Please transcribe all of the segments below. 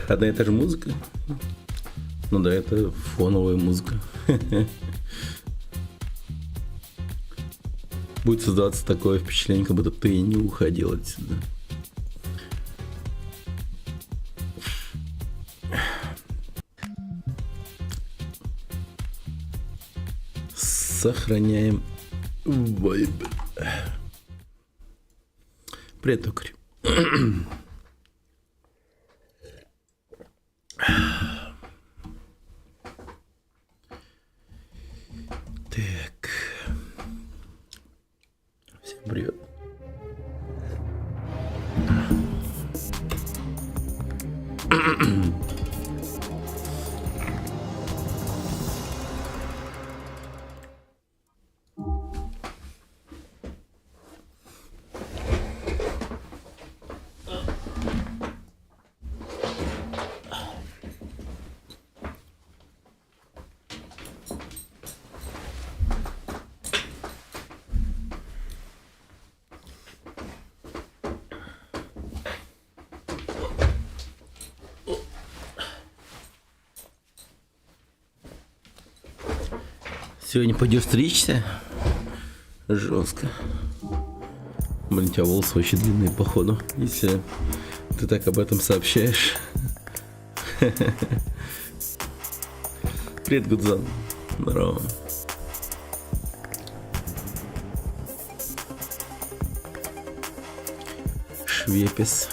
Одна и та же музыка? Ну да, это фоновая музыка. Будет создаваться такое впечатление, как будто ты не уходил отсюда. Сохраняем вайб. Привет, токарь. Так. Всем привет. Сегодня пойдешь стричься? Жестко. Блин, у тебя волосы вообще длинные, походу, если ты так об этом сообщаешь. Привет, Гудзан. Здорово. Швепис.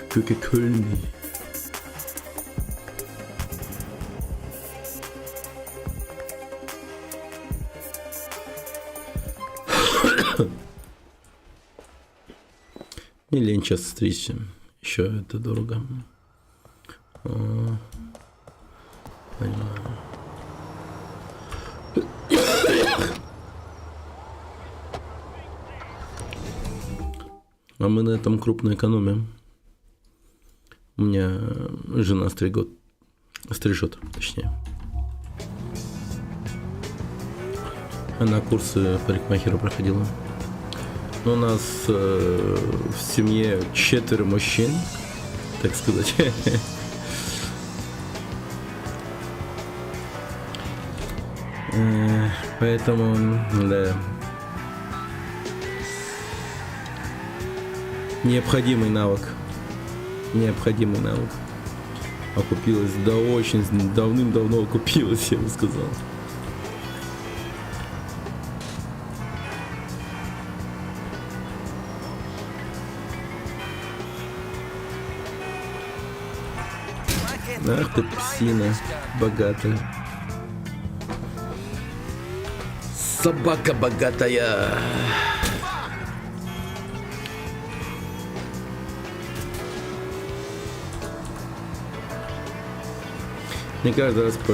Какой-кольный. Не лень сейчас стричься. Еще это дорого. О, понимаю. А мы на этом крупно экономим. У меня жена стрижет, точнее. Она курсы парикмахера проходила. У нас в семье 4 мужчин, так сказать. Поэтому, да. Необходимый навык. Окупилось, да очень давным-давно окупилось, я бы сказал. Ах ты псина богатая. Собака богатая. Мне каждый раз по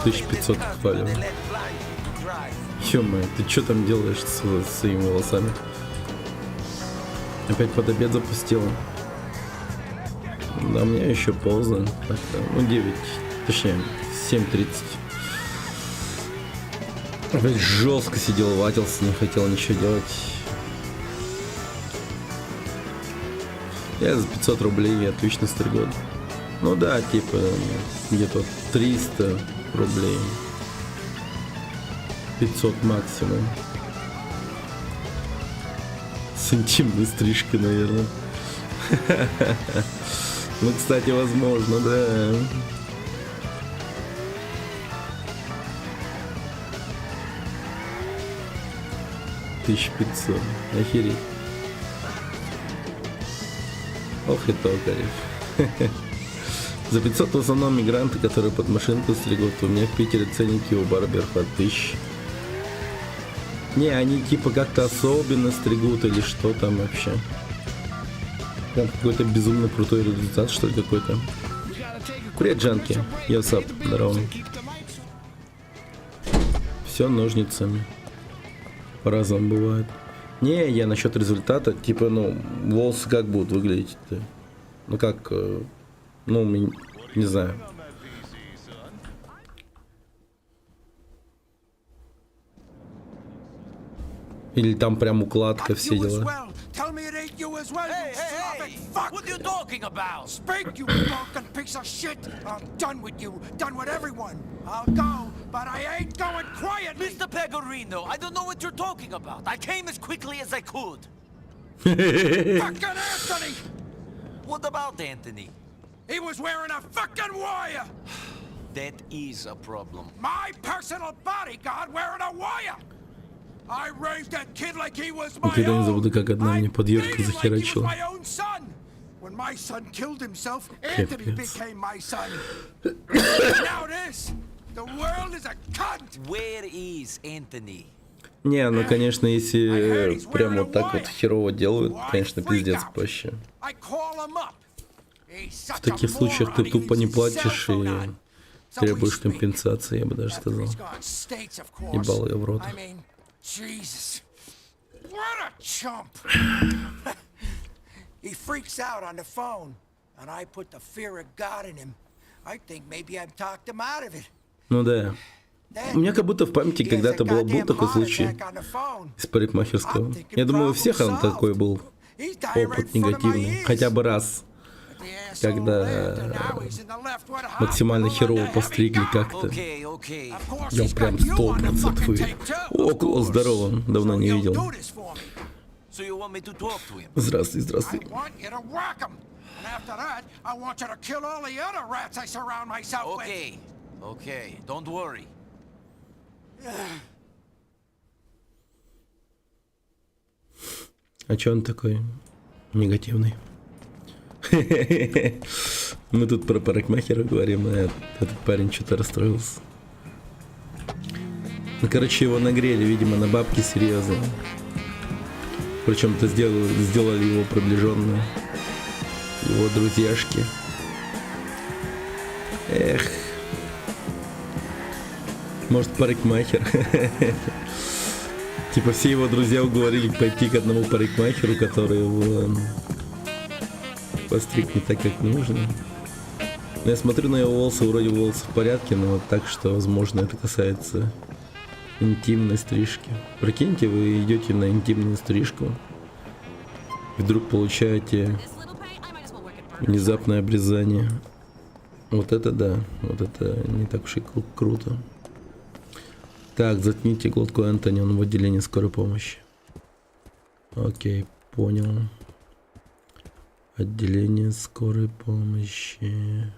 1500 хвалю. Ё-моё, ты что там делаешь со своими волосами? Опять под обед запустила. Да, мне еще поздно. Ну, 9, точнее, 7:30. Опять жестко сидел, ватился, не хотел ничего делать. Я за 500 рублей отлично стригу. Ну да, типа, где-то 300 рублей. 500 максимум. С интимной стрижкой, наверное. Ну, кстати, возможно, да. $1500. Охереть. Ох и токарев. За 500 в основном мигранты, которые под машинку стригут. У меня в Питере ценники у барберов по 1000. Не, они типа как-то особенно стригут или что там вообще. Там какой-то безумно крутой результат, что ли, какой-то. Привет, Джанки. Йосап, здорово. Все ножницами. По-разному бывает. Не, я насчет результата, типа, ну, волосы как будут выглядеть-то? Ну как, ну, не знаю. Или там прям укладка, все дела. Tell me it ain't you as well, Hey, you hey, slobbing hey! fuck! What are you talking about? Speak, you fucking piece of shit! I'm done with you, done with everyone. I'll go, but I ain't going quietly! Mr. Pegorino, I don't know what you're talking about. I came as quickly as I could. Fucking Anthony! What about Anthony? He was wearing a fucking wire! That is a problem. My personal bodyguard wearing a wire! I raised that kid like he was my Никогда не забуду, как одна мне I под юбкой treated him like he was захерачила. my own son. When my son killed himself, Anthony Капец. became my son. Now this, the world is a cunt. Where is Anthony? Не, ну конечно, если прям вот так вот херово делают, конечно, пиздец проще. I call him up. He's В таких случаях ты тупо не платишь и требуешь компенсации, я бы даже сказал. Ебал я в рот. I mean, Jesus. What a chump. He freaks out on the phone, and I put the fear of God in him. I think maybe I've talked him out of it. Ну да. У меня как будто в памяти когда-то был такой случай из парикмахерского. Я думаю, у всех он такой был опыт негативный. Хотя бы раз. Когда максимально херово постригли как-то. Okay, okay. Я прям 100% около здорово. Давно не видел. So you want me to talk to him? Здравствуй, здравствуй. I want you to rock him. And after that, I want you to kill all the other rats I surround myself with. Okay, okay. Don't worry. А чё он такой негативный? Мы тут про парикмахера говорим, а этот парень что-то расстроился. Ну, короче, его нагрели, видимо, на бабки серьезно. Причем это сделали его приближенные, его друзьяшки. Эх. Может, парикмахер. Типа все его друзья уговорили пойти к одному парикмахеру, который его постриг не так, как нужно. Но я смотрю на его волосы, вроде волосы в порядке, но вот так, что, возможно, это касается интимной стрижки. Прикиньте, вы идете на интимную стрижку, вдруг получаете внезапное обрезание. Вот это да, вот это не так уж и круто. Так, заткните глотку Энтони, он в отделении скорой помощи. Окей, понял. Отделение скорой помощи.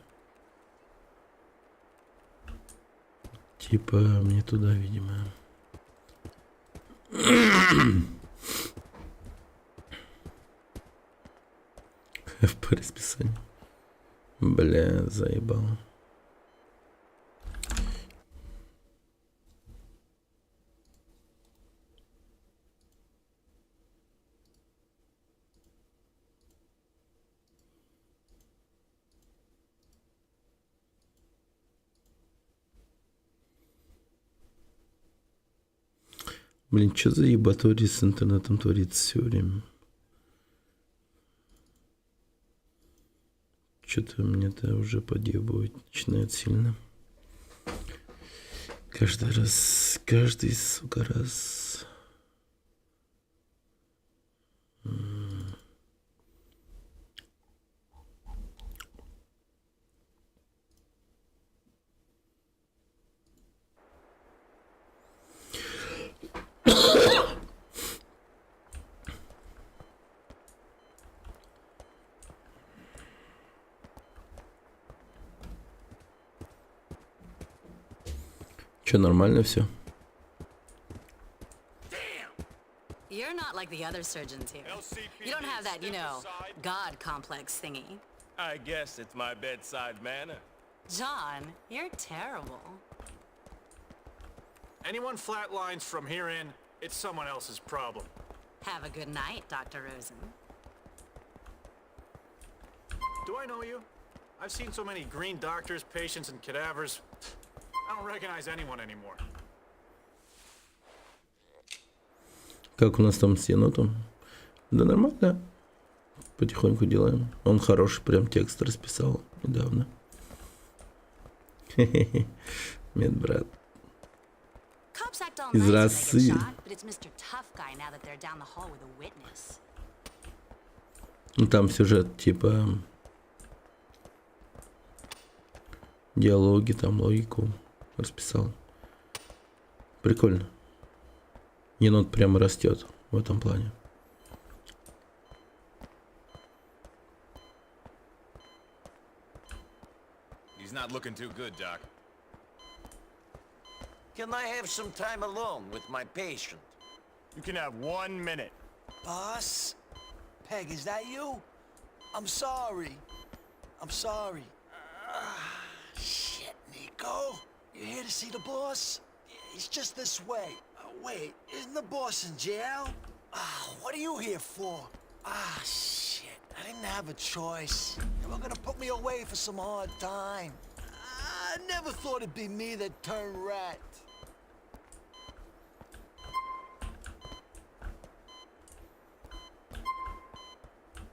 Типа мне туда, видимо. По расписанию. Бля, заебал. Блин, что за ебатория с интернетом творится все время? Что-то мне это уже подъебывать начинает сильно. Каждый раз, каждый, сука, раз. Че, нормально все? You're not like the other surgeons here. You don't have that, God complex thingy. I guess it's my bedside manner. John, you're terrible. Anyone flatlines from here in, it's someone else's problem. Have a good night, Dr. Rosen. Do I know you? I've seen so many green doctors, patients, and cadavers. I don't recognize anyone anymore. Как у нас там с енотом? Да нормально. Потихоньку делаем. Он хороший прям текст расписал недавно. Медбрат. Cops act all Из nice when they России. get shot, but it's Mr. Tough Guy now that they're down the hall with a witness. Ну там сюжет типа диалоги, там логику расписал. Прикольно. Енот прямо растет в этом плане. He's not looking too good, Doc. Can I have some time alone with my patient? You can have 1 minute. Boss? Peg, is that you? I'm sorry. I'm sorry. Shit, Nico. You here to see the boss? He's just this way. Wait, isn't the boss in jail? What are you here for? Shit. I didn't have a choice. You were gonna put me away for some hard time. I never thought it'd be me that turned rat.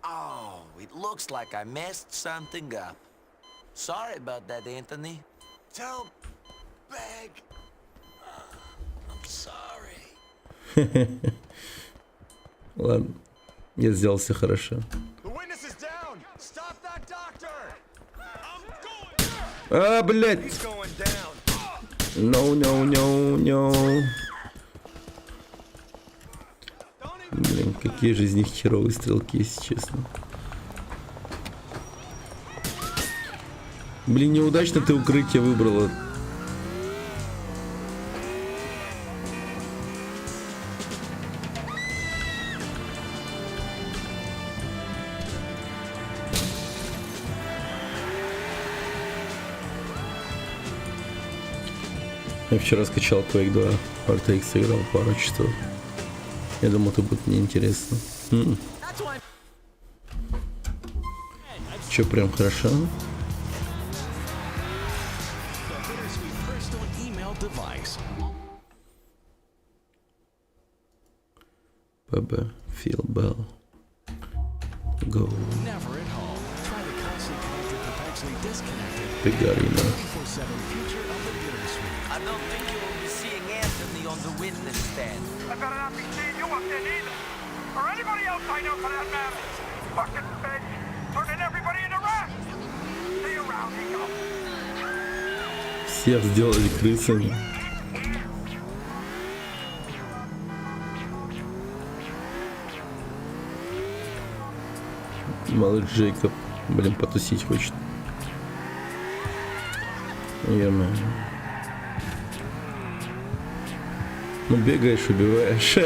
Oh, it looks like I messed something up. Sorry about that, Anthony. Tell Peg. I'm sorry. Ладно, я сделал все хорошо. The witness is down. Stop that doctor. I'm going. А, блядь! He's going down. No, no, no, no. Блин, какие же из них херовые стрелки, если честно. Блин, неудачно ты укрытие выбрала. Я вчера скачал Quake 2, RTX играл пару часов. Я думал, это будет неинтересно. Че, прям хорошо? ПБ, Feel Bell. Go. Пигарина. I don't think you will be seeing Anthony on the witness stand. I better not be seeing you up there either. Or anybody else I know for that matter. Fucking bitch. Turning everybody into rats. See you around, Nico. Всех сделали крысами. Малыш Джейкоб, блин, потусить хочет. Е-мое. Ну, бегаешь, убиваешь.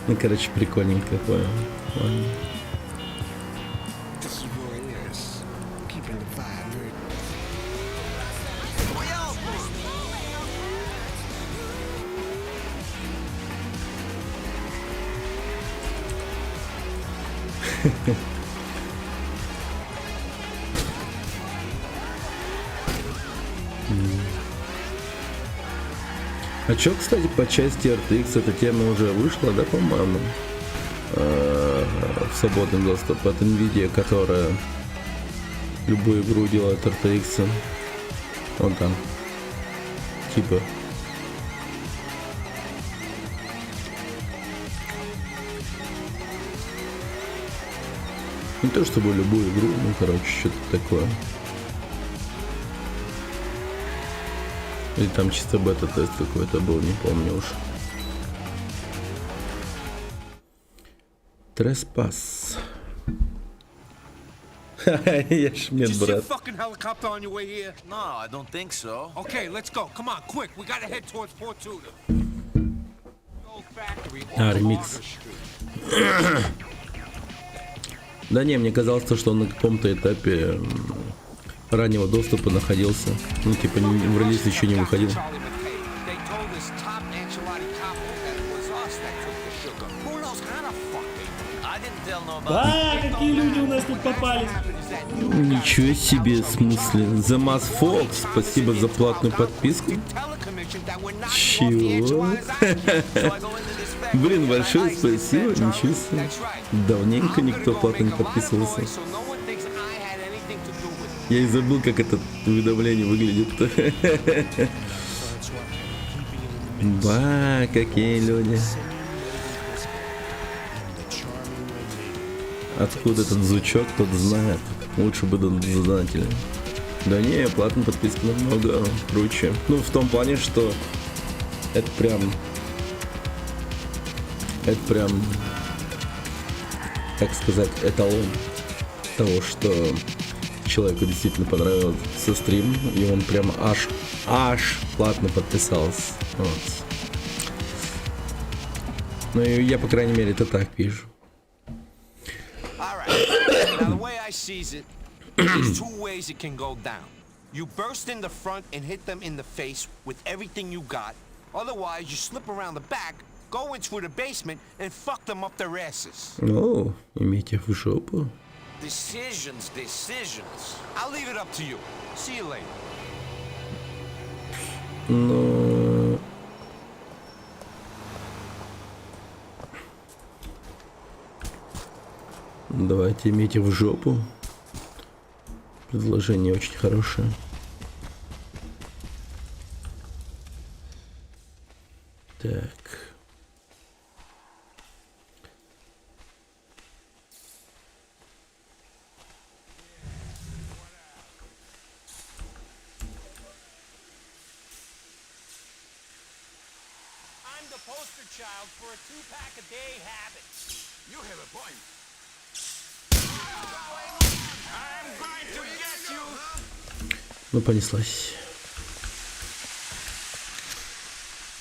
Ну, короче, прикольненько, понял. Ладно. А чё, кстати, по части RTX эта тема уже вышла, да, по-моему, в свободный доступ от NVIDIA, которая любую игру делает RTX. Вон там. Типа. Не то чтобы любую игру, ну, короче, что-то такое. Или там чисто бета-тест какой-то был, не помню уж. Треспас. Я ж нет, брат. Fucking helicopter on your way here? No, I don't think so. Okay, let's go. Come on, quick. We gotta head towards Fortuna. А, ремикс. Да не, мне казалось, что он на каком-то этапе раннего доступа находился. Ну, типа, в релиз еще не выходил. Да, какие люди у нас тут попались. Ничего себе, в смысле. The Mass Fox, спасибо за платную подписку. Чего? Блин, большое спасибо, ничего себе. Давненько никто платно не подписывался. Я и забыл, как это уведомление выглядит. Ба, какие люди. Откуда этот звучок, тот знает. Лучше бы задонатили. Да не, платная подписка намного круче. Ну, в том плане, что это прям, так сказать, эталон того, что человеку действительно понравился стрим, и он прям аж платно подписался. Вот. Ну и я, по крайней мере, это так вижу. Now, the way I sees it, there's two ways it can go down. You burst in the front and hit them in the face with everything you got. Otherwise, you slip around the back, go into the basement, and fuck them up their asses. О, имейте в жопу. Decisions. I'll leave it up to you. See you later. Но... Давайте имейте в жопу. Предложение очень хорошее. Так. I'm the poster child for a 2-pack-a-day habit. You have a point. I'm going to get you. Ну, понеслась.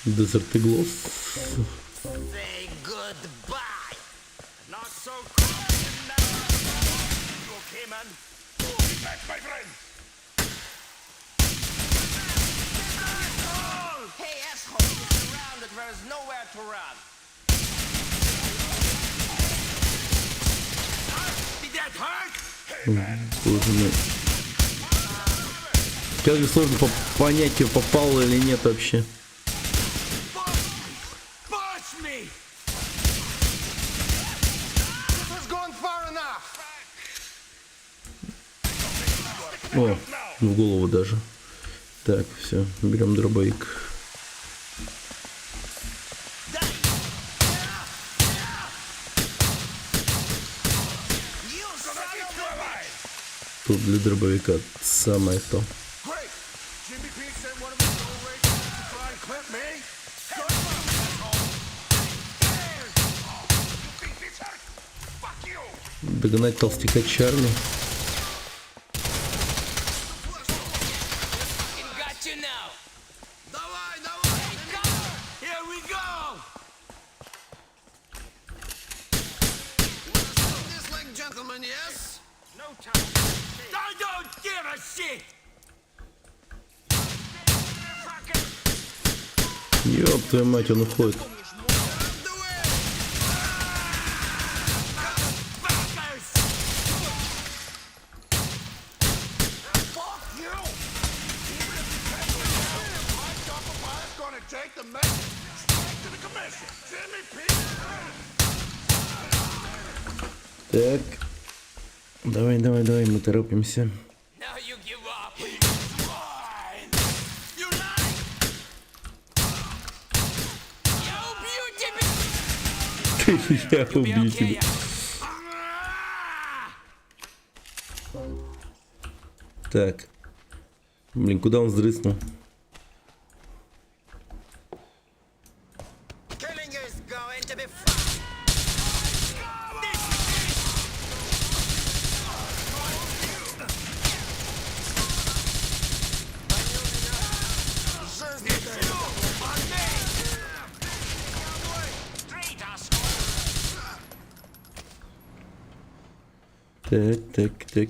Desert Eagles. Say goodbye. Not so quiet now. You okay, man? Be back, my friend. Hey, asshole! You're surrounded. There is nowhere to run. Did that hurt? Боже мой. Как же сложно понять, попал или нет вообще. Push me! This was going far enough. О, в голову даже. Так, все, берем дробовик. Тут для дробовика самое то. Great. Jimmy P sent one of his own racers to try and clip me. Good luck, asshole. You think this hurt? Fuck you. Догнать толстяка Чарли. Got you now. Давай. Here we go. This like gentlemen, yes? No time. I don't give a shit. Ёб твою мать, он уходит. Так. Давай, мы торопимся. Now you give up. You lie. Я убью тебя. Так. Блин, куда он сдрыснул? Killing you is going to be fun. Так. Вперед.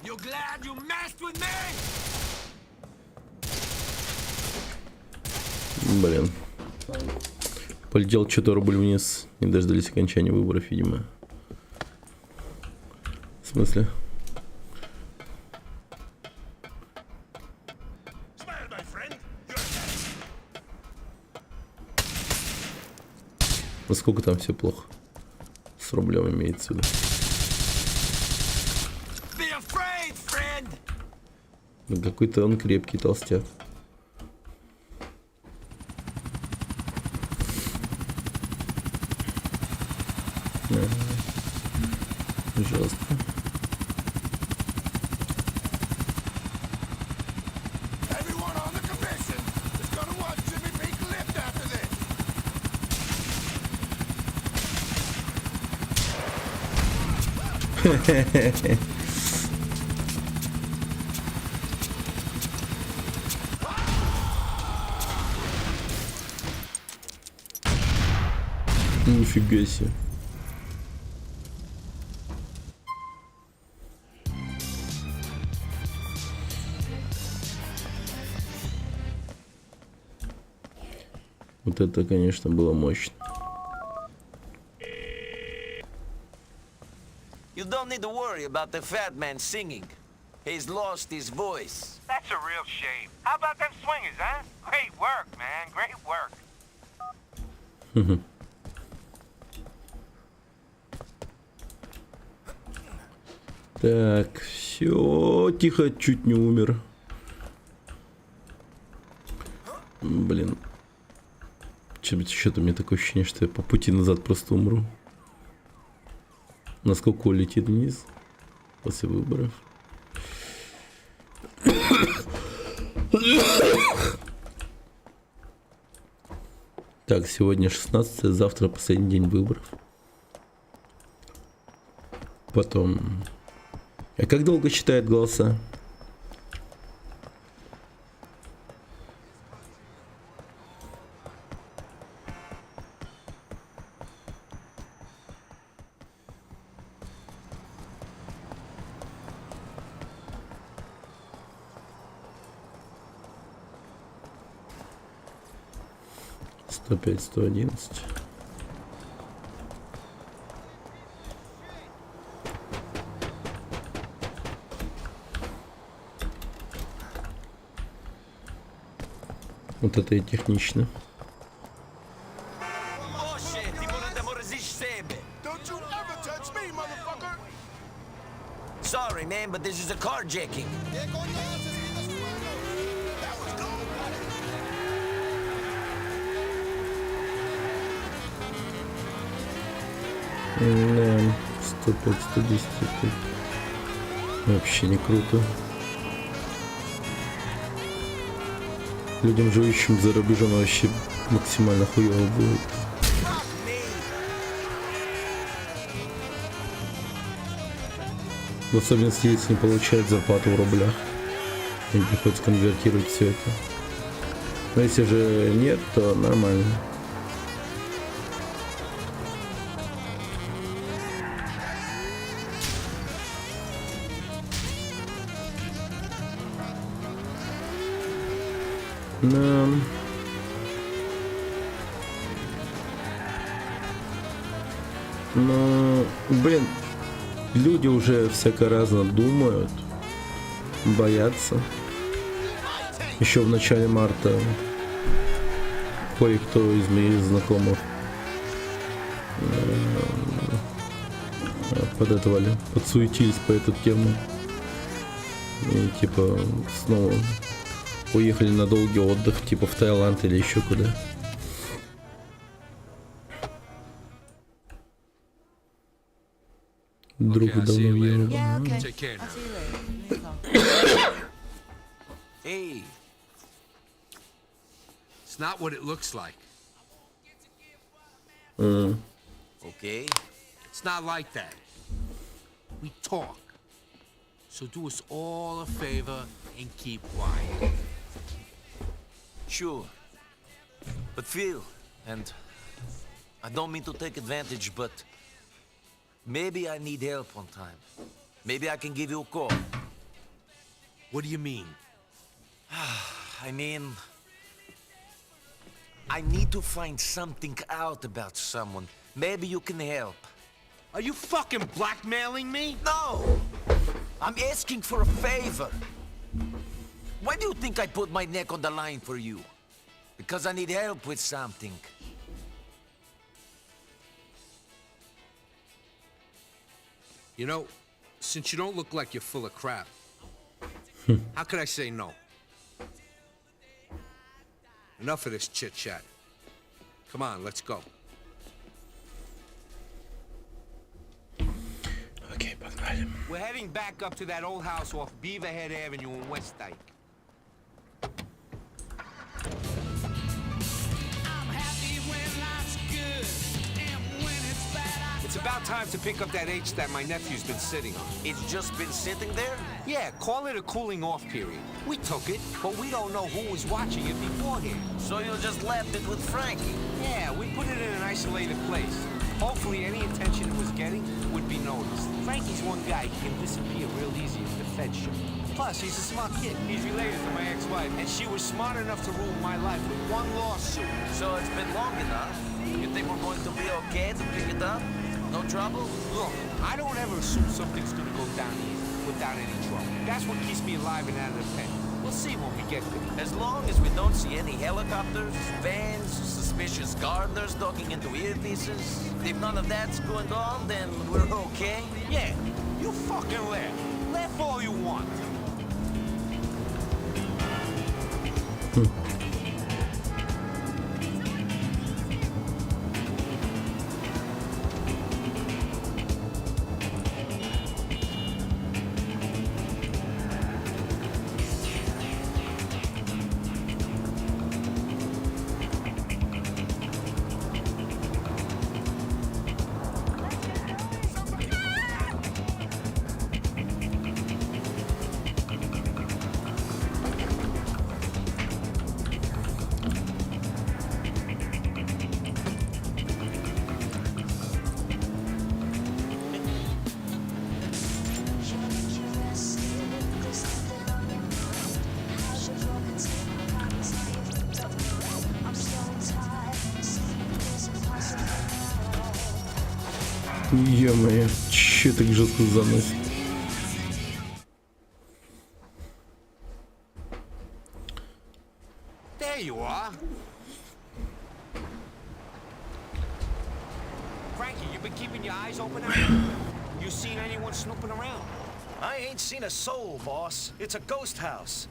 You glad you messed with me? Блин. Полетел что-то рубль вниз. Не дождались окончания выборов, видимо. В смысле? Насколько там все плохо? С рублем имеется в виду. Какой-то он крепкий толстяк. Жестко. Everyone on the commission is gonna watch Jimmy be clipped after this. Нифига себе. Вот это, конечно, было мощно. You don't need to worry about the fat man singing. He's lost his voice. That's a real shame. How about them swingers, huh? Great work, man. Great work. Так, все, тихо, чуть не умер. Блин. Что-то у меня такое ощущение, что я по пути назад просто умру. Насколько улетит вниз после выборов. Так, сегодня 16, завтра последний день выборов. Потом... А как долго считают голоса? Сто пять, 111. Вот это и технично. Don't you ever touch me, motherfucker! Sorry, man, but this is a carjacking. That was cold. Да, 105, 110. Это вообще не круто. Людям, живущим за рубежом, вообще максимально хуёво будет. В особенности, если не получают зарплату в рублях. Им приходится конвертировать все это. Но если же нет, то нормально. Да. Но, блин, люди уже всяко разно думают, боятся. Еще в начале марта кое-кто из моих знакомых подэтовали, подсуетились по эту тему. И типа снова уехали на долгий отдых, типа в Таиланд или еще куда. Друг давно в Европу. Take care now. Hey, It's not what it looks like. okay. It's not like that. We talk. So do us all a favor and keep quiet. Sure. But Phil, and I don't mean to take advantage, but maybe I need help one time. Maybe I can give you a call. What do you mean? I mean, I need to find something out about someone. Maybe you can help. Are you fucking blackmailing me? No! I'm asking for a favor. Why do you think I put my neck on the line for you? Because I need help with something. You know, since you don't look like you're full of crap, How could I say no? Enough of this chit-chat. Come on, let's go. Окей, погнали. We're heading back up to that old house off Beaverhead Avenue in West Dyke. It's about time to pick up that H that my nephew's been sitting on. It's just been sitting there? Yeah, call it a cooling off period. We took it, but we don't know who was watching it beforehand. So you just left it with Frankie? Yeah, we put it in an isolated place. Hopefully any attention it was getting would be noticed. Frankie's one guy who can disappear real easy if the feds show. Plus, he's a smart kid. He's related to my ex-wife, and she was smart enough to ruin my life with one lawsuit. So it's been long enough. You think we're going to be okay to pick it up? No trouble? Look, I don't ever assume something's gonna go down easy without any trouble. That's what keeps me alive and out of the pen. We'll see when we get there. As long as we don't see any helicopters, vans, suspicious gardeners talking into earpieces, if none of that's going on, then we're okay. Yeah, you fucking laugh. Laugh all you want. Ё-моё, чё так жестко заносит? There you are. Frankie, you been keeping your eyes open out there? You seen anyone snooping around? I ain't seen a soul, boss. It's a ghost house.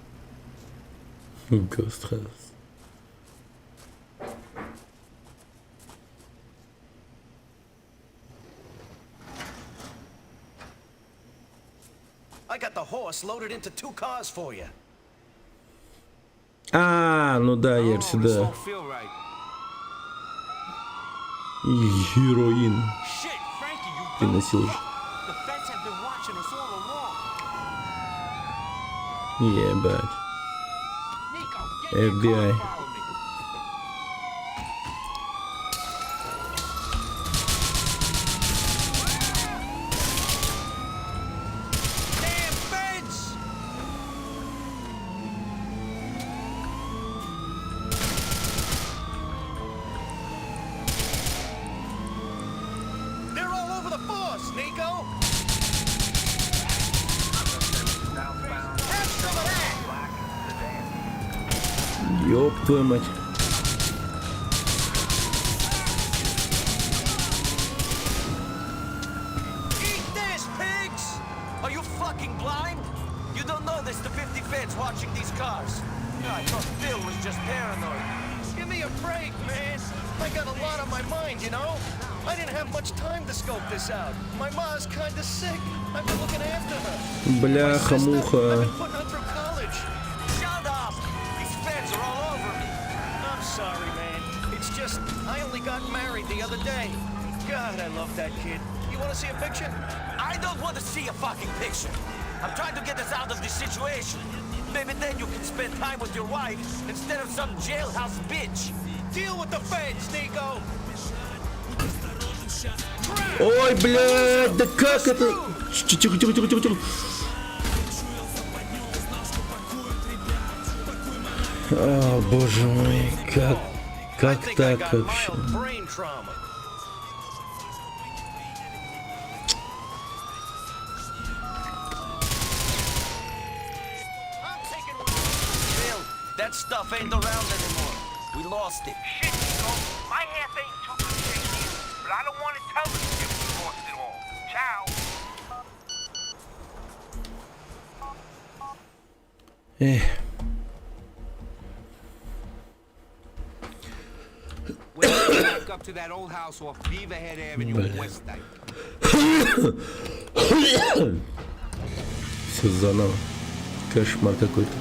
Ghost House. I got the horse loaded into 2 cars for you. А, ну да, я же This сюда. don't feel right. Героин Shit, Frankie, you приносил. The feds have been watching us all along. Ебать. Nico, get in your car FBI. and follow me. Damn feds! They're all over the force, Nico! Have some of that! Ёб твою мать. Eat this, pigs! Are you fucking blind? You don't know there's the 50 feds watching these cars. I thought Phil was just paranoid. Give me a break, man. I got a lot on my mind, you know? I didn't have much time to scope this out. My ma's kinda sick. I've been looking after her. My sister, I've Бляха-муха. been putting her through college. Shut up! These feds are all over me. I'm sorry, man. It's just, I only got married the other day. God, I love that kid. You wanna see a picture? I don't want to see a fucking picture. I'm trying to get us out of this situation. Maybe then you can spend time with your wife instead of some jailhouse bitch. Deal with the feds, Nico! Ой, блядь, да как это? Тихо, тихо, тихо, тихо, тихо. О, боже мой, I как think I так got вообще? mild brain trauma. I'm taking one. Phil, that stuff ain't around anymore. We lost it. Shit, Nico. My half ain't too good shape either, but I don't want to tell you if we lost it all. Ciao. We're heading back up to that old house off Beaverhead Avenue in West Dyke. Все заново. Кошмар какой-то.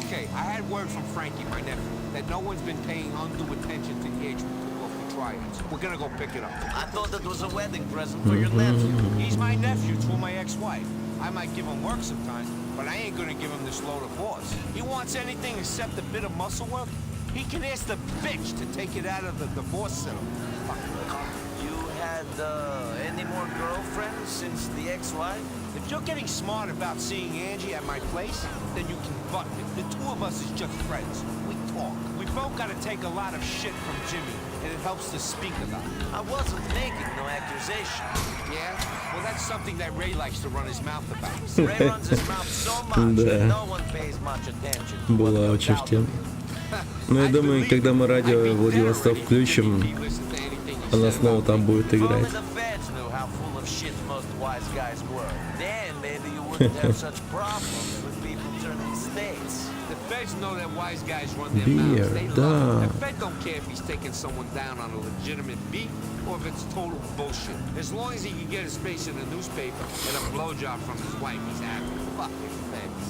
Okay, I had word from Frankie, my nephew, that no one's been paying undue attention to the age we took off the tryouts. We're gonna go pick it up. I thought it was a wedding present for your nephew. He's my nephew through my ex-wife. I might give him work sometimes, but I ain't gonna give him this load of horse. He wants anything except a bit of muscle work. He can ask the bitch to take it out of the divorce settlement. Fucking cunt. You had any more girlfriends since the ex-wife? If you're getting smart about seeing Angie at my place, then you can butt it. The two of us is just friends. We talk. We both gotta take a lot of shit from Jimmy, and it helps to speak about it. I wasn't making no accusation. Yeah? Well, that's something that Ray likes to run his mouth about. Ray runs his mouth so much Да. that no one pays much attention to what Была comes очень в out тему. Ну, я думаю, когда мы радио Владивосток включим, она снова там будет If only играть. the feds knew how full of shit most wise guys were. Then maybe you wouldn't have such problems with people turning states. The feds know that wise guys run their Beer, mouths. They да. love it. The fed don't care if he's taking someone down on a legitimate beat or if it's total bullshit. As long as he can get his face in the newspaper and a blowjob from his wife, he's happy. Fucking feds.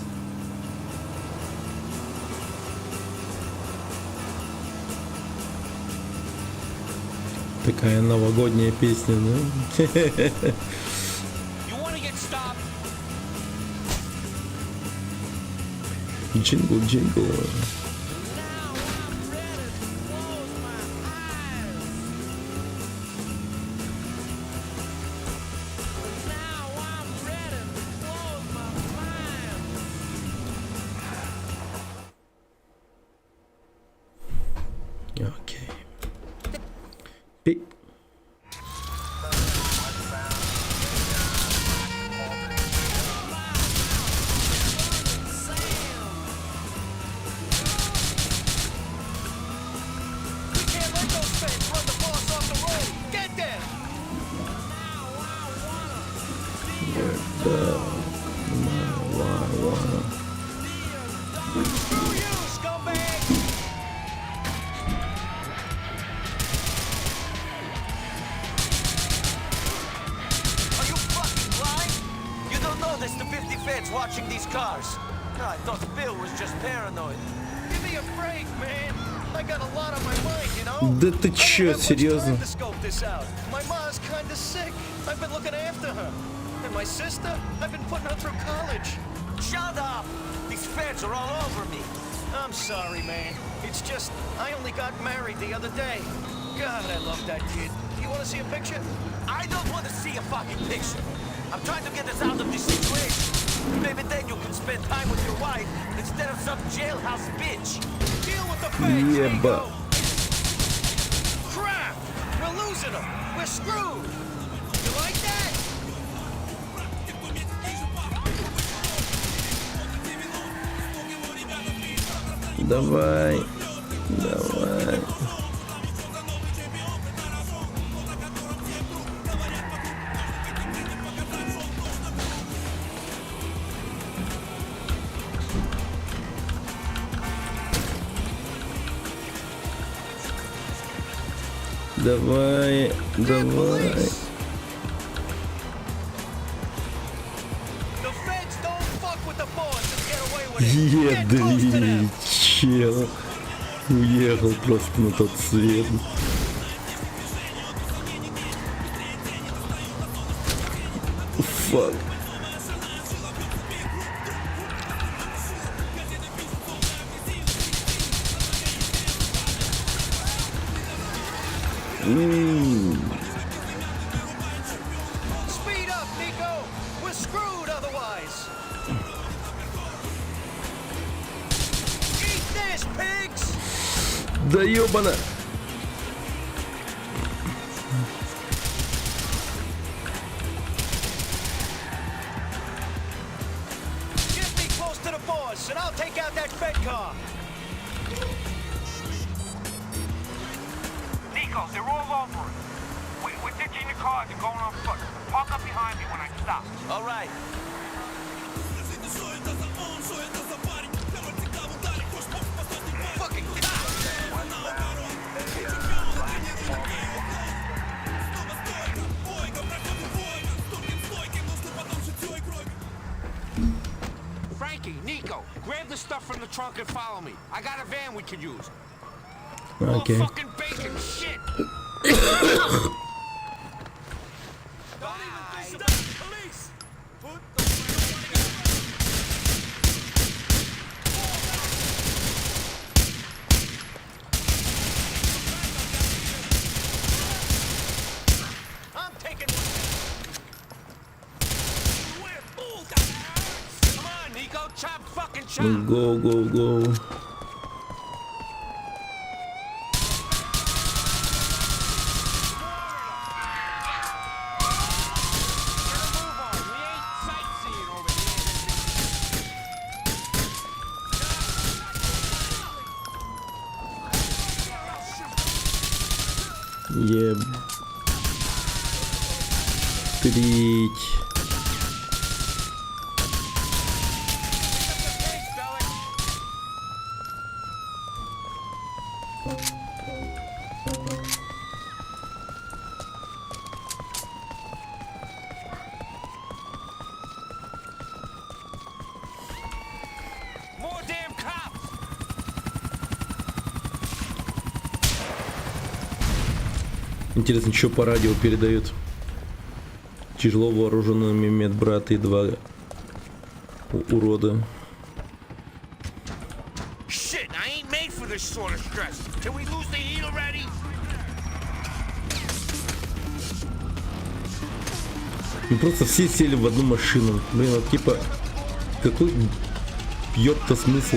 Такая новогодняя песня, да? You wanna get stopped? Джингл, джингл. Окей. Пи. Can't let those feds run the boss off the road. Get them! Screw you, scumbag! Are you fucking blind? You don't know there's the 50 feds watching these cars. No, I thought Bill was just paranoid. Give me a break, man. I got a lot on my mind, you know? Да ты чё, I don't have much серьезно? time to scope this out. My mom's kinda sick. I've been looking after her. And my sister, I've been putting her through college. Shut up! These feds are all over me. I'm sorry, man. It's just, I only got married the other day. God, I love that kid. You wanna see a picture? I don't want to see a fucking picture. I'm trying to get us out of this situation. Maybe then you can spend time with your wife instead of some jailhouse bitch. Deal with the feds, Еба. Nico. Crap! We're losing them. We're screwed. You like that? Давай. Давай. Давай, давай. The feds don't fuck with the boss and get away with it. Get close to Едли, them. чел. Уехал просто на тот свет. Фак. Speed up, Nico. We're screwed otherwise. Eat this, pigs. Да ёбана. Get me close to the boss, and I'll take out that Fed car. Nico, they're all over us. We're ditching the cars and going on foot. Park up behind me when I stop. All right. Mikey, Nico, grab the stuff from the trunk and follow me. I got a van we could use. Окей. Oh, fucking bacon, shit! Police! Put the I'm taking one. Come on, Nico, chop fucking chop. Go, go, go. Трить. More damn cops! Интересно, что по радио передают? Тяжело вооруженными медбрат и два урода. Shit, I ain't made for this sort of stress. Can we lose the heat already? Ну, просто все сели в одну машину. Блин, вот типа, какой ёпта смысл?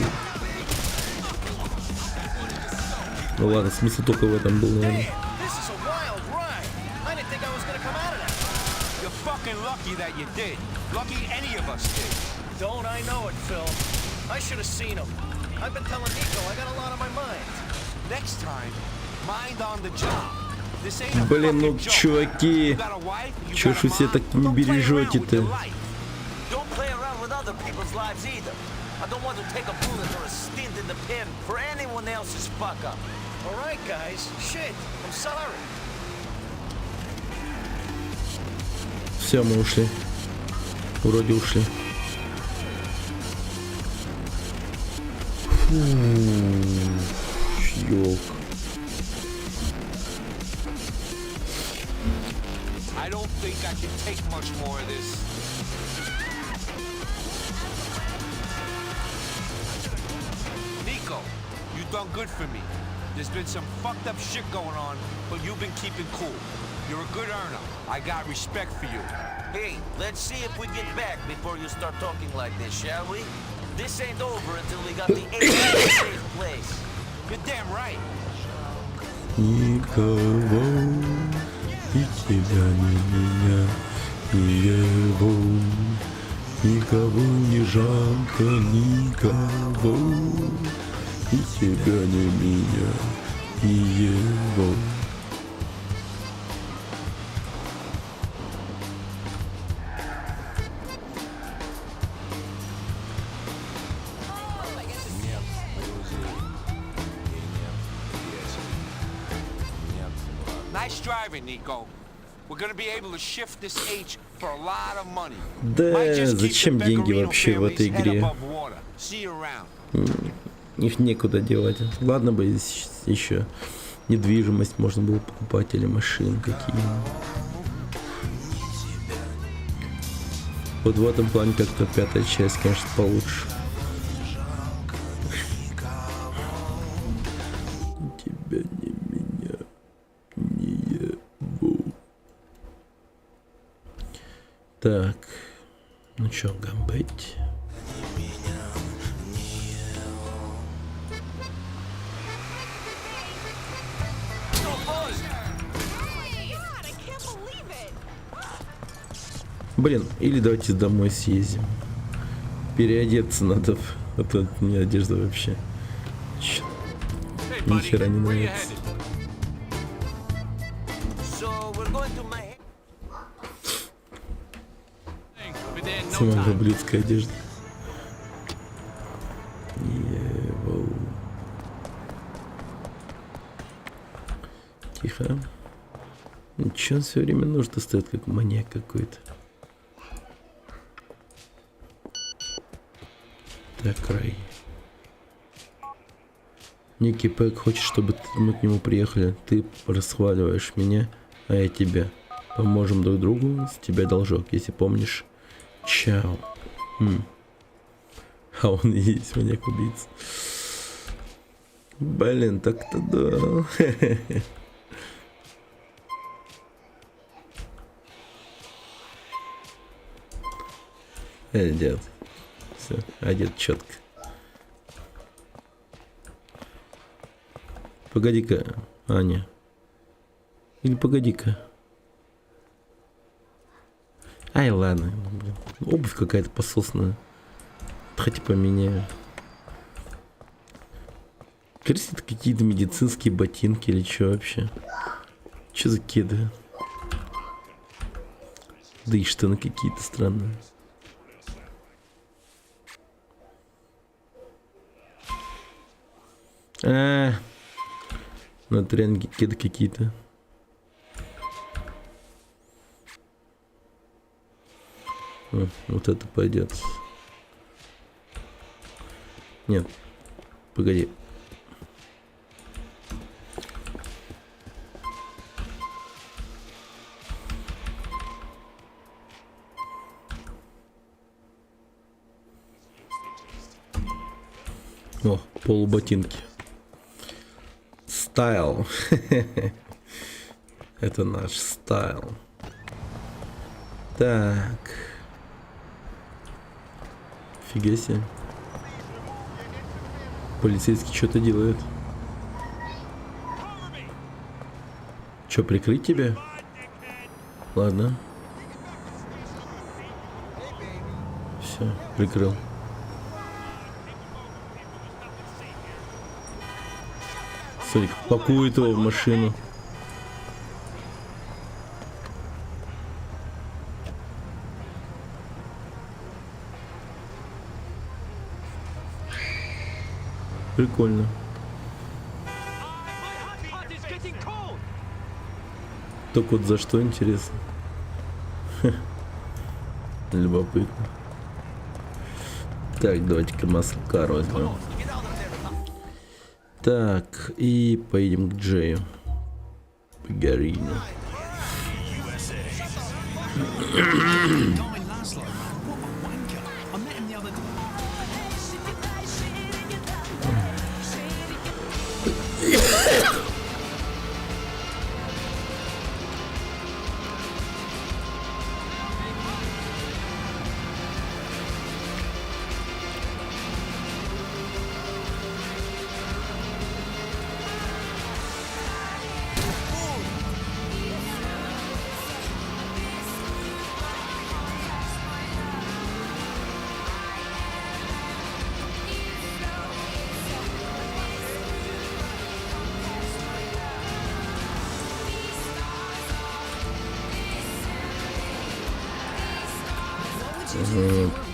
Ну ладно, смысл только в этом был, наверное. This is a wild ride. I didn't think I was gonna come out of that. You're fucking lucky that you did. Lucky any of us did. Don't I know it, Phil? I should have seen him. I've been telling Nico I got a lot on my mind. Next time, mind on the job. This ain't a Блин, ну fucking joke. чуваки, You got a wife, you чё got ж вы a все mom. так не Don't play around with your бережете-то? life. Don't play around with other people's lives either. I don't want to take a bullet or a stint in the pen for anyone else's fuck up. All right, guys. Shit. I'm sorry. Все, мы ушли. Вроде ушли. Ёлк. I don't think I can take much more of this. Nico, you've done good for me. There's been some fucked up shit going on, but you've been keeping cool. You're a good earner. I got respect for you. Hey, let's see if we get back before you start talking like this, shall we? This ain't over until we got the agent in a safe place. You're damn right. Никого, и тебя, ни меня, ни его. Никого не жалко, никого. И тебя, ни меня, ни его. Nice driving, Nico. We're gonna be able to shift this H for a lot of money. Да, Might just keep зачем the деньги Pecorino вообще в этой family's head игре? above water. See you around. Их некуда девать. Ладно бы еще недвижимость можно было покупать или машины какие. Вот в этом плане как-то пятая часть, конечно, получше. Тебя не меня, не его. Так, ну чё, гамбеть. Блин, или давайте домой съездим. Переодеться надо. А то у меня одежда вообще. Чё, Hey, ни buddy, хера не where you нравится. headed? So we're going to my... We'll be there in no Самая time. ублюдская одежда. Ево. Тихо. Ничего, он все время нож достает, как маньяк какой-то. Так, край. Ники Пэк хочет, чтобы мы к нему приехали. Ты расхваливаешь меня, а я тебя. Поможем друг другу, с тебя должок, если помнишь. Чао. А он и есть маньяк-убийца. Блин, так-то да. Одет. Все, одет четко. Погоди-ка, Аня. Или погоди-ка. Ай, ладно. Блин. Обувь какая-то пососная. Хотя поменяю. Кажется, это какие-то медицинские ботинки или что вообще? Что за кеды? Да и штаны какие-то странные. На тренинге кеды какие-то. Вот это пойдет. Нет, погоди. О, полуботинки. Стайл. Это наш стайл. Так. Фига себе. Полицейский что-то делает. Че, прикрыть тебя? Ладно. Все, прикрыл. Смотри, пакует его в машину. Прикольно. Только вот за что, интересно? Любопытно. Так, давайте-ка маслкар возьмем. Так, и поедем к Джею. Гарину.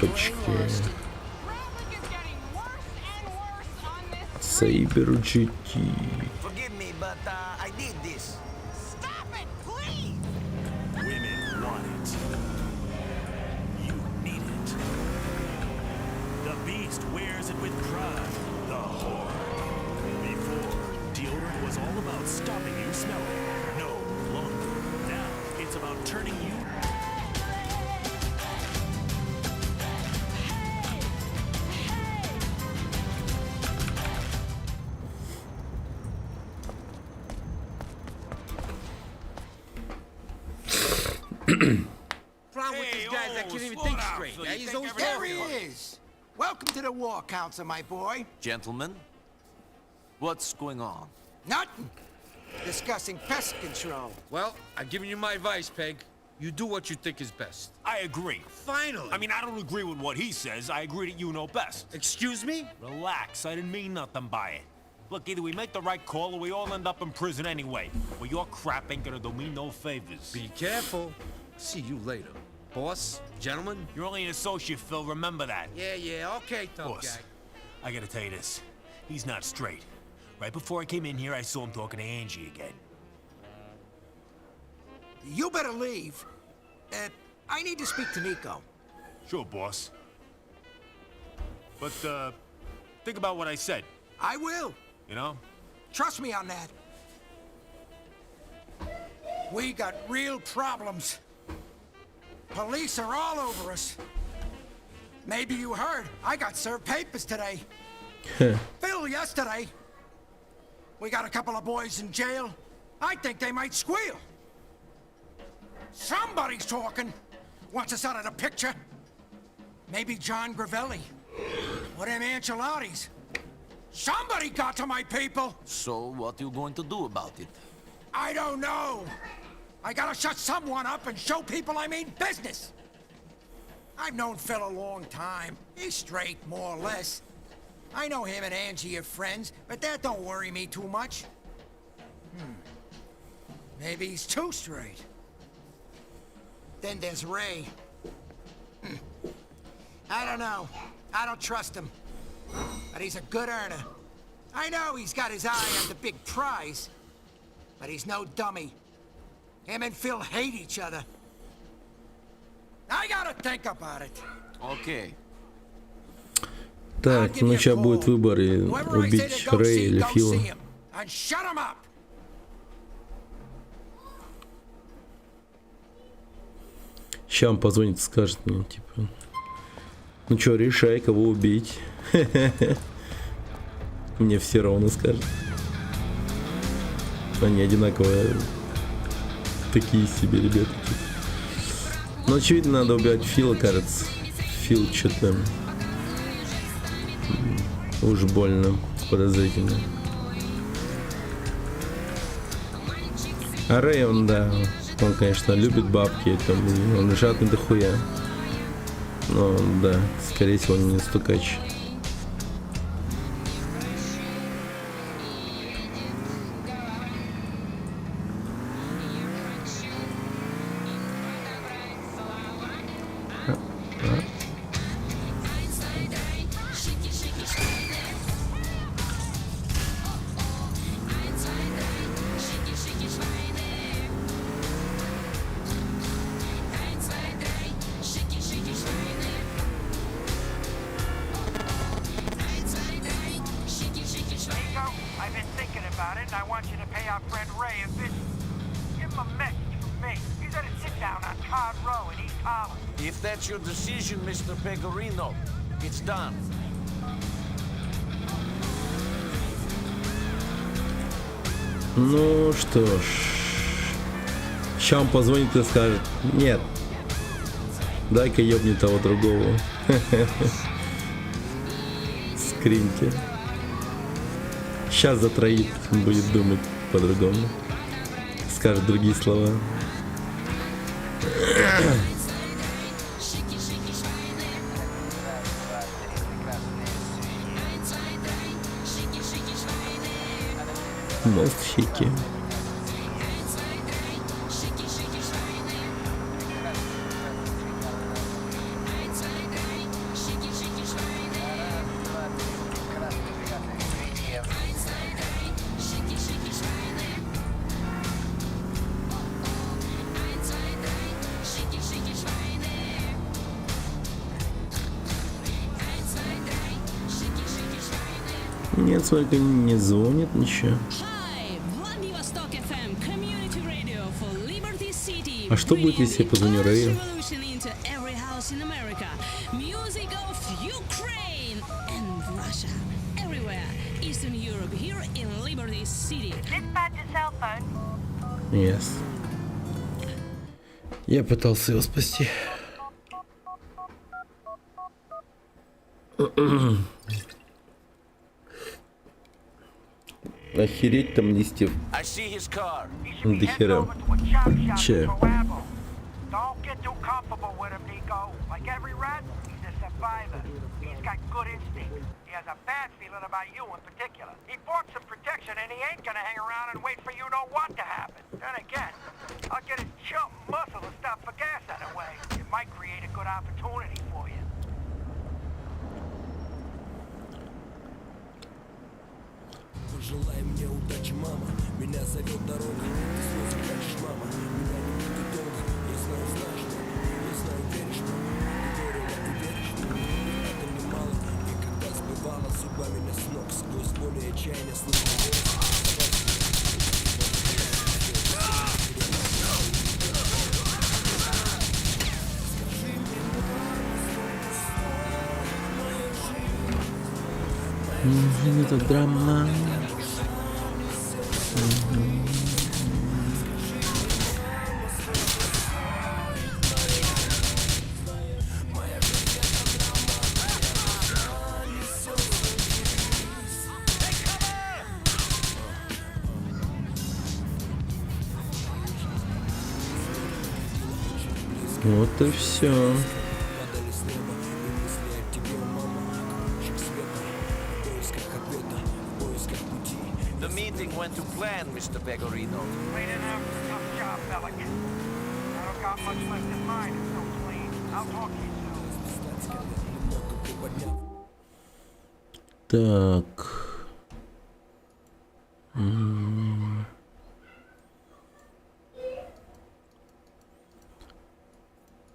Опачки. Saber GT. Forgive me, but I need this. Stop it, please! Women want it. You need it. The beast wears it with pride. The whore. Before, deodorant was all about stopping you smelling. No longer. Now, it's about turning you. Problem with these guys that can't even think straight. Yeah, he's always There he is. Welcome to the War Council, my boy. Gentlemen, what's going on? Nothing. Discussing pest control. Well, I've given you my advice, Peg. You do what you think is best. I agree. Finally! I mean, I don't agree with what he says. I agree that you know best. Excuse me? Relax. I didn't mean nothing by it. Look, either we make the right call or we all end up in prison anyway. Well, your crap ain't gonna do me no favors. Be careful. See you later. Boss, gentlemen. You're only an associate, Phil. Remember that. Yeah, okay, tough Boss, guy. I gotta tell you this. He's not straight. Right before I came in here, I saw him talking to Angie again. You better leave. I need to speak to Nico. Sure, boss. But, think about what I said, I will. you know? Trust me on that. We got real problems. Police are all over us. Maybe you heard, I got served papers today. Phil yesterday. We got a couple of boys in jail. I think they might squeal. Somebody's talking. Wants us out of the picture. Maybe John Gravelli. Or them Ancelottis. Somebody got to my people. So, what are you going to do about it? I don't know. I gotta shut someone up and show people I mean business. I've known Phil a long time. He's straight, more or less. I know him and Angie are friends, but that don't worry me too much. Maybe he's too straight. Then there's Ray. I don't know. I don't trust him. But he's a good earner. I know he's got his eye on the big prize, but he's no dummy. Him and Phil hate each other. I gotta think about it. Okay. Так, ну сейчас будет выбор, убить Рэя или Фила. And shut him up. Сейчас он позвонит и скажет мне, типа, ну чё, решай, кого убить. Мне все равно скажет. Они одинаково такие себе ребята. Ну, очевидно, надо убивать Фила, кажется. Фил что-то уж больно подозрительно. А Рэй, он, да, он, конечно, любит бабки, там, он жадный дохуя. Но, да, скорее всего, он не стукач. I've been thinking about it, and I want you to pay our friend Ray a visit. Give him a message from me. He's at a sit-down on Card Row in East Harlem. If that's your decision, Mr. Pecorino, it's done. Ну что ж, сейчас он позвонит и скажет: нет, дай-ка ёбни того другого. Скриньте. Сейчас затроит, будет думать по-другому. Скажет другие слова. Мостщики. Нет, смотри, не звонит ничего. А что будет, если я позвоню Рэю? Yes. Я пытался его спасти. Охереть там листьев. До хера. Че? Don't get too comfortable with him, Nico. Like every rat, he's a survivor. He's got good instincts. He has a bad feeling about you in particular. He bought some protection and he ain't gonna hang around and wait for you know what to happen. Then again, I'll get his chump muscle to stop for gas anyway. It might create a good opportunity for you. Пожелай мне удачи, мама. Меня зовет дорога. Ты слезы прячешь, мама. Меня не будет долго. Я знаю, знаешь, мама. Я знаю, веришь, мама. Ты верила и веришь, мама. Это немало. И когда меня с ног сквозь боль и отчаяние слышу Это драма. Вот и все. падали с неба и мысли о тебе, мама. Шаг света в поисках ответа, в поисках пути. The meeting went to plan, Mr. Pegorino. We didn't have a tough job, Pelican. I don't got much left in mine, it's so clean. I'll talk to you soon. Так.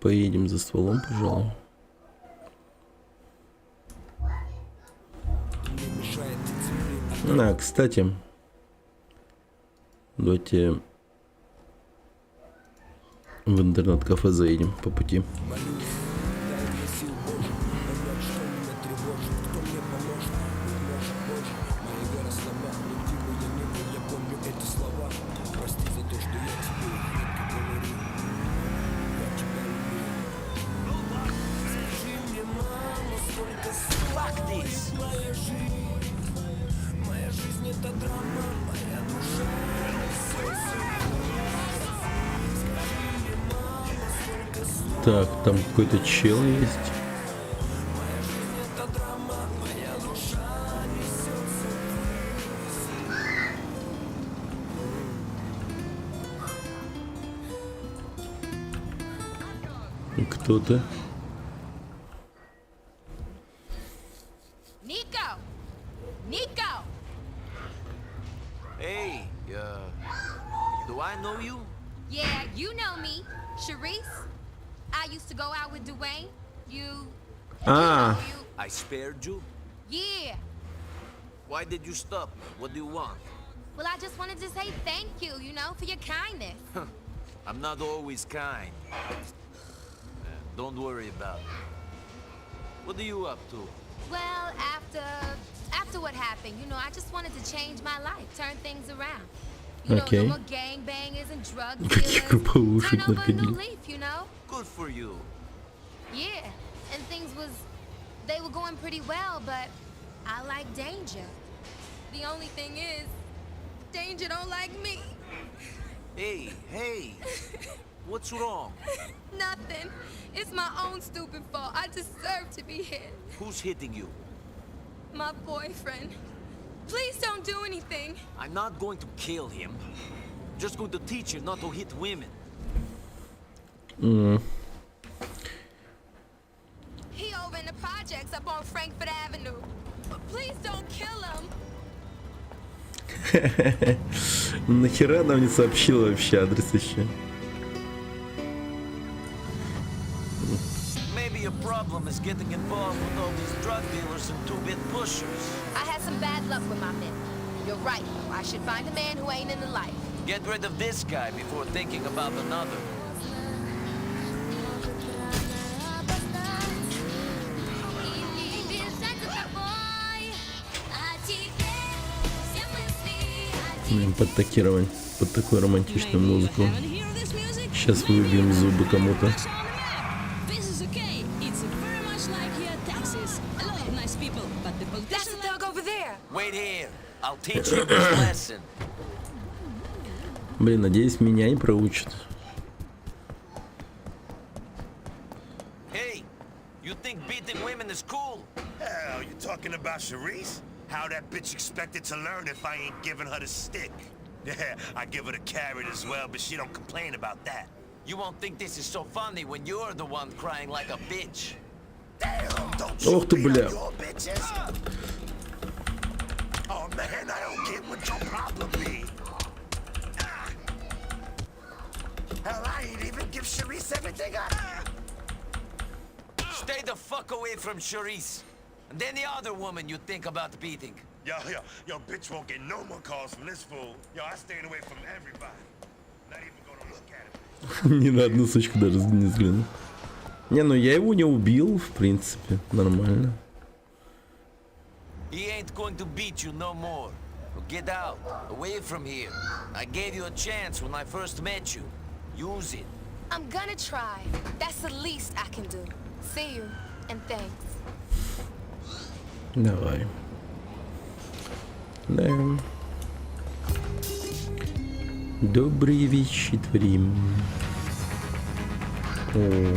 Поедем за стволом, пожалуй. А, кстати, давайте в интернет-кафе заедем по пути. Так, там какой-то чел есть. Кто ты? Nico! Nico! Hey, do I know you? Yeah, you know me. Charisse? I used to go out with Dwayne. You... Ah. I spared you? Yeah. Why did you stop? What do you want? Well, I just wanted to say thank you, you know, for your kindness. I'm not always kind. Don't worry about it. What are you up to? Well, after what happened, you know, I just wanted to change my life, turn things around. You know, no more gangbangers and drug dealers. Turn over a new leaf, you know? Good for you. Yeah, and they were going pretty well, but I like danger. The only thing is, danger don't like me. Hey, what's wrong? Nothing. It's my own stupid fault. I deserve to be hit. Who's hitting you? My boyfriend. Please don't do anything. I'm not going to kill him. Just going to teach you not to hit women. He over in the projects up on Frankfurt Avenue. But please don't kill him. Нахера нам не сообщила вообще адрес еще? Maybe your problem is getting involved with all these drug dealers and two-bit pushers. I had some bad luck with my men. You're right, though. I should find a man who ain't in the life. Get rid of this guy before thinking about another. Под такую романтичную музыку. Сейчас выбьем зубы кому-то. Wait here. I'll teach you this lesson. Блин, надеюсь, меня не проучат. Hey, you think beating women is cool? Hell, you talking about Charisse? How that bitch expected to learn if I ain't giving her the stick? Yeah, I give her the carrot as well, but she don't complain about that. You won't think this is so funny when you're the one crying like a bitch. Damn, don't you Ох ты, beat бля. up your bitches? Oh man, I don't get what your problem be. Hell, I ain't even give Charisse everything I... Stay the fuck away from Charisse. And then the other woman you think about beating. Yo, bitch won't get no more calls from this fool. Yo, I staying away from everybody. Not even gonna look at him. Ни на одну сучку даже не взгляну. Не, ну я его не убил, в принципе, нормально. He ain't going to beat you no more. Get out, away from here. I gave you a chance when I first met you. Use it. I'm gonna try. That's the least I can do. See you, and thanks. Давай. Да. Добрые вещи творим. О.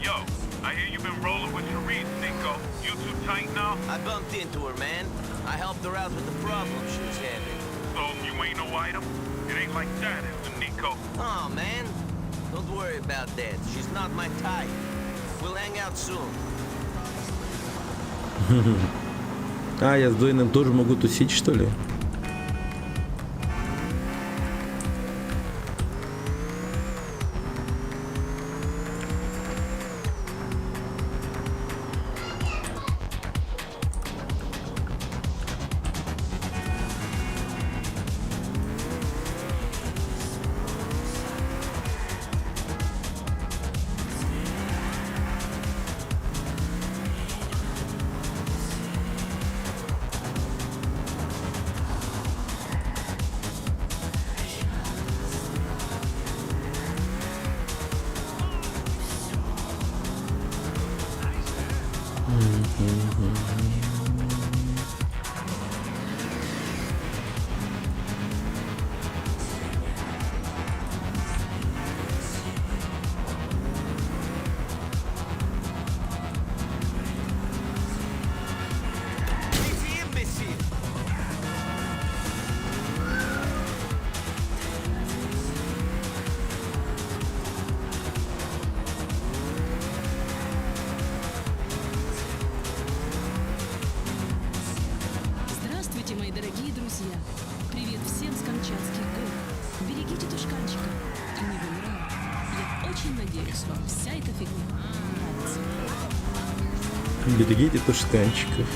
Yo, I hear you've been rolling with Therese, Nico. You too tight now? I bumped into her, man. I helped her out with the problem she was having. So you ain't no item? It ain't like that, is it, Nico? Oh, man. Don't worry about that. She's not my type. We'll hang out soon. А, я с Дуэйном тоже могу тусить, что ли? Здравствуйте, мои дорогие друзья! Привет всем с Камчатских гор! Берегите тушканчика, они вымирают. Я очень надеюсь, вам вся эта фигня нравится. Берегите тушканчиков.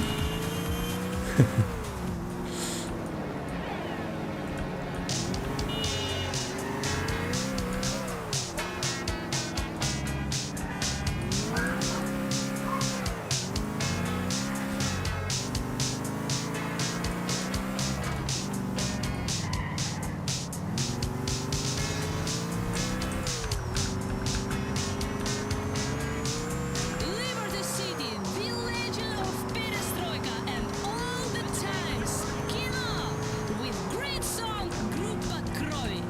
Liberty City, village of Perestroika and all the times. Kino with great song Группа Крови.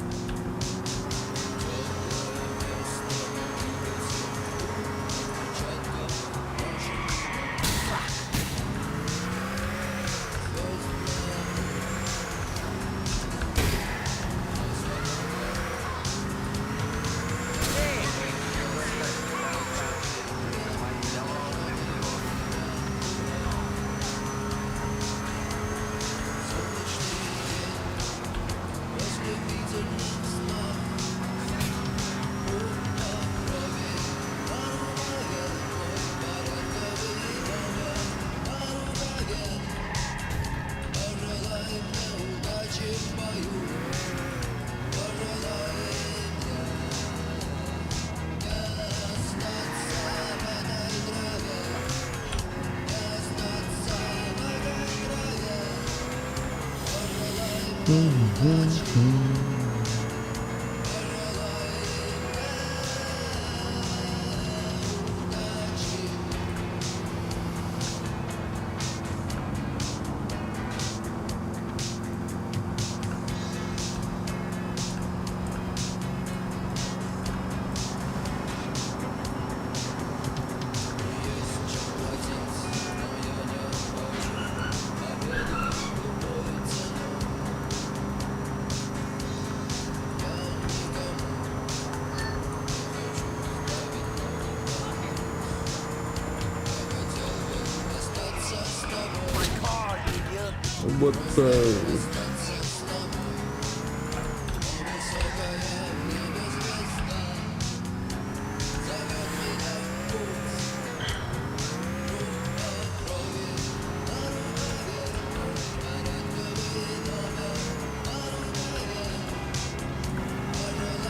работа.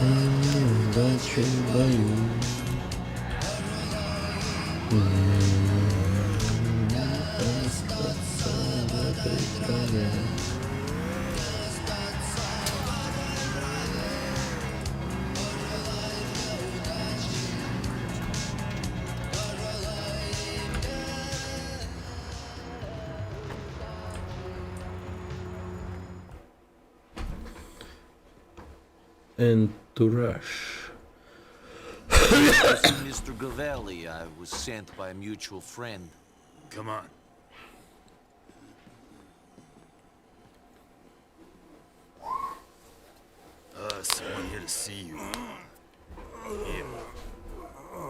Удачи в бою. Остаться в этой траве. Entourage. Mr. Gavelli, I was sent by a mutual friend. Come on. Someone here to see you.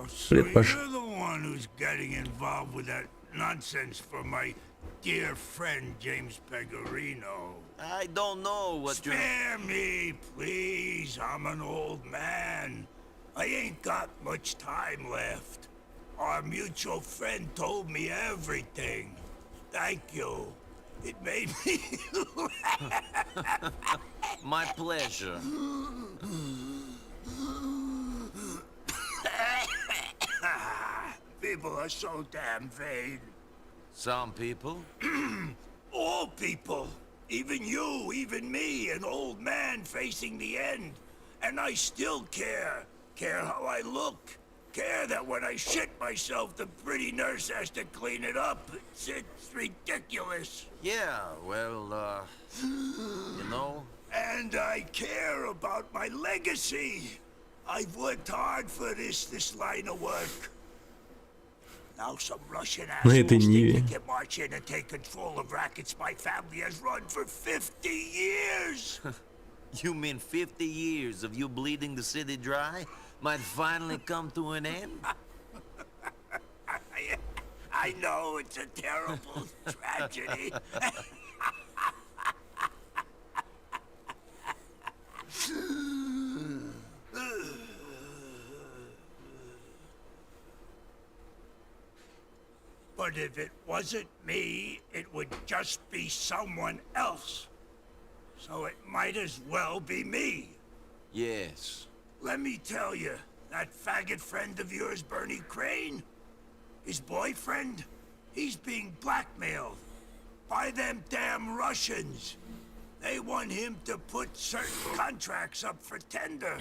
So Привет, Паш. you're the one who's getting involved with that nonsense for my dear friend James Pegorino. I don't know what you're... Spare me, please. I'm an old man. I ain't got much time left. Our mutual friend told me everything. Thank you. It made me My pleasure. People are so damn vain. Some people? All people. Even you, even me, an old man facing the end. And I still care. Care how I look. Care that when I shit myself, the pretty nurse has to clean it up. It's ridiculous. Yeah, well, you know... And I care about my legacy. I've worked hard for this line of work. Now some Russian На assholes этой think ниве. they can march in and take control of rackets my family has run for 50 years. You mean 50 years of you bleeding the city dry might finally come to an end? I know it's a terrible tragedy. But if it wasn't me, it would just be someone else. So it might as well be me. Yes. Let me tell you, that faggot friend of yours, Bernie Crane, his boyfriend, he's being blackmailed by them damn Russians. They want him to put certain contracts up for tender.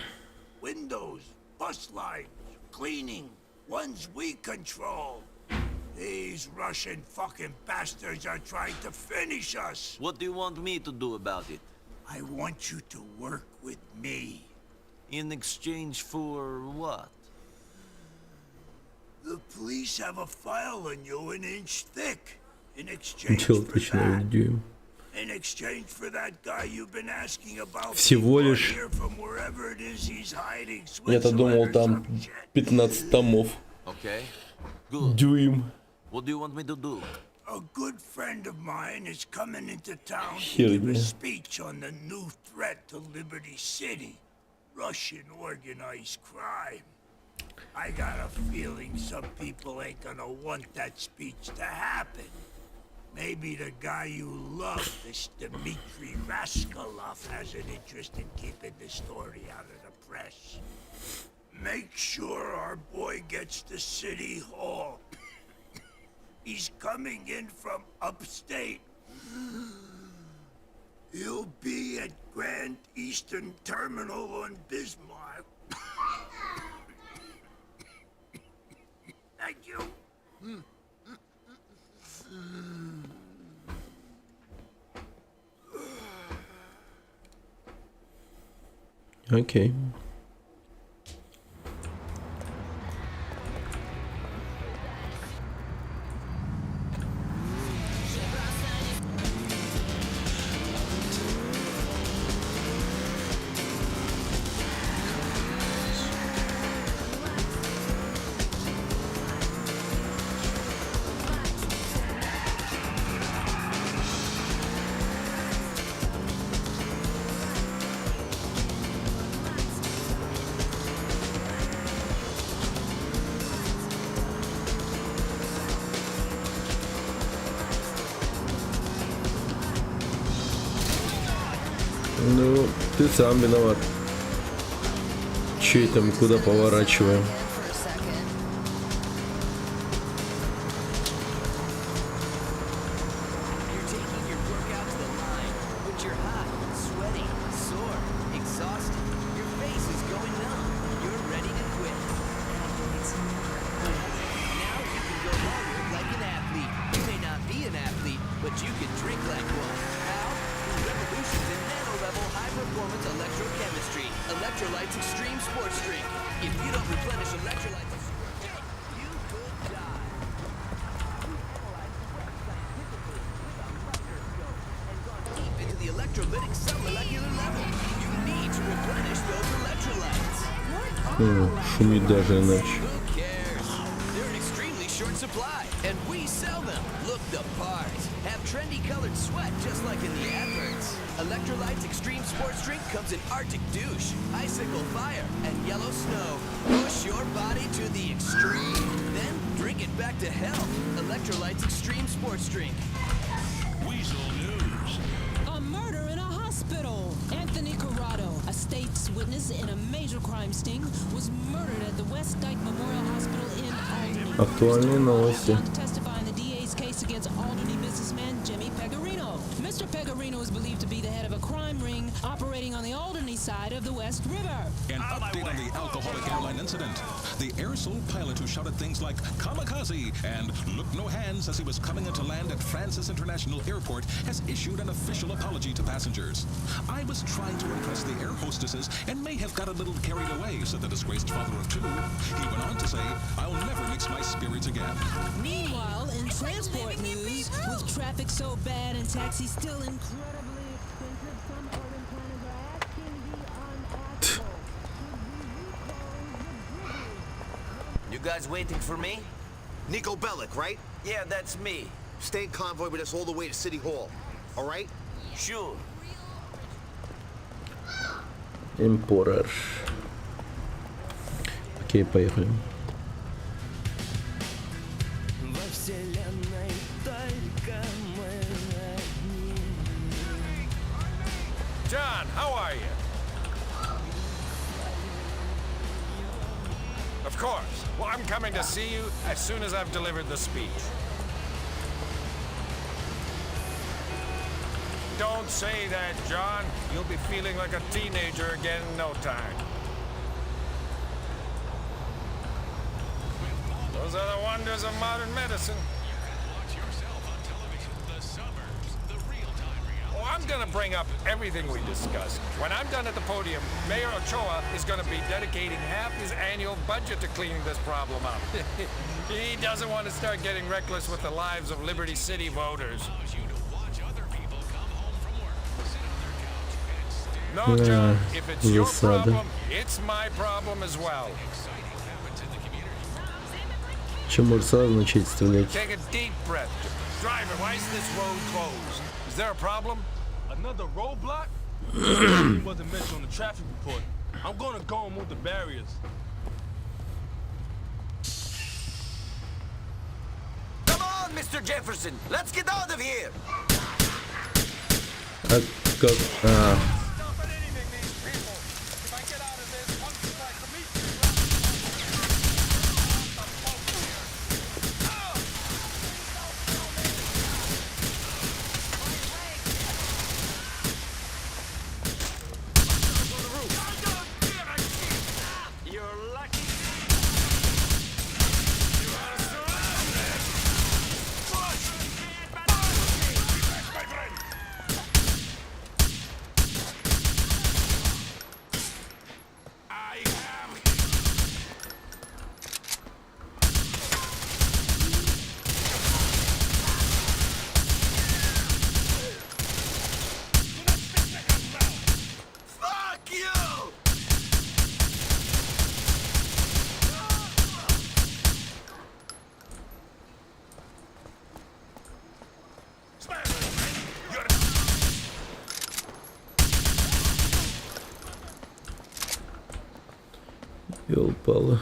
Windows, bus lines, cleaning, ones we control. These Russian fucking bastards are trying to finish us. What do you want me to do about it? I want you to work with me. In exchange for what? The police have a file on you an inch thick. In exchange Дело for точно that. дюйм. In exchange for that guy you've been asking about. Всего people лишь. here from wherever it is he's hiding, Я-то думал, Switzerland or там some shit. 15 томов. Okay. Good. Дюйм. What do you want me to do? A good friend of mine is coming into town to Херня. give a speech on the new threat to Liberty City. Russian organized crime. I got a feeling some people ain't gonna want that speech to happen. Maybe the guy you love, this Dmitri Raskolov, has an interest in keeping the story out of the press. Make sure our boy gets to City Hall. He's coming in from upstate. He'll be at Grand Eastern Terminal on Bismarck. Thank you. Окей. Ну, ты сам виноват. Че это мы куда поворачиваем? Electrolytes Extreme Sports Drink. If you don't replenish electrolytes, you could die. Deep into the electrolytic submolecular level. You need to replenish those electrolytes. Шумит даже иначе. Who cares? They're in extremely short supply, and we sell them. Look the part. Have trendy colored sweat just like in the adverts. Electrolytes Extreme Sports Drink comes in Arctic Douche, Icicle Fire, and Yellow Snow. Push your body to the extreme. Then drink it back to health. Electrolytes Extreme Sports Drink. Weasel News. A murder in a hospital. Anthony Corrado, a state's witness in a major crime sting, was murdered at the West Dyke Memorial Hospital in Albany. Актуальные новости. Testifying the DA's case against Albany businessman Jimmy Pecorino. Mr. Pecorino is believed to be the head of a crime ring operating on the Albany side of the West River. An update on the alcoholic airline incident. The Air Soul pilot who shouted things like kamikaze and look no hands as he was coming into land at Francis International Airport has issued an official apology to passengers. I was trying to impress the air hostesses and may have got a little carried away, said the disgraced father of two. He went on to say, I'll never mix my spirits again. Meanwhile, in transport news, with traffic so bad and taxis still incredibly expensive, some urban planners are asking the unaskable. You guys waiting for me? Nico Bellic, right? Yeah, that's me. Stay in convoy with us all the way to City Hall. All right? Sure. Emperor. Окей, поехали. John, how are you? Of course. Well, I'm coming to see you as soon as I've delivered the speech. Don't say that, John. You'll be feeling like a teenager again in no time. Those are the wonders of modern medicine. I'm gonna bring up everything we discussed. When I'm done at the podium, Mayor Ochoa is gonna be dedicating half his annual budget to cleaning this problem up. He doesn't want to start getting reckless with the lives of Liberty City voters. No, John, if it's your problem, it's my problem as well. Чем может сразу начать стрелять? Take a deep breath. Driver, why is this road closed? Is there a problem? Another roadblock? It wasn't mentioned on the traffic report. I'm gonna go and move the barriers. Come on, Mr. Jefferson. Let's get out of here. Ёлпало.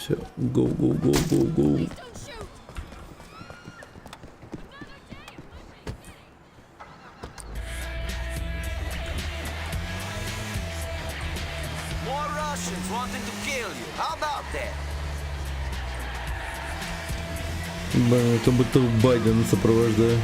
Все, go. More Russians wanting to kill you. How about that? Блин, как будто Байдена сопровождаю.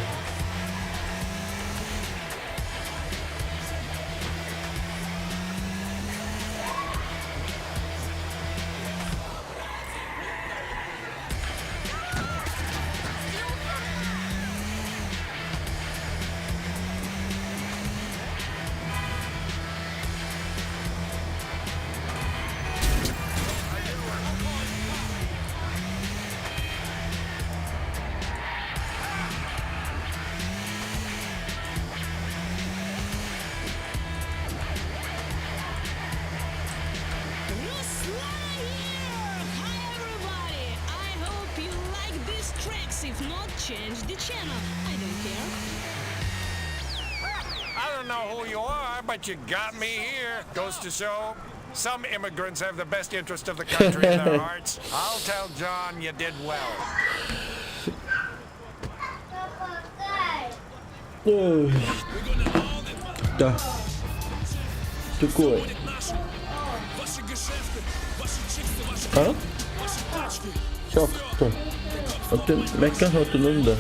If not, change the channel. I don't care. I don't know who you are, but you got me here. Goes to show, some immigrants have the best interest of the country in their hearts. I'll tell John you did well. Ой. Да. Такое. А? Все, кто? Veckan har inte nummer.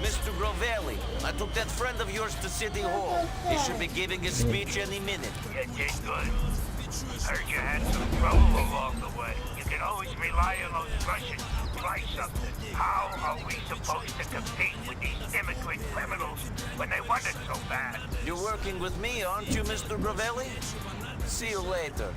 Mr. Grovelli, I took that friend of yours to City Hall. He should be giving a speech any minute. You did good. Heard you had some trouble along the way. You can always rely on those Russians to try something. How are we supposed to compete with these immigrant criminals when they want it so bad? You're working with me, aren't you, Mr. Grovelli? See you later.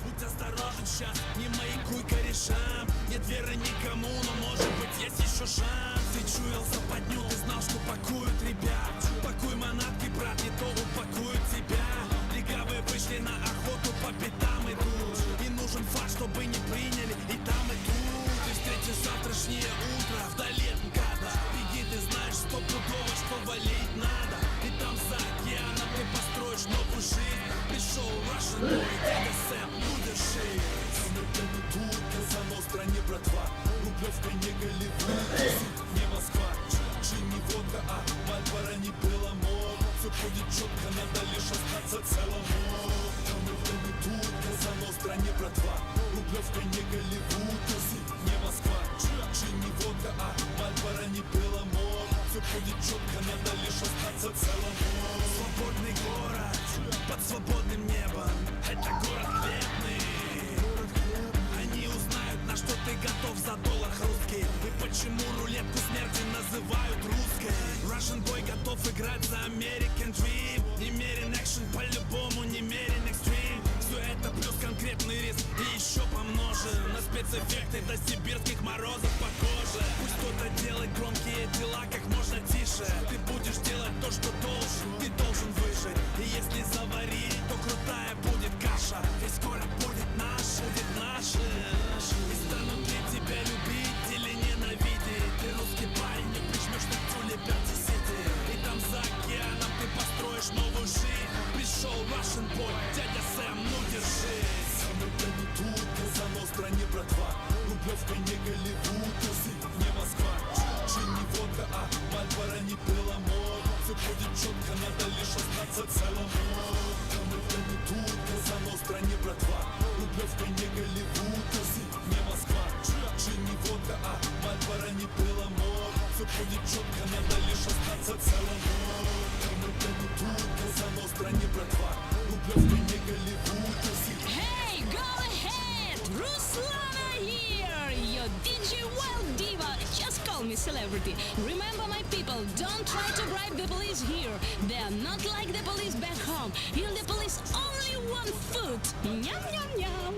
Hey, go ahead! Ruslana here! Your DJ Wild Diva! Just call me celebrity. Remember, my people, don't try to bribe the police here. They are not like the police back home. Here the police only want food. Nyam, nyam, nyam.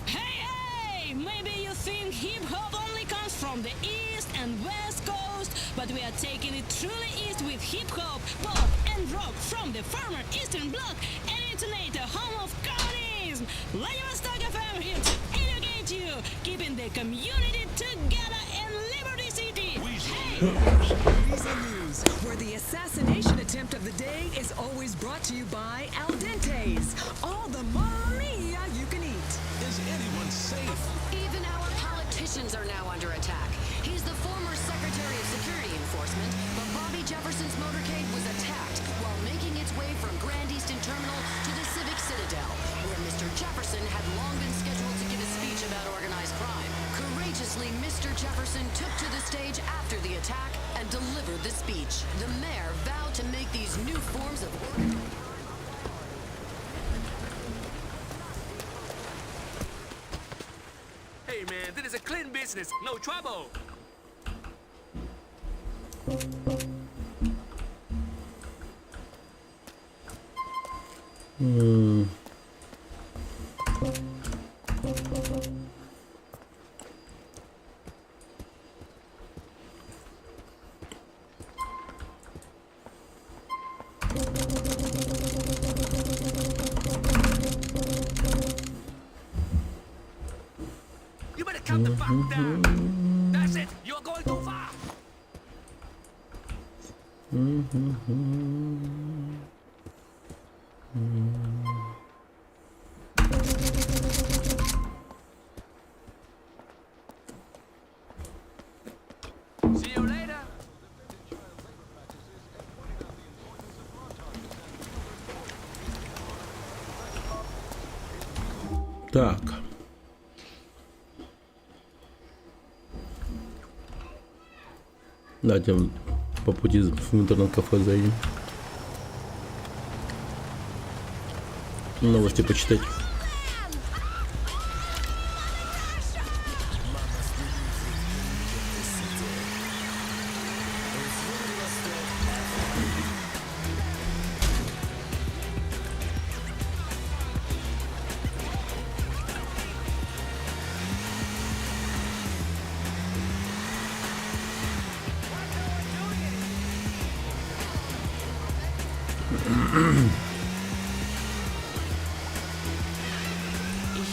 Hey! Maybe you think hip-hop only comes from the East and West Coast, but we are taking it truly east with hip-hop, pop, and rock from the former Eastern Bloc and Intonator, home of communism. Vladivostok FM here to educate you, keeping the community together in Liberty City. Hey! News, where the assassination attempt attempt of the day is always brought to you by Al Dente's. All the mamma mia you can eat. Is anyone safe? Even our politicians are now under attack. He's the former Secretary of Security Enforcement, but Bobby Jefferson's motorcade was attacked while making its way from Grand Easton Terminal to the Civic Citadel, where Mr. Jefferson had long been scheduled to give a speech about organized crime. Courageously, Mr. Jefferson took to the stage after the attack and delivered the speech. The mayor vowed to make these new forms of Hey man, this is a clean business, no trouble. You better calm the fuck down. That's it, you're going too far. See you later. Так. Давайте по пути в интернет-кафе заедем. Новости почитать.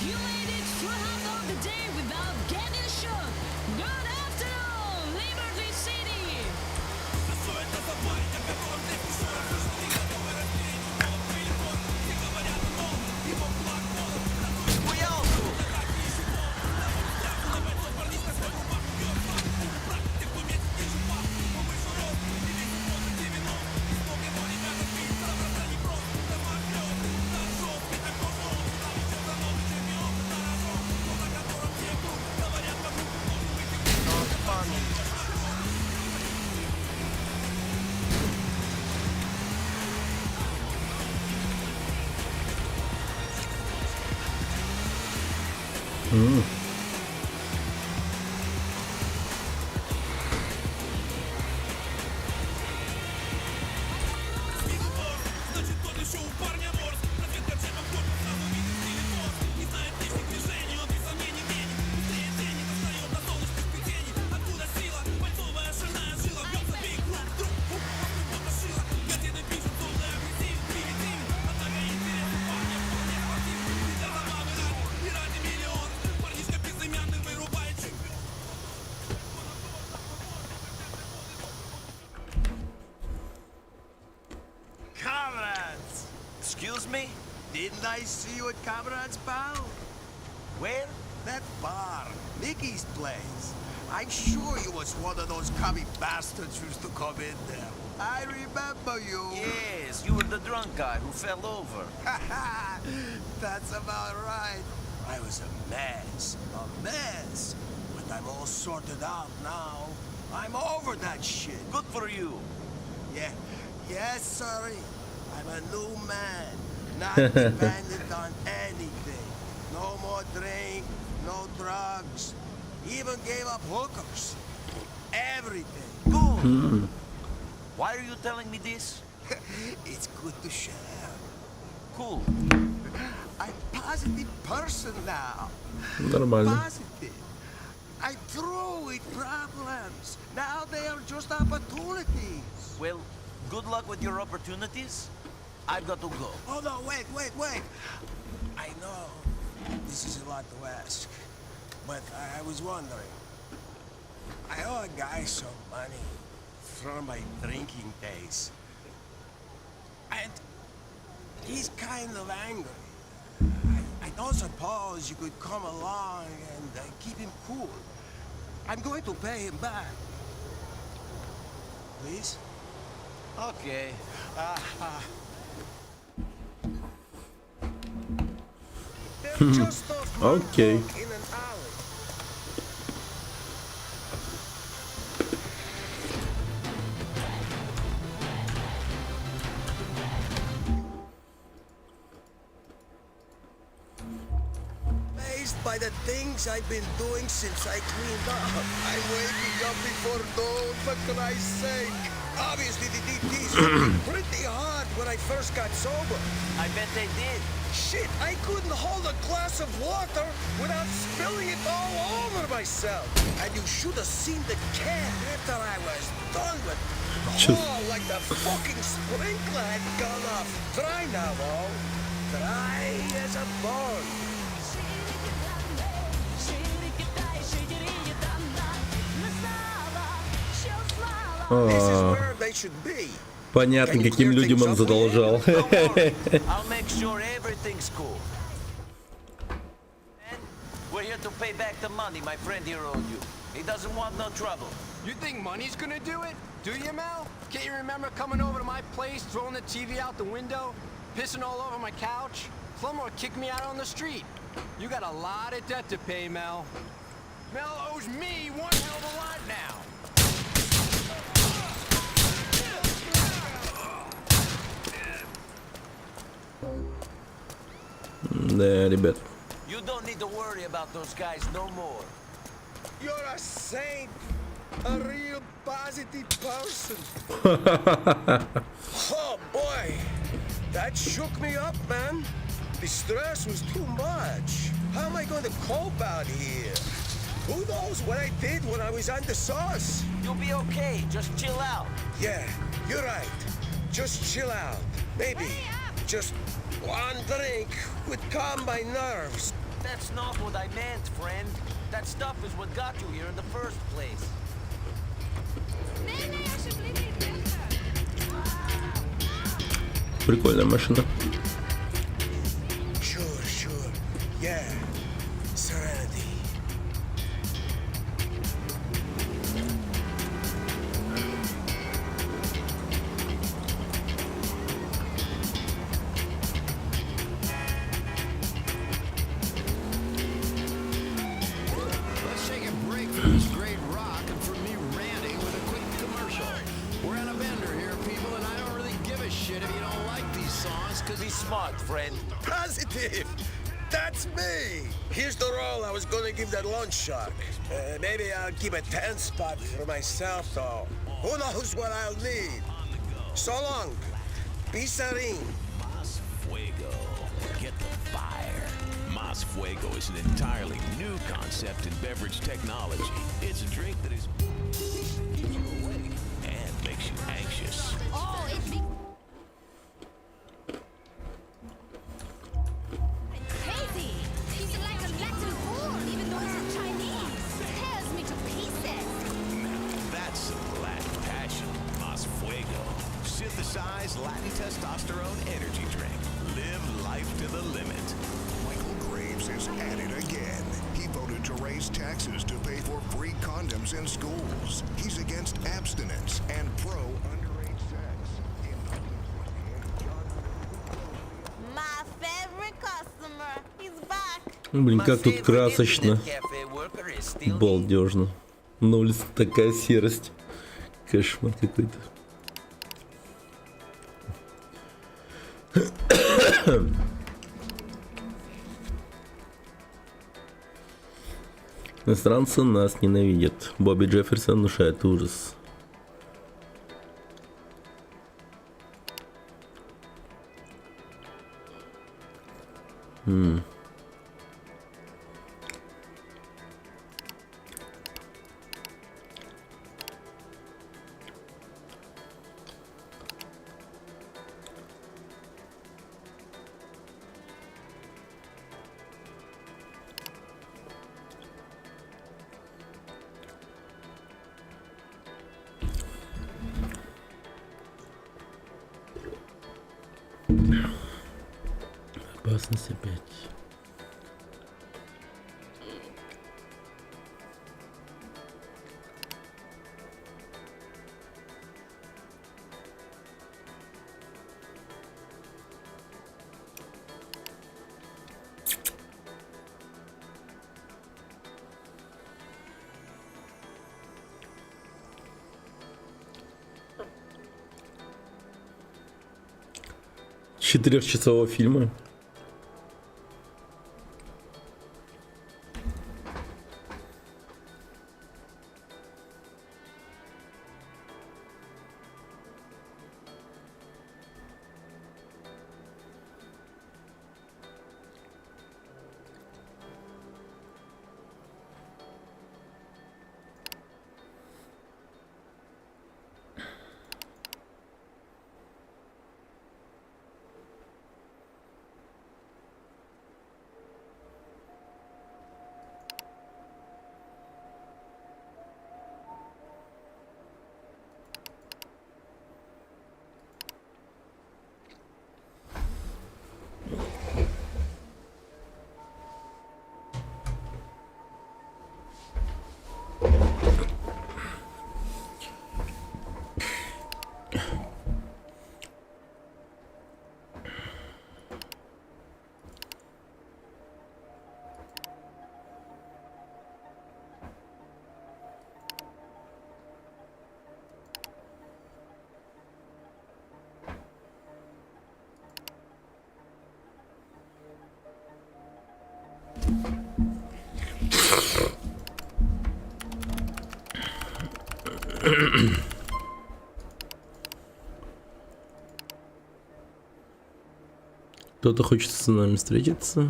You made it through half of the day without getting shot. Good afternoon, Liberty City. Comrades! Excuse me? Didn't I see you at Comrades, pal? Where? That bar, Mickey's place. I'm sure you was one of those commie bastards who used to come in there. I remember you. Yes, you were the drunk guy who fell over. That's about right. I was a mess. But I'm all sorted out now. I'm over that shit. Good for you. Yeah. Yes, sorry. I'm a new man. Not dependent on anything. No more drink, no drugs. Even gave up hookers. Everything. Good. Why are you telling me this? It's good to share. Cool. I'm a positive person now. Нормально. Positive. I threw with problems. Now they are just opportunities. Well, good luck with your opportunities. I've got to go. Oh no, wait. I know this is a lot to ask, but I was wondering. I owe a guy some money for my drinking days. And he's kind of angry. I don't suppose you could come along and keep him cool. I'm going to pay him back. Please? Okay. They're just off Okay. in an alley. Amazed by the things I've been doing since I cleaned up. I'm waking up before dawn, for Christ's sake. Obviously, the DTs hit me pretty hard when I first got sober. I bet they did. Shit, I couldn't hold a glass of water without spilling it all over myself. And you should have seen the can after I was done with it. Oh, like the fucking sprinkler had gone off. Dry now, though. Dry as a bone. This is where they should be. Понятно, каким людям он задолжал. I'll make sure everything's cool. And we're here to pay back the money my friend here owed you. He doesn't want no trouble. You think money's gonna do it? Do you, Mel? Can't you remember coming over to my place, throwing the TV out the window, pissing all over my couch? Plumber kicked me out on the street. You got a lot of debt to pay, Mel. Mel owes me one hell of a lot now. Да, ребят. You don't need to worry about those guys no more. You're a saint. A real positive person. Oh boy, that shook me up, man. The stress was too much. How am I going to cope out here? Who knows what I did when I was on the sauce? You'll be okay. Just chill out. Yeah, you're right. Just chill out. Maybe just one drink would calm my nerves. That's not what I meant, friend. That stuff is what got you here in the first place. Прикольная машина. Sure. Yeah. Serenity. Let's take a break from this great rock and from me ranting with a quick commercial. We're on a bender here, people, and I don't really give a shit if you don't like these songs, because Be smart, friend. Positive! That's me! Here's the roll I was gonna give that lunch shark. Maybe I'll keep a 10 spot for myself, though. Who knows what I'll need? So long. Be serene. Mas Fuego. Get the fire. Mas Fuego is an entirely new concept in beverage technology. It's a drink that is keeps you awake and makes you anxious. Oh, it's crazy. He's like a Latin whore, even though he's Chinese. Tears me to pieces. That's some Latin passion. Mas Fuego. Synthesized Latin testosterone energy drink. Live life to the limit. Michael Graves is at it again. He voted to raise taxes to pay for free condoms in schools. He's against abstinence and pro underage sex. My favorite customer. He's back. Блин, как тут красочно. Балдежно. На улице такая серость. Кошмар какой-то. Иностранцы нас ненавидят. Бобби Джефферсон внушает ужас. Опасность опять. Четырехчасового фильма. Кто-то хочет с нами встретиться.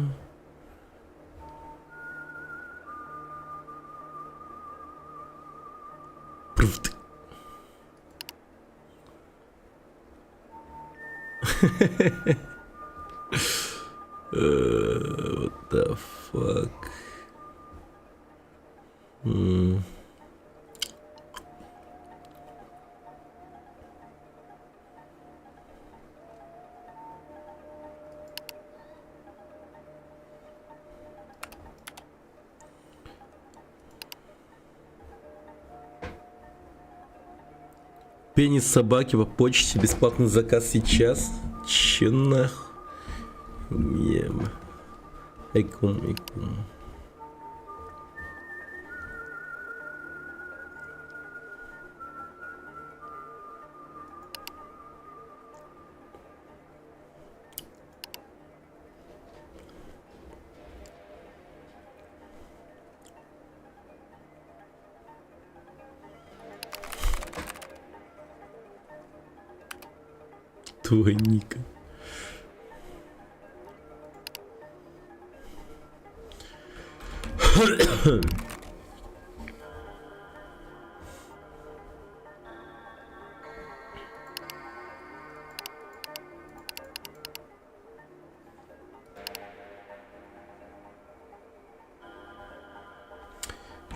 What the fuck? Пенис собаки по почте, бесплатный заказ сейчас. Че нах? Мем. Экум. Твой Ника.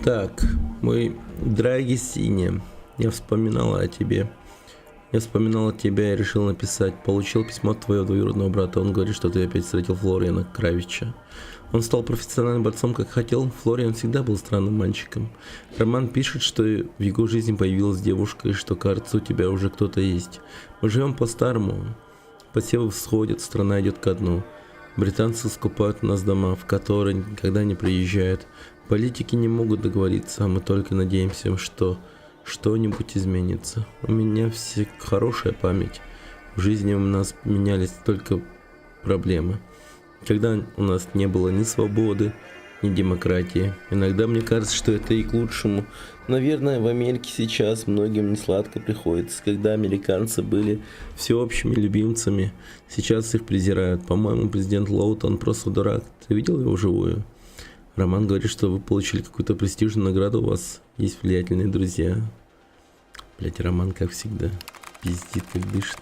Так, мой дорогой Синя, я вспоминала о тебе. Я вспоминал от тебя и решил написать. Получил письмо от твоего двоюродного брата. Он говорит, что ты опять встретил Флориана Кравича. Он стал профессиональным борцом, как хотел. Флориан всегда был странным мальчиком. Роман пишет, что в его жизни появилась девушка, и что, кажется, у тебя уже кто-то есть. Мы живем по-старому. Посевы всходят, страна идет ко дну. Британцы скупают у нас дома, в которые никогда не приезжают. Политики не могут договориться, а мы только надеемся, что что-нибудь изменится. У меня все хорошая память. В жизни у нас менялись только проблемы. Когда у нас не было ни свободы, ни демократии. Иногда мне кажется, что это и к лучшему. Наверное, в Америке сейчас многим несладко приходится. Когда американцы были всеобщими любимцами, сейчас их презирают. По-моему, президент Лоутон просто дурак. Ты видел его вживую? Роман говорит, что вы получили какую-то престижную награду, у вас есть влиятельные друзья. Блять, Роман, как всегда, пиздит, как дышит.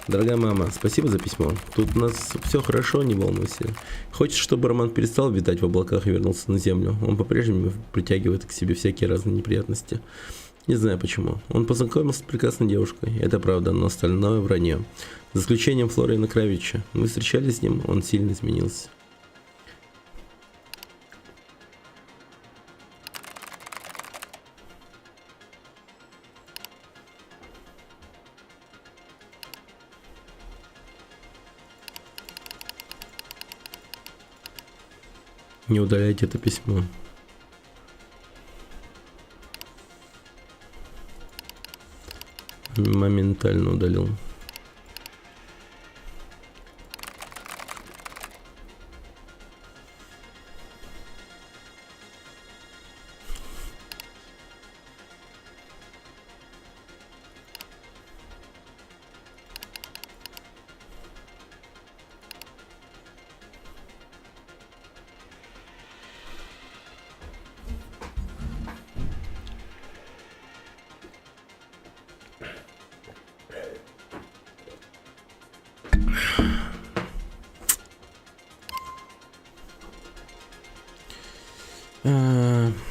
Дорогая мама, спасибо за письмо. Тут у нас все хорошо, не волнуйся. Хочешь, чтобы Роман перестал витать в облаках и вернулся на землю? Он по-прежнему притягивает к себе всякие разные неприятности. Не знаю почему. Он познакомился с прекрасной девушкой. Это правда, но остальное вранье. За исключением Флориана Кравича. Мы встречались с ним, он сильно изменился. Не удаляйте это письмо. Моментально удалил.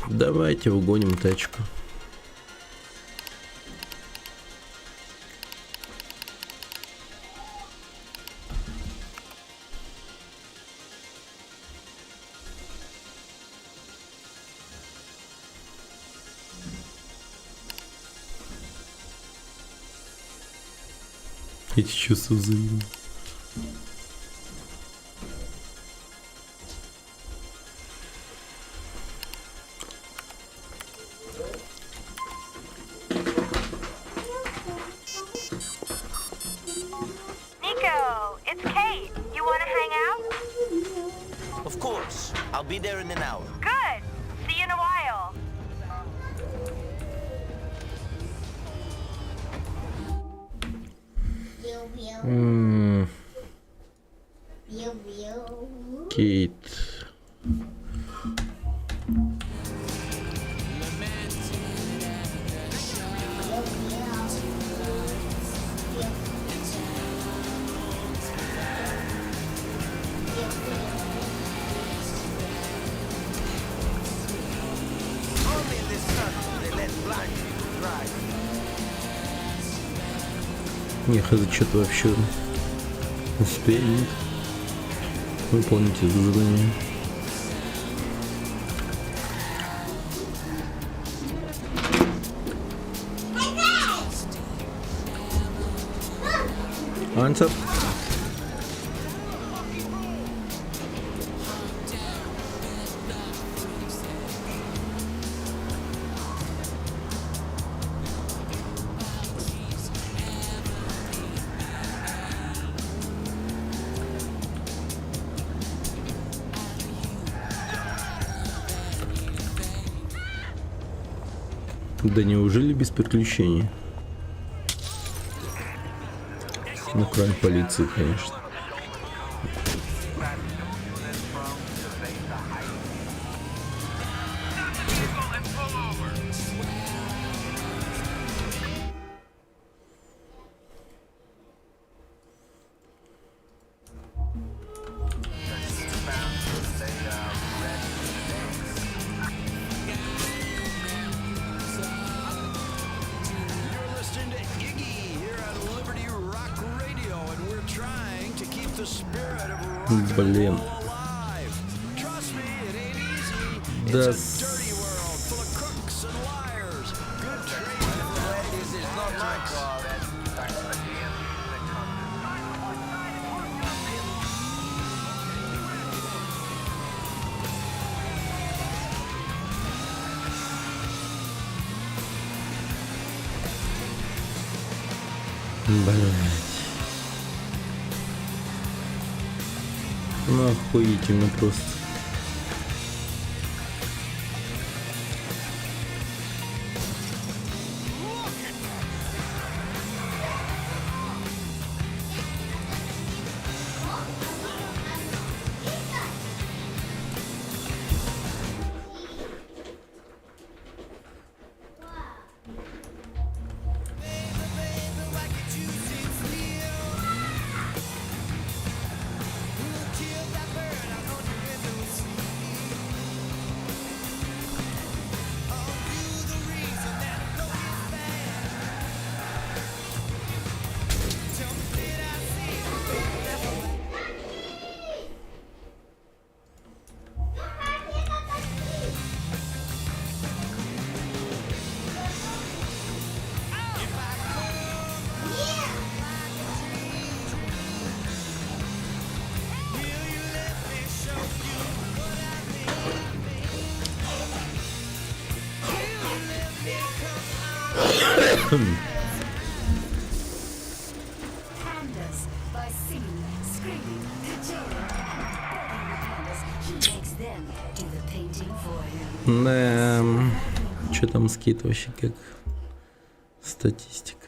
Давайте угоним тачку. Эти чувства взаимны. Nico, it's Kate. You want to hang out? Of course. I'll be there in an hour. Good. See you in a while. Кейт. Only in this sun they let blind people drive. Не, хз, что-то вообще успеет выполнить это задание. Ансап. Да неужели без приключений? Ну, кроме полиции, конечно. You're listening to Iggy here on Liberty Rock Radio, and we're trying to keep the spirit of rock and Блин. roll alive. Trust me, it ain't easy. Да. It's a dirty world full of crooks and liars. Good trade. This is not my car. Блять. Ну, охуительно просто. Да, что там скид вообще как статистика?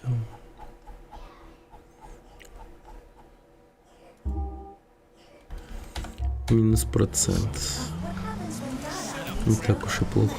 -%. Не так уж и плохо.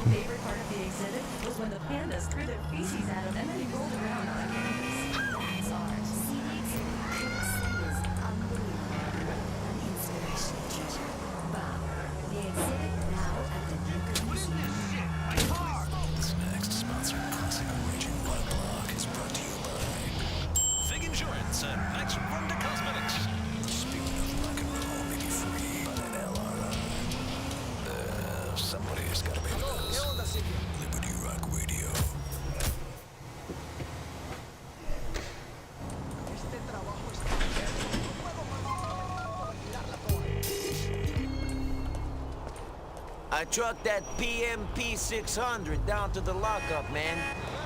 I trucked that PMP 600 down to the lockup, man.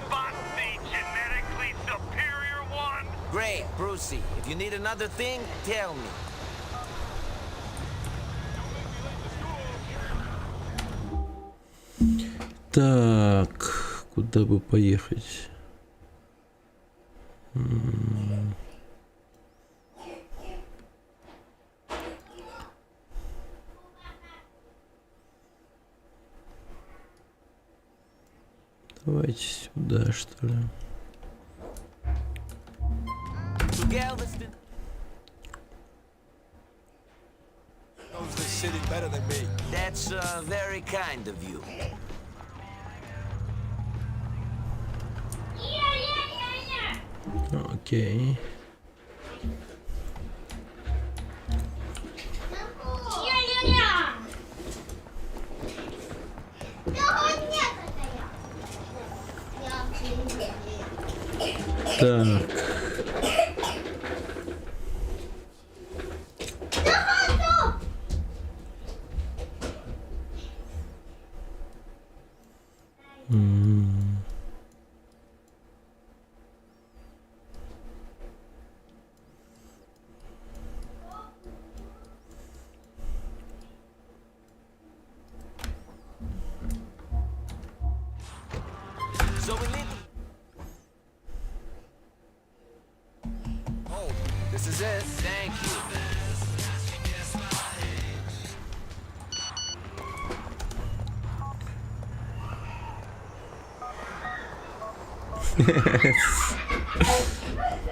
Spot the genetically superior one? Great, Brucey. If you need another thing, tell me. Так, куда бы поехать? Давайте сюда, что ли. Knows the city better than me. That's very kind of you. Окей. Так. So we need. Oh, this is it. Thank you.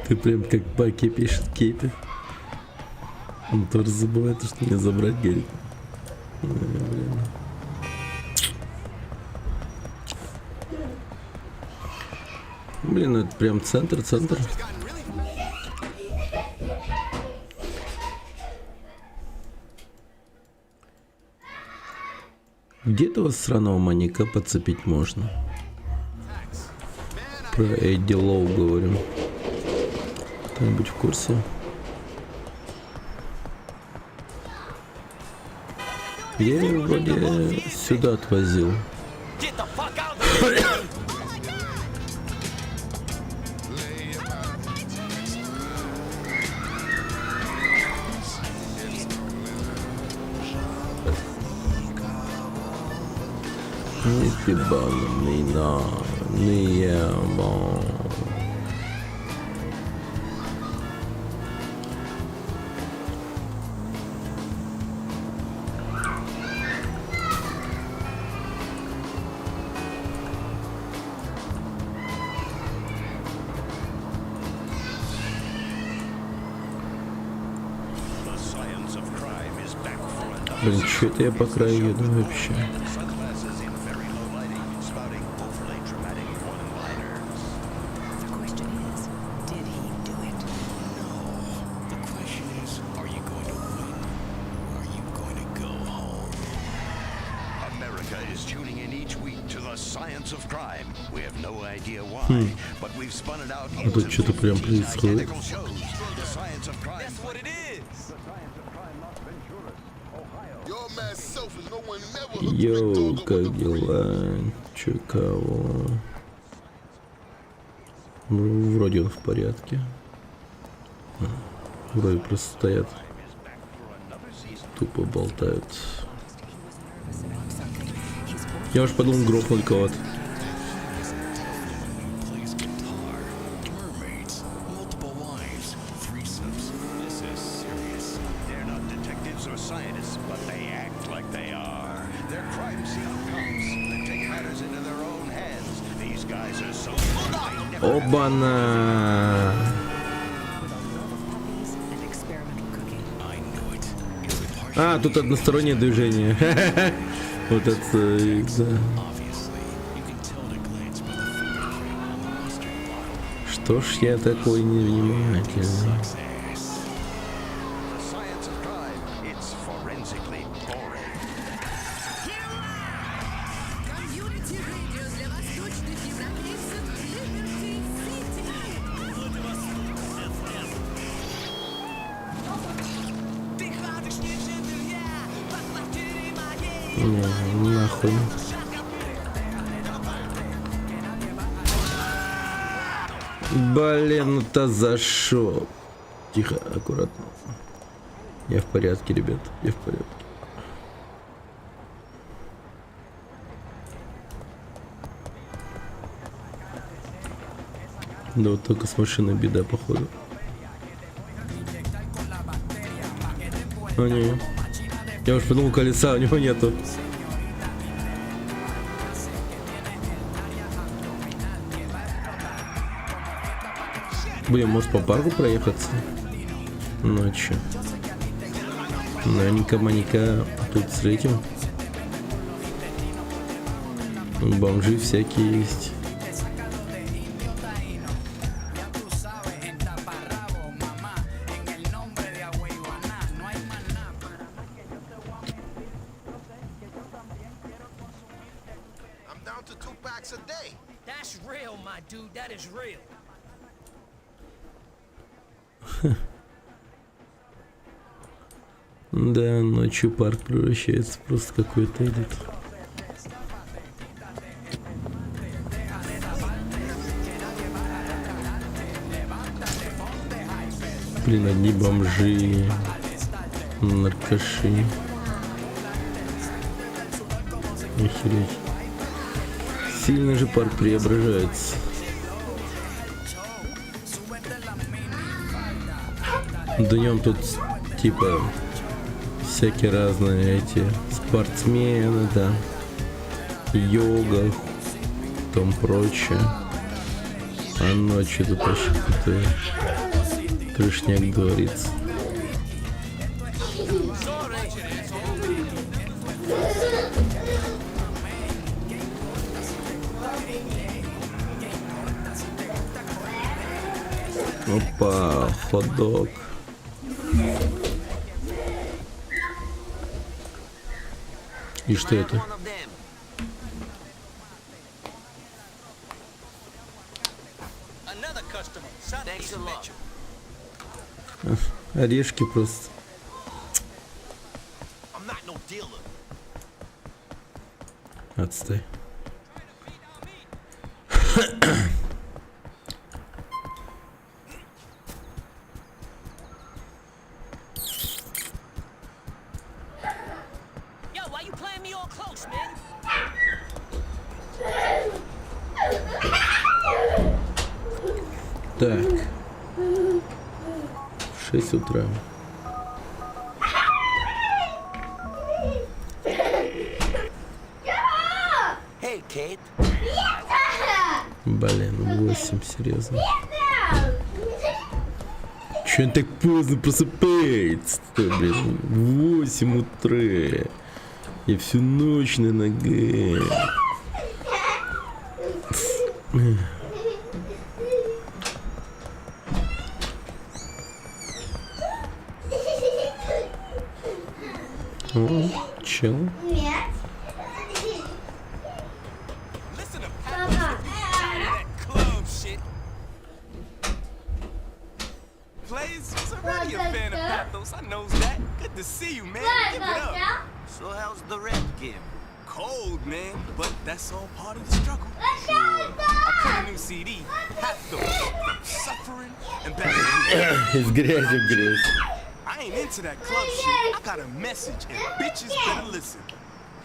Ты прям как Баки пишет Кейпи. Он тоже забывает, что мне забрать, говорит. Блин, это прям центр. Где этого сраного маньяка подцепить можно? Про Эдди Лоу говорим. Кто-нибудь в курсе? Я его вроде сюда отвозил. Блин, что это я по краю еду вообще? А тут что-то прям происходит. Йоу, как дела? Чё, кого? Вроде он в порядке. Вроде просто стоят. Тупо болтают. Я уж подумал, грохнуть кого-то. Оба-на! А, тут одностороннее движение. Вот это, да. Что ж я такой невнимательный? Не, нахуй. Блин, это зашел. Тихо, аккуратно. Я в порядке, ребят. Я в порядке. Да вот только с машиной беда, походу. О, не. Я уж подумал, колеса у него нету. Блин, может по парку проехаться? Ночью. Маника тут с этим. Бомжи всякие есть. Да, ночью парк превращается просто какой-то этот. Блин, одни бомжи, наркоши. Охереть. Сильно же парк преображается. Днем тут типа всякие разные эти спортсмены, да, йога, там прочее. А ночью тут вообще какой-то крышняк говорится. Опа, хот-дог. И что это? Орешки просто. Отстой. Так, в 6 утра. Блин, 8, серьезно. Че он так поздно просыпается-то, блин? 8 утра. Я всю ночь на ногах. О, чел. I knows that. Good to see you, man. Give it up. So how's the rap game? Cold, man, but that's all part of the struggle. I cut a new CD. Have to. suffering and back. Из грязи в грязь. I ain't into that club shit. I got a message, and bitches better listen.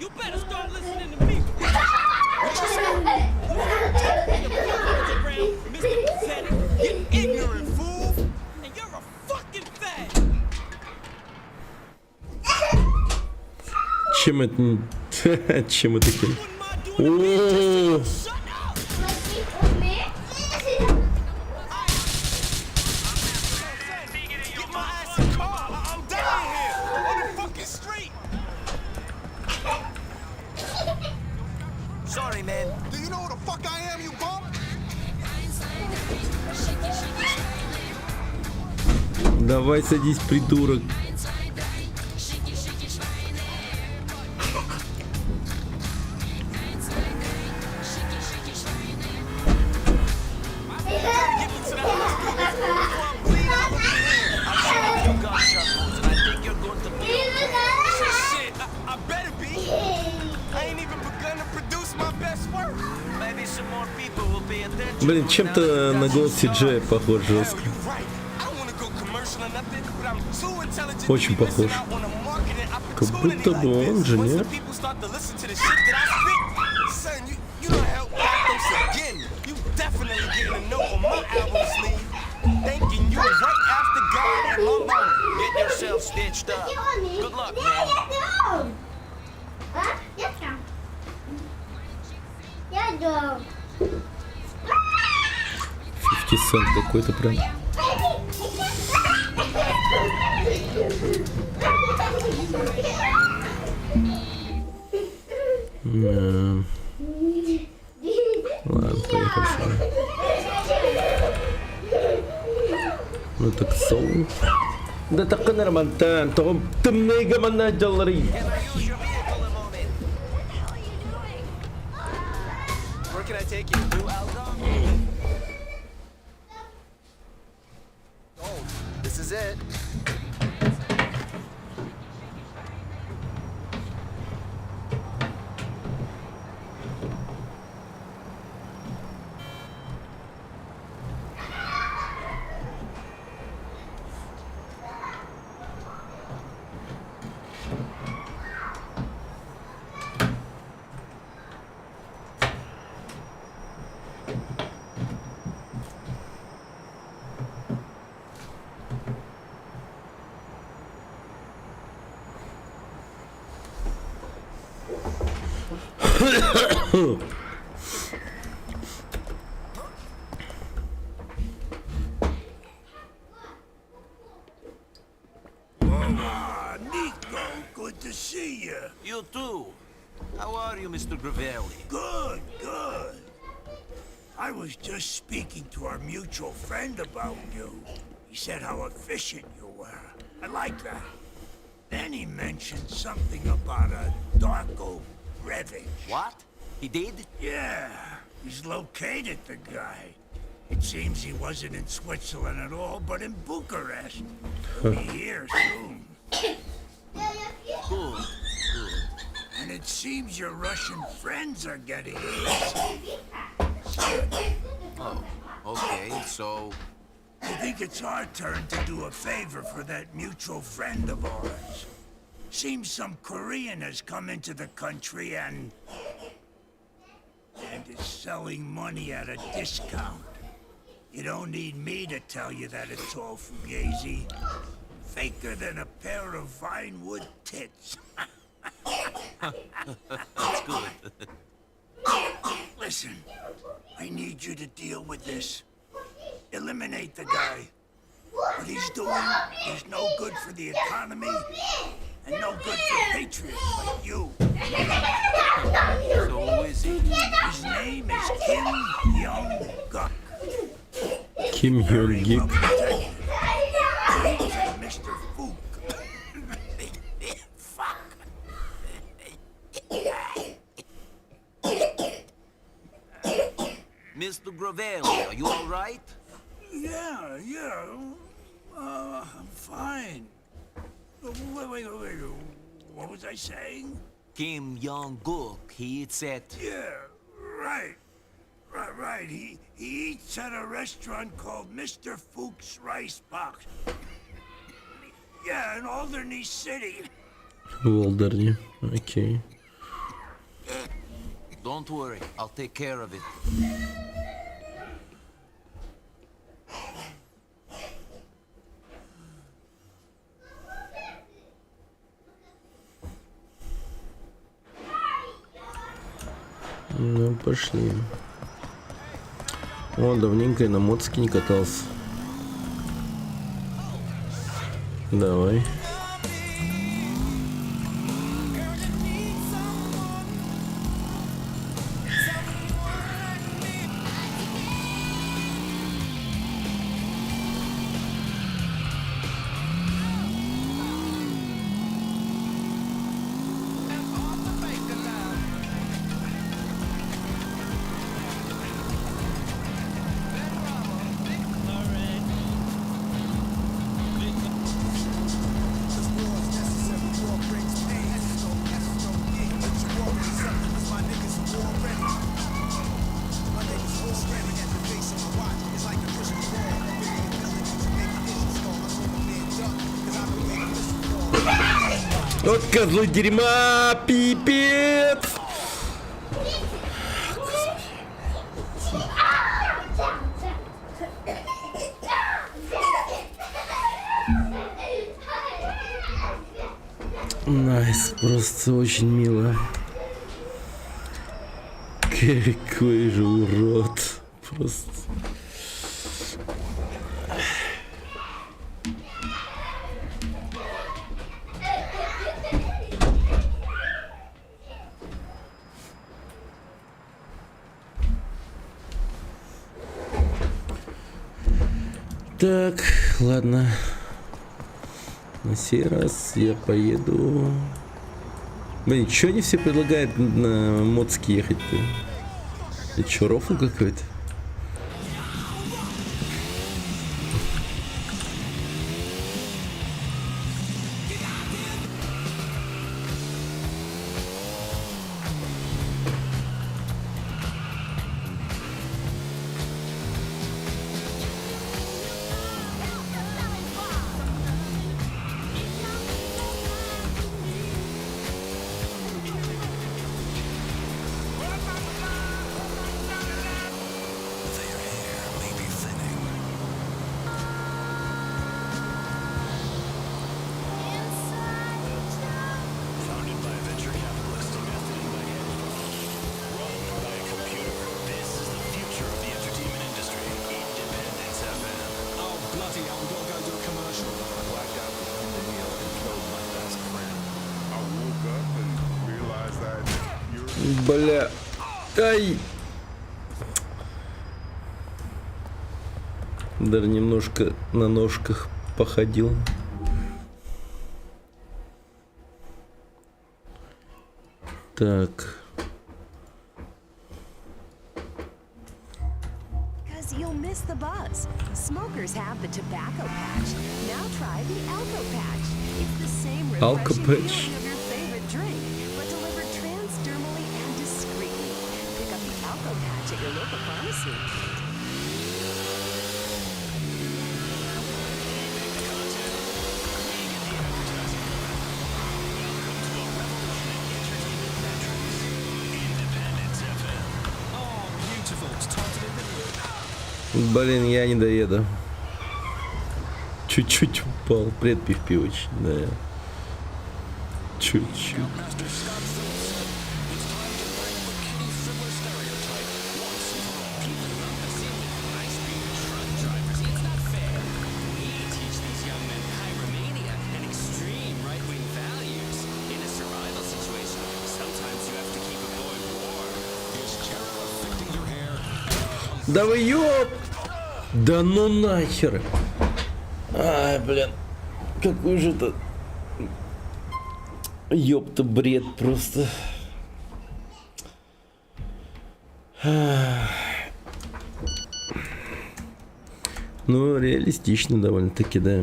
You better start listening to me. What you say? Mr. Pathetic, You ignorant fool! and you're a fucking fag. Чем это... Чем это таким? О, Get my ass in the car. I'm dying here on the fucking street. Sorry, man. Do you know who the fuck I am, you bum? давай садись, придурок. Shit, I better be. I ain't even begun to produce my best work. Maybe some more people will pay attention. Блин, чем-то на голос CJ похож жестко. Очень похож. Как будто бы он же, нет? Thanking you right after God and my mama. Get yourself stitched up. Good luck, man. Я 50 Cent какой-то прям. Ладно, поехали сюда. Ну так соу. Да так нормально, то ты мега манажалри. Where can I take you? Blue Alcom? Oh, this is it. Ah, Nico, good to see you. You too. How are you, Mr. Gravelli? Good, good. I was just speaking to our mutual friend about you. He said how efficient you were. I like that. Then he mentioned something about a Darko Brevich. What? He did? Yeah, he's located the guy. It seems he wasn't in Switzerland at all, but in Bucharest. He'll be here soon. Good. And it seems your Russian friends are getting Oh, okay, so... I think it's our turn to do a favor for that mutual friend of ours. Seems some Korean has come into the country and is selling money at a discount. You don't need me to tell you that it's all fugazi. Faker than a pair of Vinewood tits. That's good. Listen, I need you to deal with this. Eliminate the guy. What he's doing is no good for the economy and no good for patriots like you. So who is he? His name is Kim Young-guk. Kim Young-guk. Mr. Fook. Fuck. Mr. Gravelli, are you all right? Yeah. I'm fine. Wait. What was I saying? Kim Young-guk, he said... Yeah, right. Right. He eats at a restaurant called Mr. Fuchs Rice Box. Yeah, in Alderney City. Alderney, okay. Don't worry, I'll take care of it. Ну, пошли. О, давненько я на мотике не катался. Давай. Вот козлы дерьма, пипец! Найс, просто очень мило. Какой же урод. Просто. Так, ладно. На сей раз я поеду. Блин, что они все предлагают на мотске ехать-то? Это что, рофл какой-то? Бля. Ай. Даже немножко на ножках походил. Так. You'll miss the buzz. Smokers have the tobacco patch. Now try the Alco patch. It's the same refreshing feeling of your favorite drink, but delivered transdermally and discreetly. Pick up the Alco patch at your local pharmacy. Блин, я не доеду. Чуть-чуть упал. Предпив пивочный, да. Чуть-чуть. Да вы ёп! Да ну нахер! Ай, блин. Какой же это... Ёпта, бред просто. Ну, реалистично довольно-таки, да.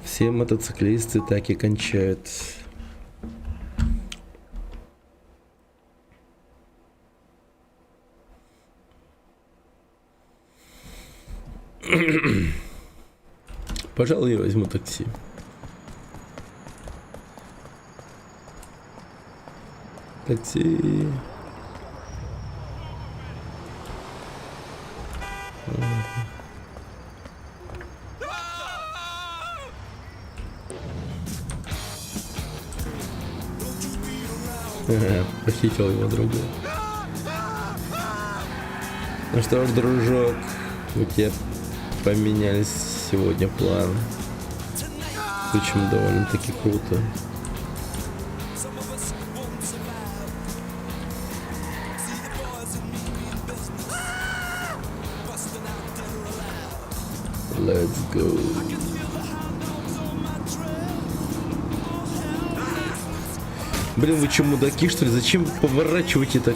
Все мотоциклисты так и кончают. Пожалуй, я возьму такси. Такси. Похитил его друга. Ну что ж, дружок, у тебя поменялись сегодня планы. Причем довольно-таки круто. Let's go. Блин, вы че, мудаки, что ли? Зачем поворачиваете так?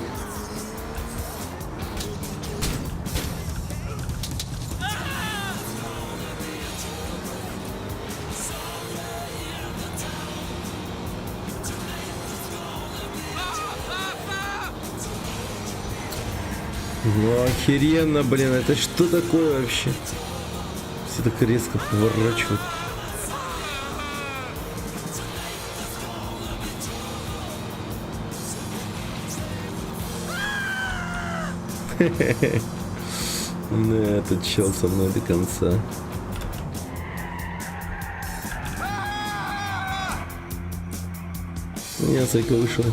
Ну охеренно, блин, это что такое вообще? Все так резко поворачивают. Ну, этот чел со мной до конца. Я сайка вышел.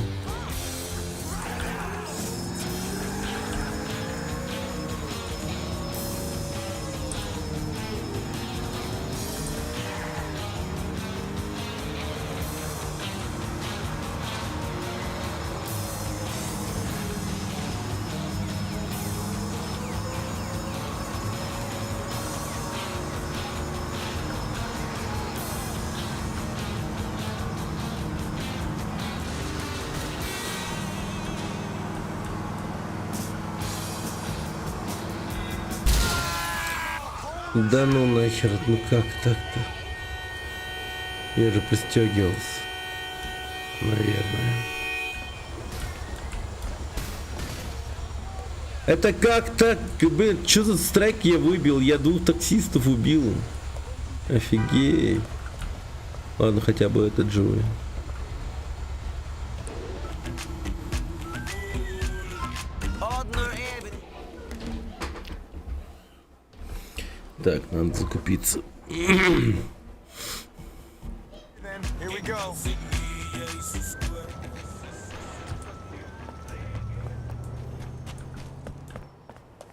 Да ну нахер, ну как так-то? Я же пристегивался. Наверное. Это как так? Блин, что за страйк я выбил? Я 2 таксистов убил. Офигеть. Ладно, хотя бы этот живой. Так, надо закупиться. Here we go.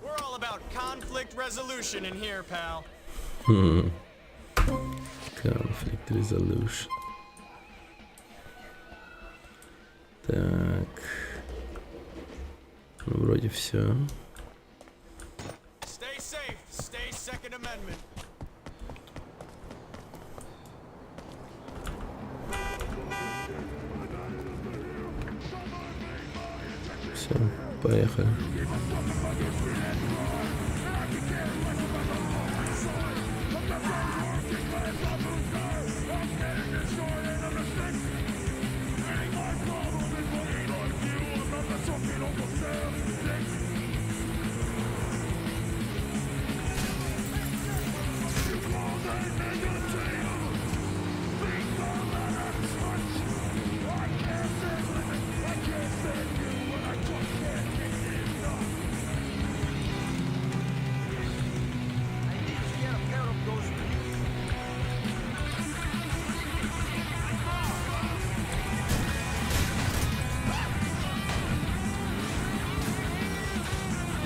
We're all about conflict resolution in here, pal. Conflict resolution. Так. Ну, вроде все. Stay safe. Stay Second Amendment. Все, поехали.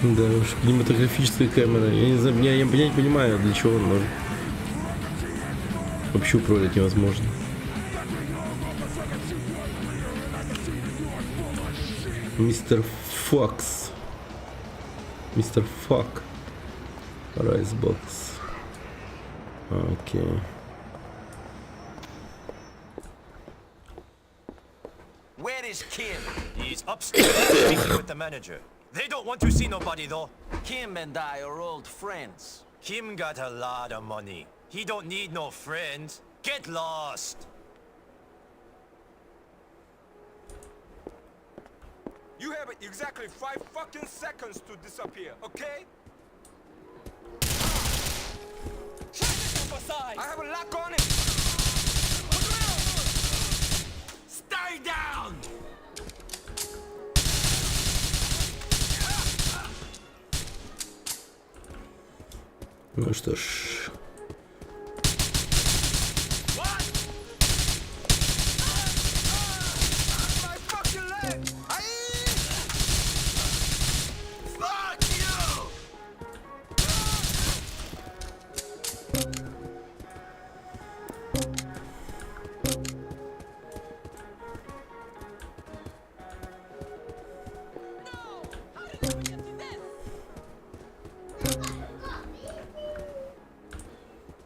Да уж, кинематографическая камера. Я не знаю, я не понимаю, для чего он нужен. Вообще управлять невозможно. Мистер Фокс. Мистер Фак. Райсбокс. Окей. Where is Kim? He's upstairs speaking with the manager. They don't want to see nobody though. Kim and I are old friends. Kim got a lot of money. He don't need no friends. Get lost. You have exactly 5 fucking seconds to disappear, okay? I have a lock on it. Stay down. Ну что ж.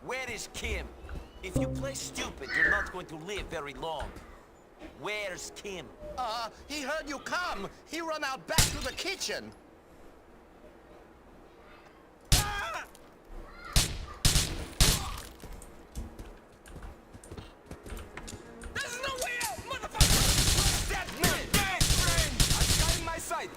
Where is Kim? If you play stupid, you're not going to live very long. Where's Kim? He heard you come. He run out back to the kitchen. There's no way out, motherfucker! That man! Dead, friend! I've got in my sight.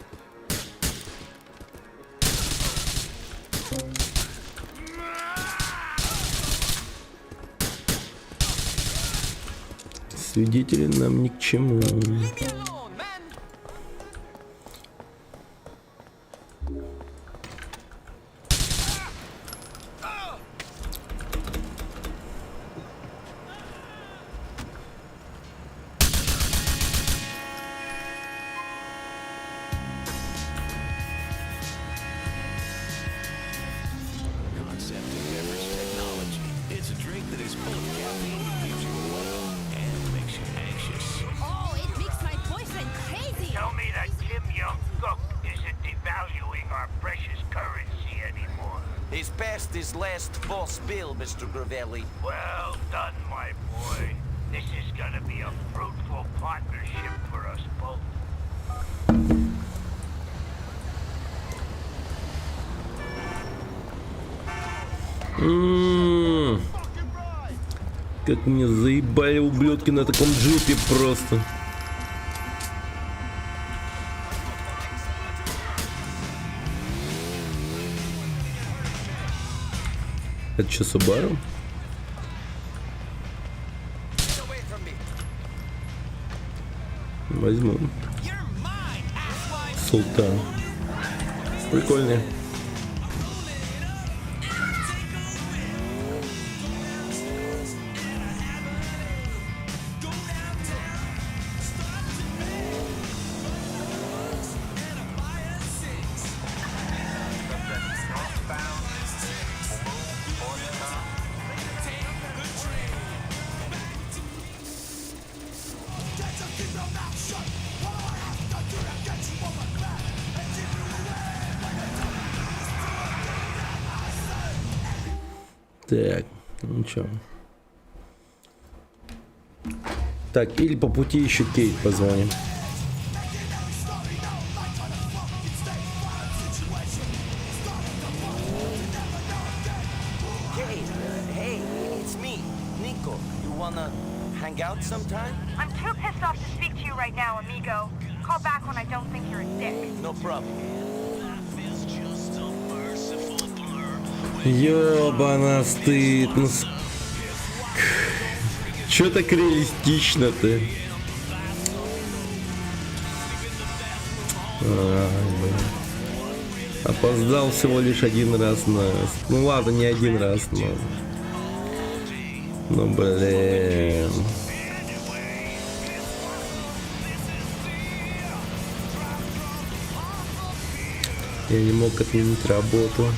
Свидетели нам ни к чему. Concept of beverage technology. It's a drink that is full of caffeine, gives you a wobble, and makes you anxious. Oh, it makes my boyfriend crazy. Tell me that Kim Jong-guk isn't devaluing our precious currency anymore. He's past his last false bill, Mr. Gravelli. Well done, my boy. This is gonna be a fruitful partnership for us both. Как мне заебали ублюдки на таком джипе просто. Это что, Subaru? Возьму. Султан. Прикольный. Так, ну чё. Так, или по пути еще Кейт позвоним. Hey, it's me, Nico. You wanna hang out sometime? I'm too pissed off to speak to you right now, amigo. Call back when I don't think you're a dick. No problem. Ёбана стыд, ну чё так реалистично-то? Опоздал всего лишь один раз на... Ну ладно, не один раз, но... Ну блин... Я не мог отменить работу.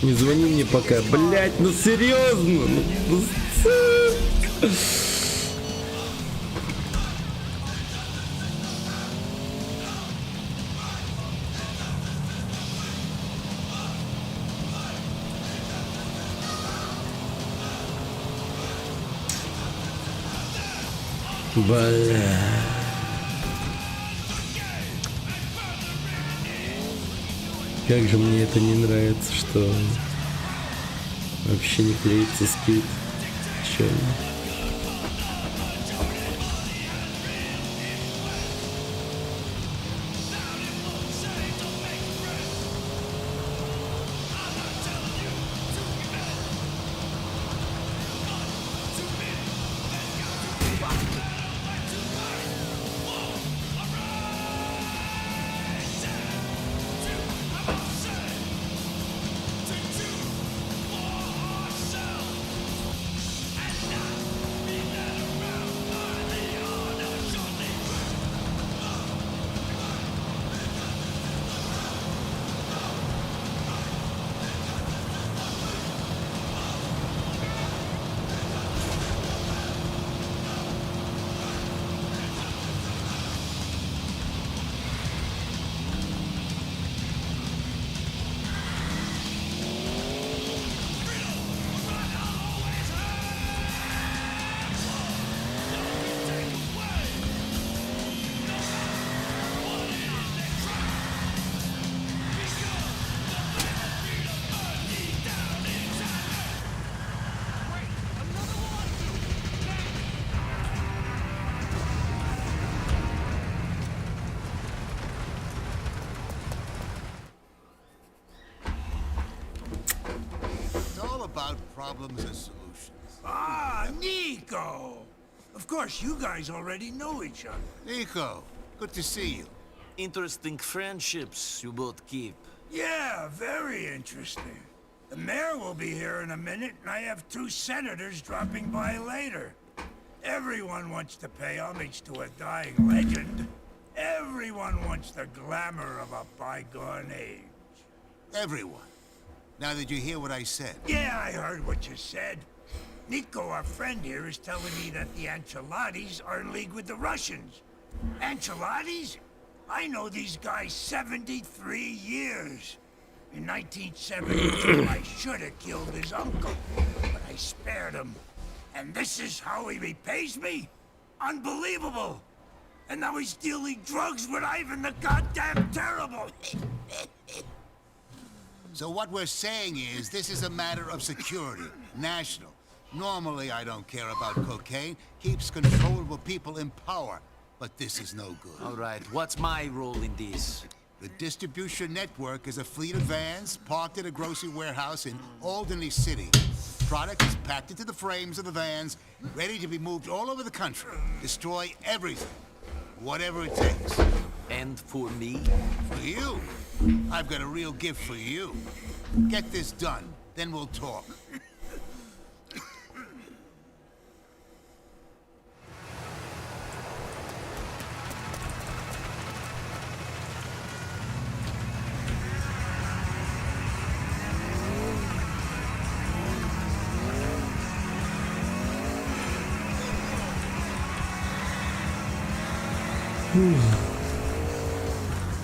Не звони мне пока, блять, ну серьезно, ну, Бля. Как же мне это не нравится, что вообще не клеится скид. Чё? Problems and solutions. Ah, Nico! Of course, you guys already know each other. Nico, good to see you. Interesting friendships you both keep. Yeah, very interesting. The mayor will be here in a minute, and I have 2 senators dropping by later. Everyone wants to pay homage to a dying legend. Everyone wants the glamour of a bygone age. Everyone. Now did you hear what I said? Yeah, I heard what you said. Nico, our friend here, is telling me that the Ancelottis are in league with the Russians. Ancelottis? I know these guys 73 years. In 1972, I should have killed his uncle, but I spared him. And this is how he repays me? Unbelievable! And now he's dealing drugs with Ivan the goddamn Terrible! So what we're saying is, this is a matter of security, national. Normally, I don't care about cocaine. Keeps controllable people in power. But this is no good. All right, what's my role in this? The distribution network is a fleet of vans parked at a grocery warehouse in Albany City. Product is packed into the frames of the vans, ready to be moved all over the country. Destroy everything. Whatever it takes. And for me? For you? I've got a real gift for you. Get this done, then we'll talk.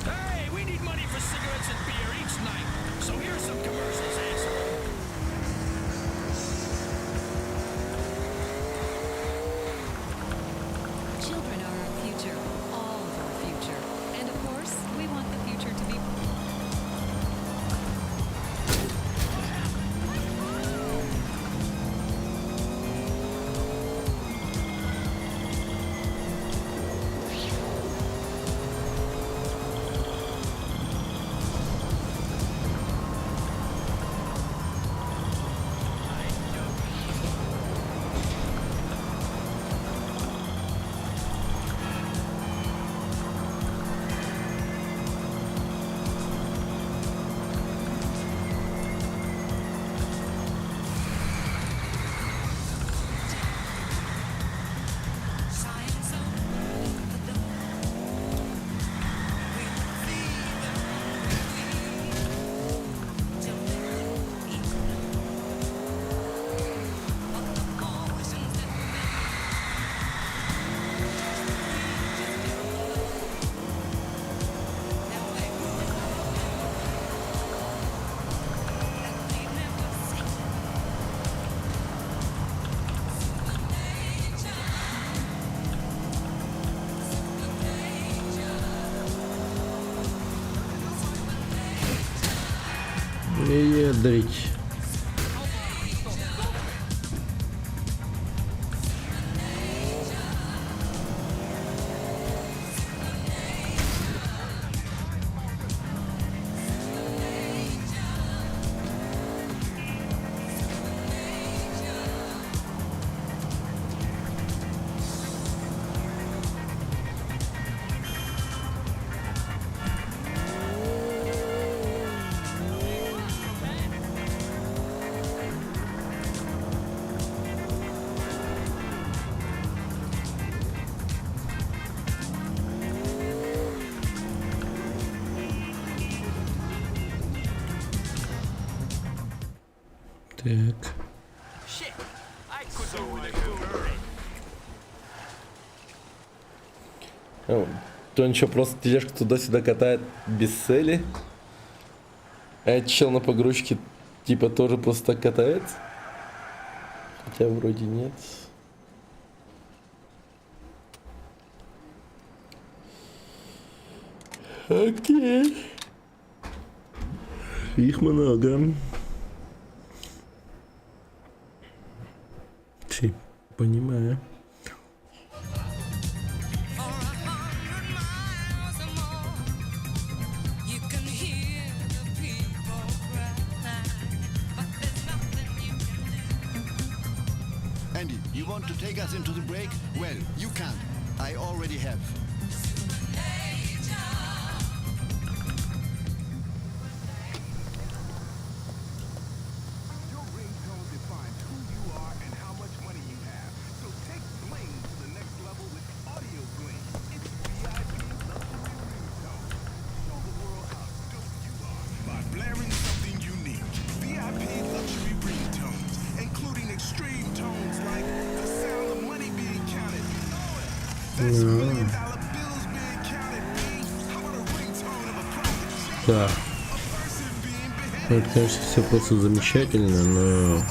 Hey, we need money for cigarettes and beer each night. So here's some commercials, asshole. Children are our future, all of our future. And of course, we want the future to be... Ядрить. Так. То он что, просто тележку туда-сюда катает без цели? А этот чел на погрузчике типа тоже просто так катается? Хотя вроде нет. Окей. Их много. Понимаю. Andy, you want to take us into the break? Well, you can't. I already have. Да. Это, конечно, все просто замечательно, но...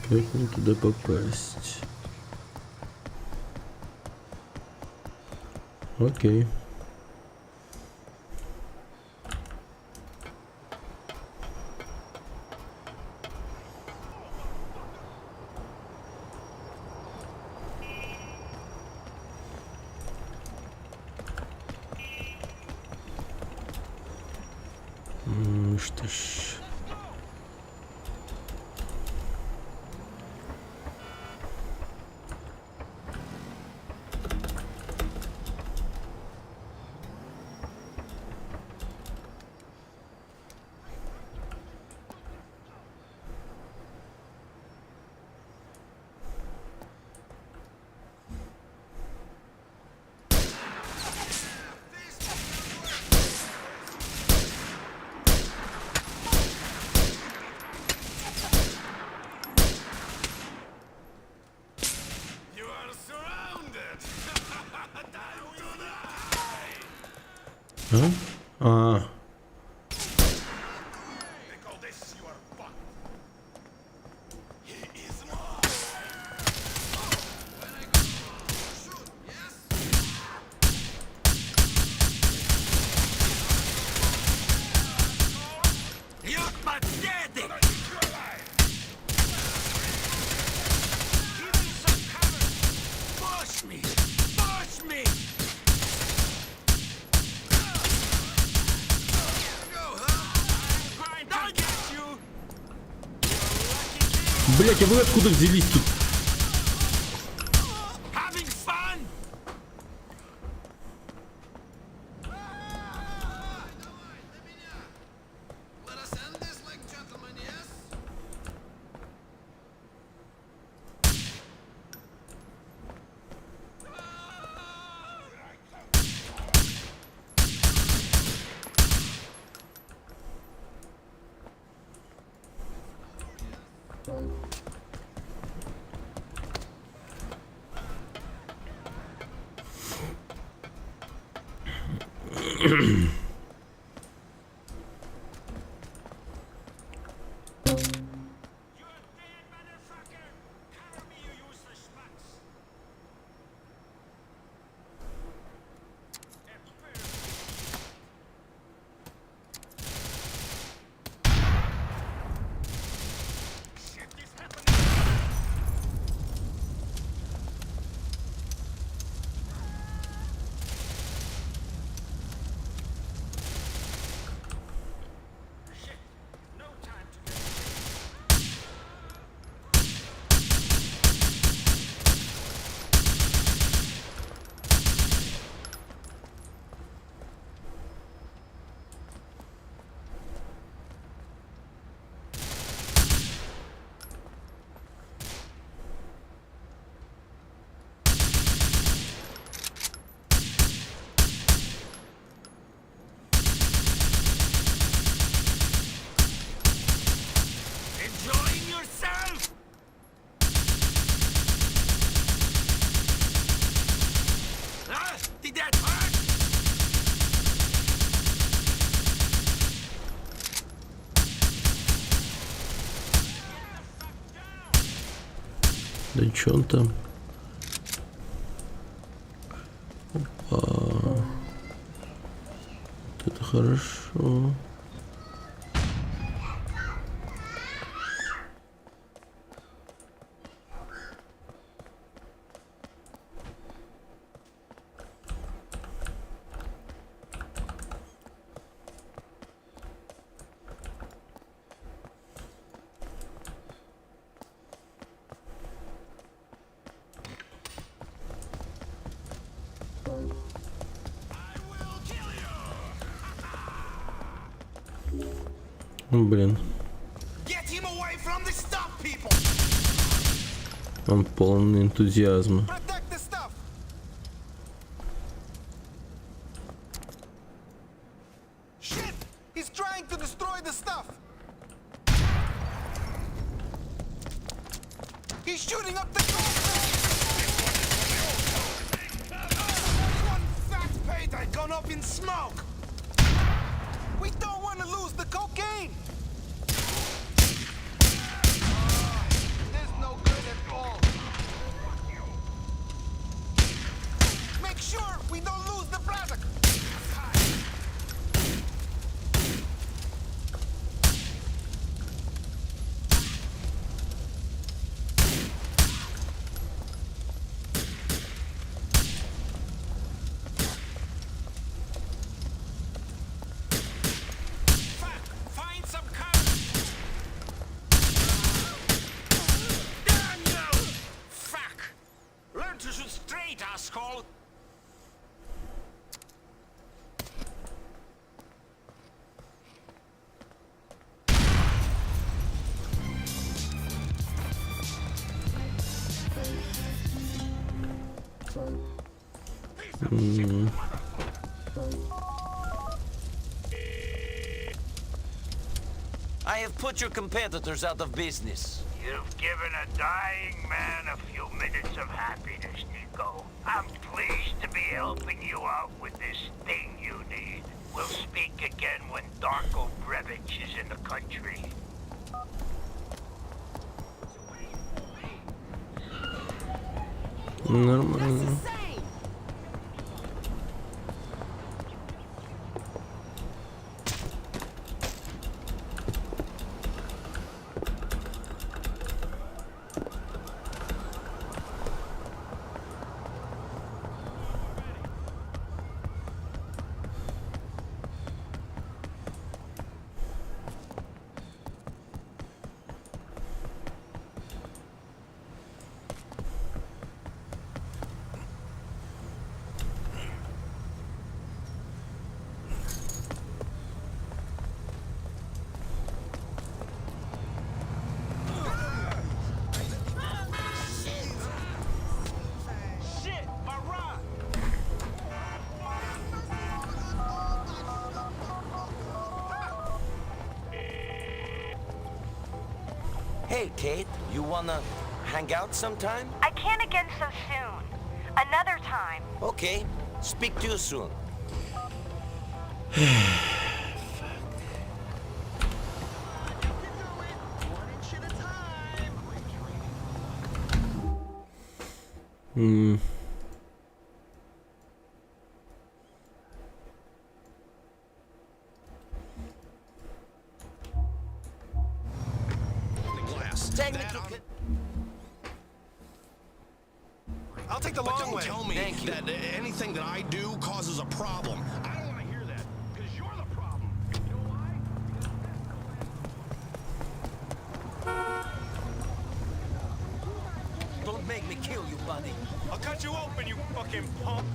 Как мне туда попасть? Окей. Что ж... Блять, а вы откуда взялись тут? Да чё он там? Опа. Вот это хорошо. Блин. Он полный энтузиазма. He's trying to destroy the stuff. He's shooting up the one fat payday gone up in smoke. We don't want to lose the cocaine. There's no good at all. Make sure we don't lose the product. Asshole! I have put your competitors out of business. You've given a dying man a few minutes of happiness, Nico. I'm pleased to be helping you out with this thing you need. We'll speak again when Darko Brevich is in the country. Нормально. Hey, Kate, you wanna hang out sometime? I can't again so soon. Another time. Okay, speak to you soon. I'll take the long way. Tell me that anything that I do causes a problem. I don't want to hear that, because you're the problem. You know why? Don't make me kill you, buddy. I'll cut you open, you fucking punk.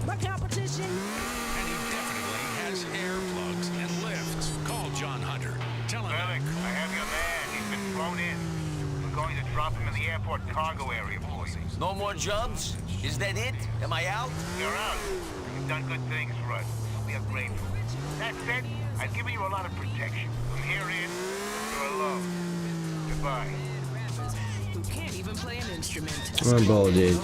My competition. And he definitely has air plugs and lifts. Call John Hunter. Tell him. Relic, I have your man. He's been flown in. We're going to drop him in the airport cargo area for you. No more jobs? Is that it? Am I out? You're out. You've done good things for us. We are grateful. That said, I've given you a lot of protection. From here in, you're alone. Goodbye. Who can't even play an instrument. Обалдеть.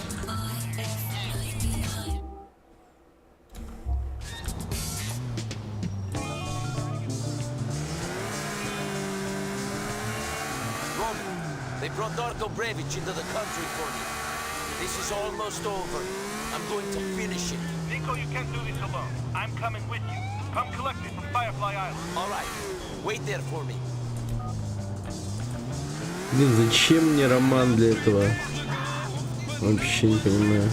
Savage into the country for me. This is almost over. I'm going to finish it. Nico, you can't do this alone. I'm coming with you. Come collect me from Firefly Island. All right. Wait there for me. Блин, зачем мне роман для этого? Вообще не понимаю.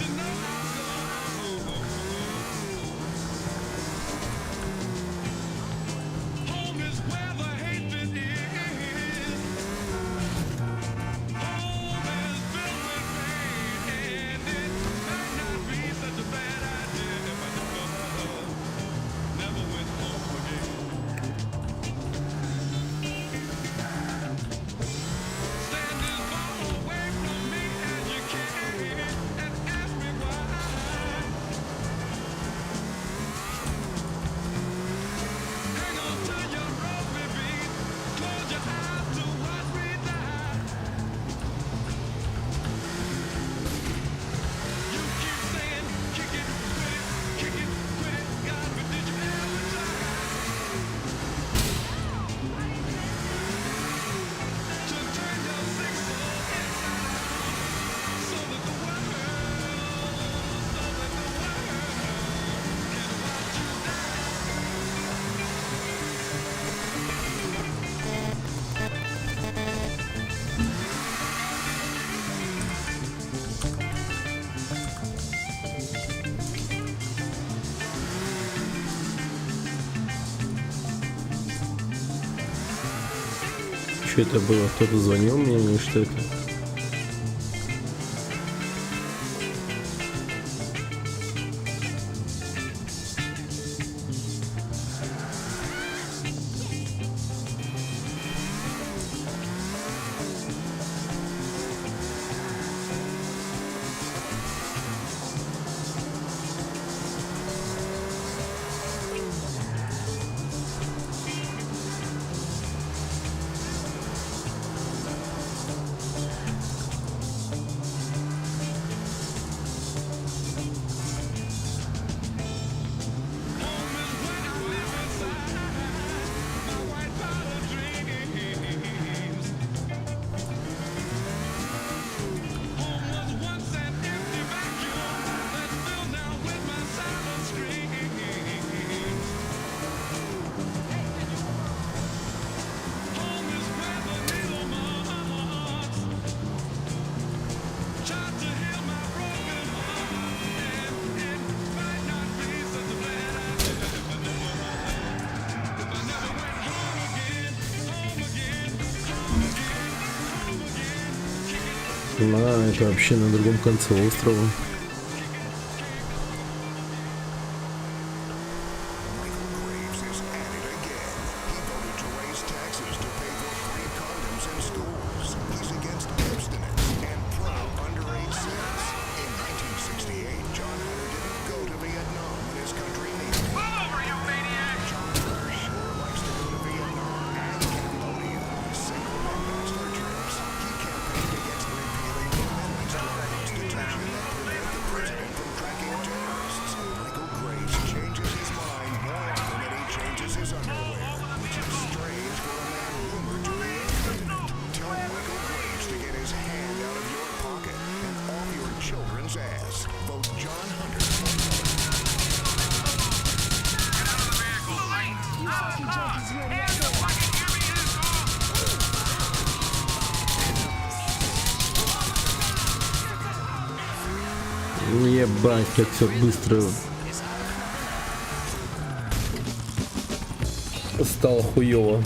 Что это было? Кто-то звонил мне или что это? А, это вообще на другом конце острова. Ебать, как все быстро стало хуёво.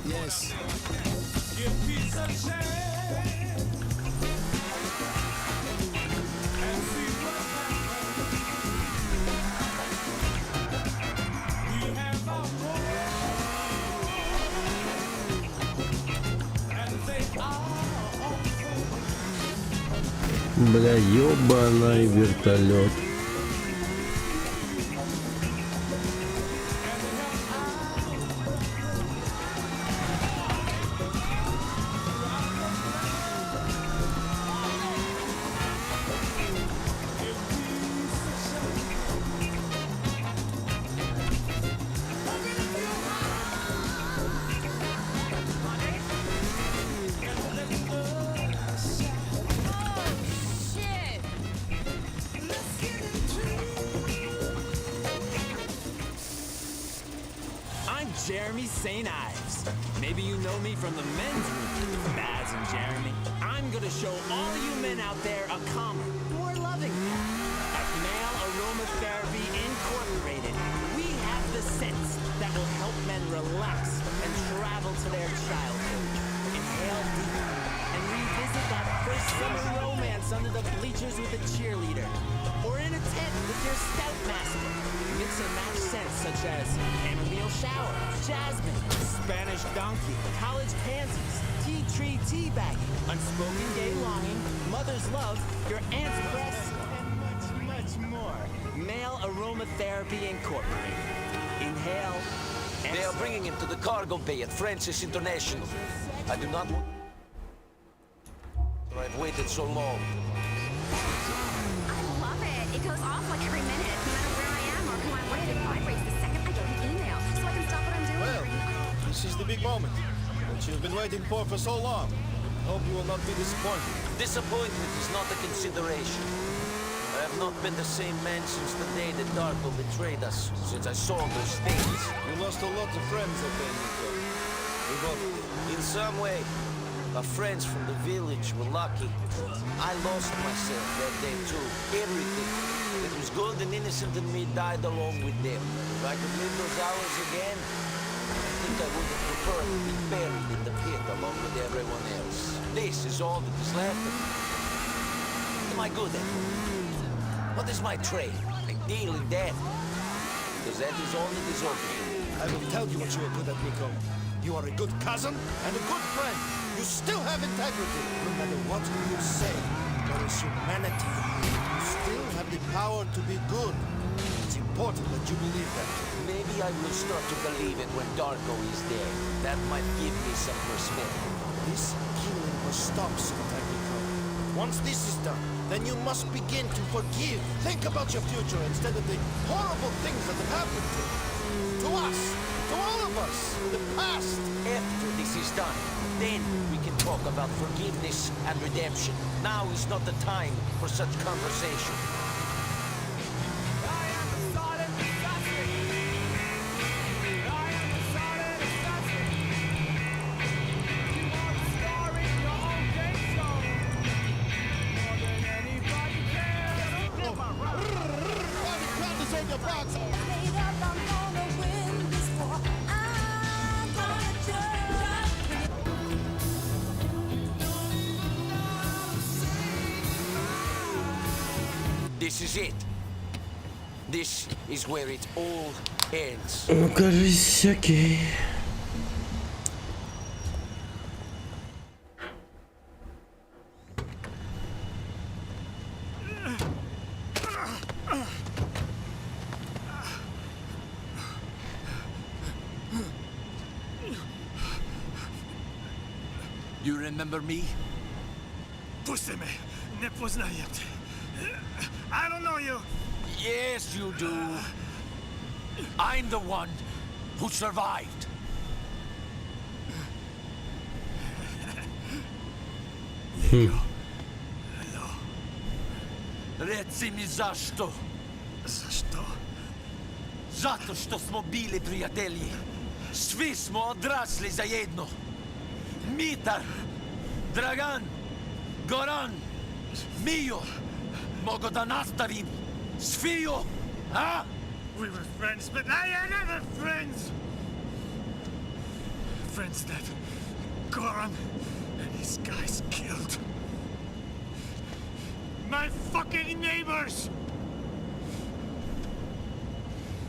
Yes. Бля, ёбаный вертолет. Jeremy St. Ives. Maybe you know me from the men's room, Baz and Jeremy. I'm gonna show all you men out there a calmer, more loving path. At Male Aromatherapy Incorporated, we have the scents that will help men relax and travel to their childhood. Inhale deeply and revisit that first summer romance under the bleachers with a cheerleader. Or in a tent with your Scoutmaster. Mix and match scents such as chamomile shower, jasmine, Spanish donkey, college pansies, tea tree tea bagging, unspoken gay longing, mother's love, your aunt's breasts, and much, much more. Male Aromatherapy Incorporated. Inhale. They are bringing him to the cargo bay at Francis International. I do not want... I've waited so long. I love it. It goes off like every minute, no matter where I am or who I'm with. It vibrates the second I get an email, so I can stop what I'm doing. Well, this is the big moment that you've been waiting for so long. Hope you will not be disappointed. Disappointment is not a consideration. I have not been the same man since the day that Darko betrayed us, since I saw those things. You lost a lot of friends up there, Nico. We both did. In some way, our friends from the village were lucky. I lost myself that day too. Everything that was good and innocent in me died along with them. If I could live those hours again, I think I would have preferred to be buried in the pit along with everyone else. This is all that is left of me. Am I good at it? What is my trade? Like dealing death? Because that is all that is open to me. I will tell you what you are good at, Nico. You are a good cousin and a good friend. You still have integrity. No matter what you say, there is humanity. You still have the power to be good. It's important that you believe that. Maybe I will start to believe it when Darko is dead. That might give me some perspective. This killing must stop sometime, Nico. Once this is done, then you must begin to forgive. Think about your future instead of the horrible things that have happened to us, to all of us, the past. After this is done, then we can talk about forgiveness and redemption. Now is not the time for such conversation. This is it. This is where it all ends. Ну, кажется, окей. You remember me? Pussy me. Не познаете. I don't know you. Yes, you do. I'm the one who survived. Hello. Reci mi zašto. Zašto? Zato što smo bili prijatelji. Svi smo odrasli zajedno. Mitar, Dragan, Goran, Mio. Mogu da nastavim. Svio, huh? We were friends, but I am never friends. Friends that Goran and his guys killed. My fucking neighbors!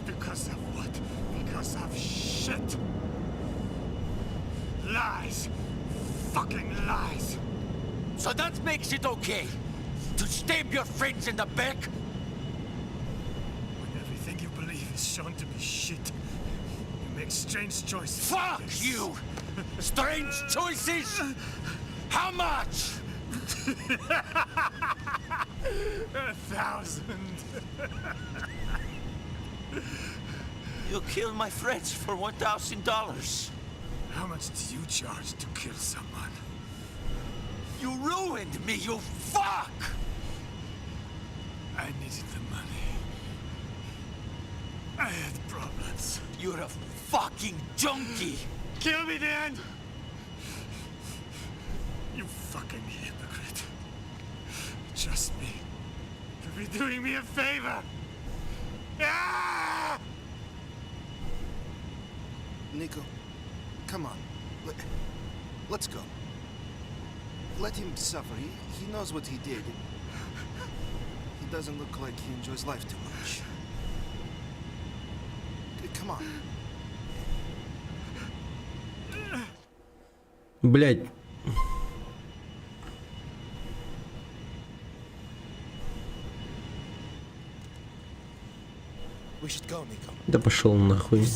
Because of what? Because of shit. Lies. Fucking lies. So that makes it okay to stab your friends in the back? When everything you believe is shown to be shit, you make strange choices. Fuck you! Strange choices? How much? 1,000. You killed my friends for $1,000. How much do you charge to kill someone? You ruined me, you fuck! I needed the money. I had problems. You're a fucking junkie! Kill me, Dan! You fucking hypocrite. Trust me. You'll be doing me a favor. Ah! Nico, come on. Let's go. Let him suffer. He knows what he did. He doesn't look like he enjoys life too much. Come on. Блять. We should go, Nico. Да пошел нахуй.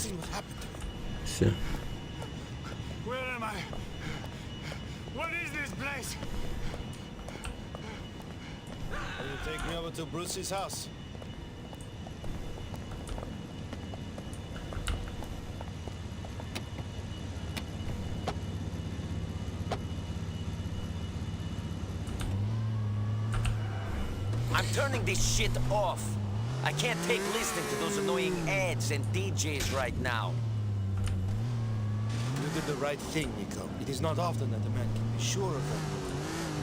Все. Where am I? What is this place? Will you take me over to Bruce's house? I'm turning this shit off. I can't take listening to those annoying ads and DJs right now. You did the right thing, Nico. It is not often that a man can be sure of that.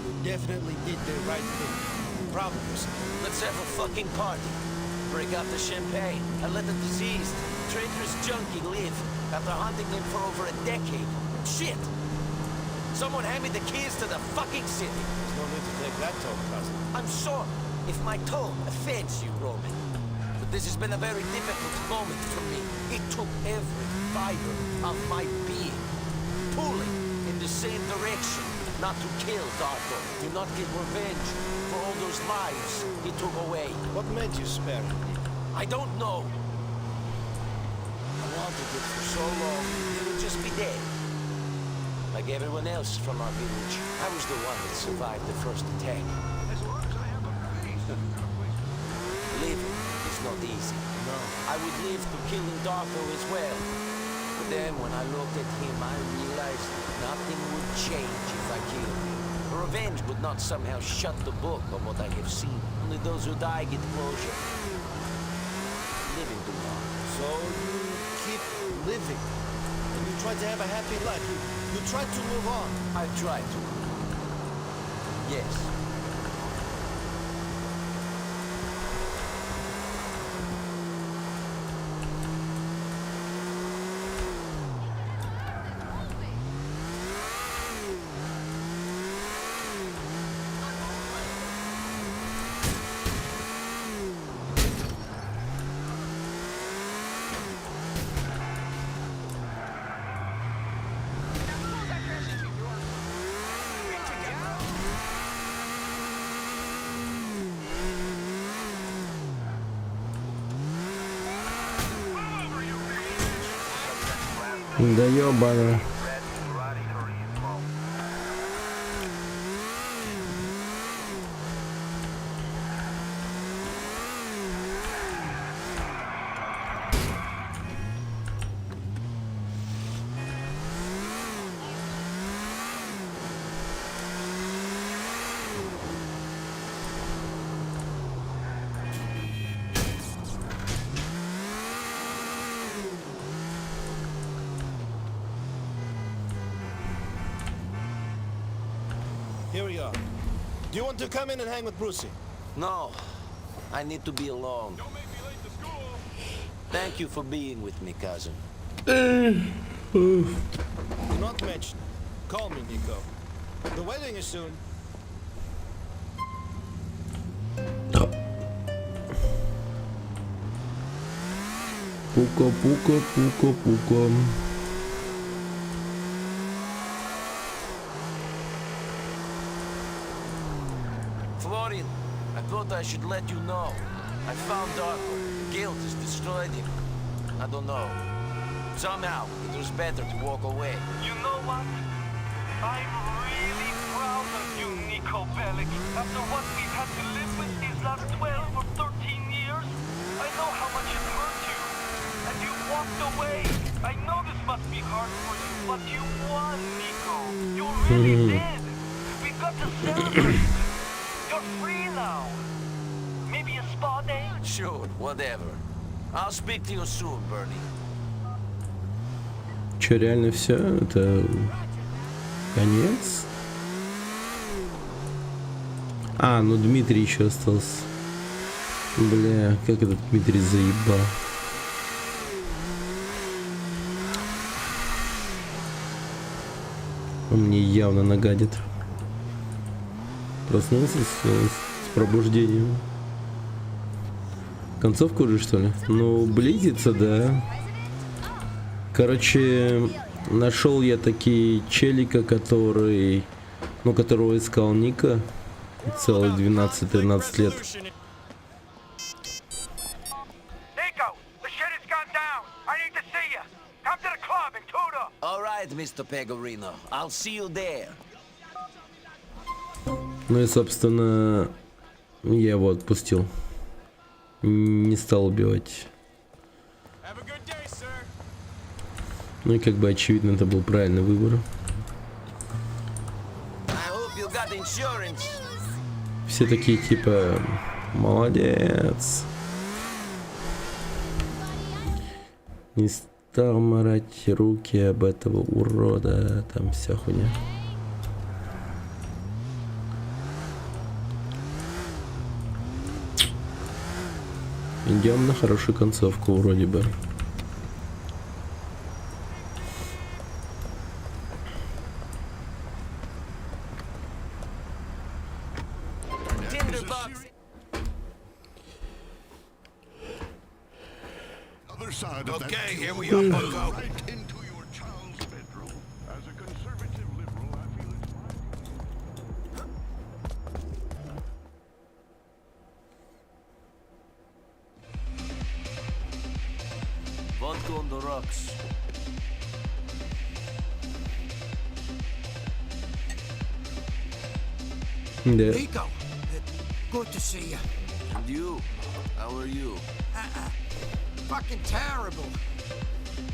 You definitely did the right thing. I'm proud of yourself. Let's have a fucking party. Break out the champagne and let the diseased, traitorous junkie live after hunting him for over a decade. Shit! Someone hand me the keys to the fucking city. There's no need to take that tone, cousin. I'm sorry if my tone offends you, Roman. But this has been a very difficult moment for me. It took every fiber of my being, pulling in the same direction. Not to kill Darko, to not get revenge for all those lives he took away. What made you spare him? I don't know. I wanted it for so long, he would just be dead. Like everyone else from our village, I was the one that survived the first attack. Living is not easy. No. I would live to killing Darko as well. But then when I looked at him, I realized nothing would change if I killed him. Revenge would not somehow shut the book on what I have seen. Only those who die get closure. Living do not. So you keep living. And you try to have a happy life. You try to move on. I try to. Yes. Да ёбана. Here we are. Do you want to come in and hang with Brucey? No. I need to be alone. Don't make me late to school. Thank you for being with me, cousin. Do not mention it. Call me, Nico. The wedding is soon. Пука, пука, пука, пука. Florian, I thought I should let you know. I found Darko. Guilt has destroyed him. I don't know. Somehow, it was better to walk away. You know what? I'm really proud of you, Nico Bellic. After what we've had to live with these last 12 or 13 years, I know how much it hurt you. And you walked away. I know this must be hard for you, but you won, Nico. You really did. We've got to celebrate. You're free now. Maybe a spa day? Sure, whatever. I'll speak to you soon, Bernie. Че, реально все? Это конец? А, ну Дмитрий еще остался. Бля, как этот Дмитрий заебал. Он мне явно нагадит. Проснулся с пробуждением. Концовку уже, что ли? Ну, близится, да. Короче, нашел я таки челика, который... Ну, которого искал Ника. Целых 12-13 лет. All right, Mr. Pegorino. I'll see you there. Ну и, собственно, я его отпустил. Не стал убивать. Ну и как бы очевидно, это был правильный выбор. Все такие типа молодец. Не стал марать руки об этого урода. Там вся хуйня. Идем на хорошую концовку вроде бы. Okay, here we are, Bucko. Right into your child's bedroom. As a conservative liberal, I feel it's my... Vodka on the rocks. Yeah. Nico, good to see you. And you? How are you? Fucking terrible.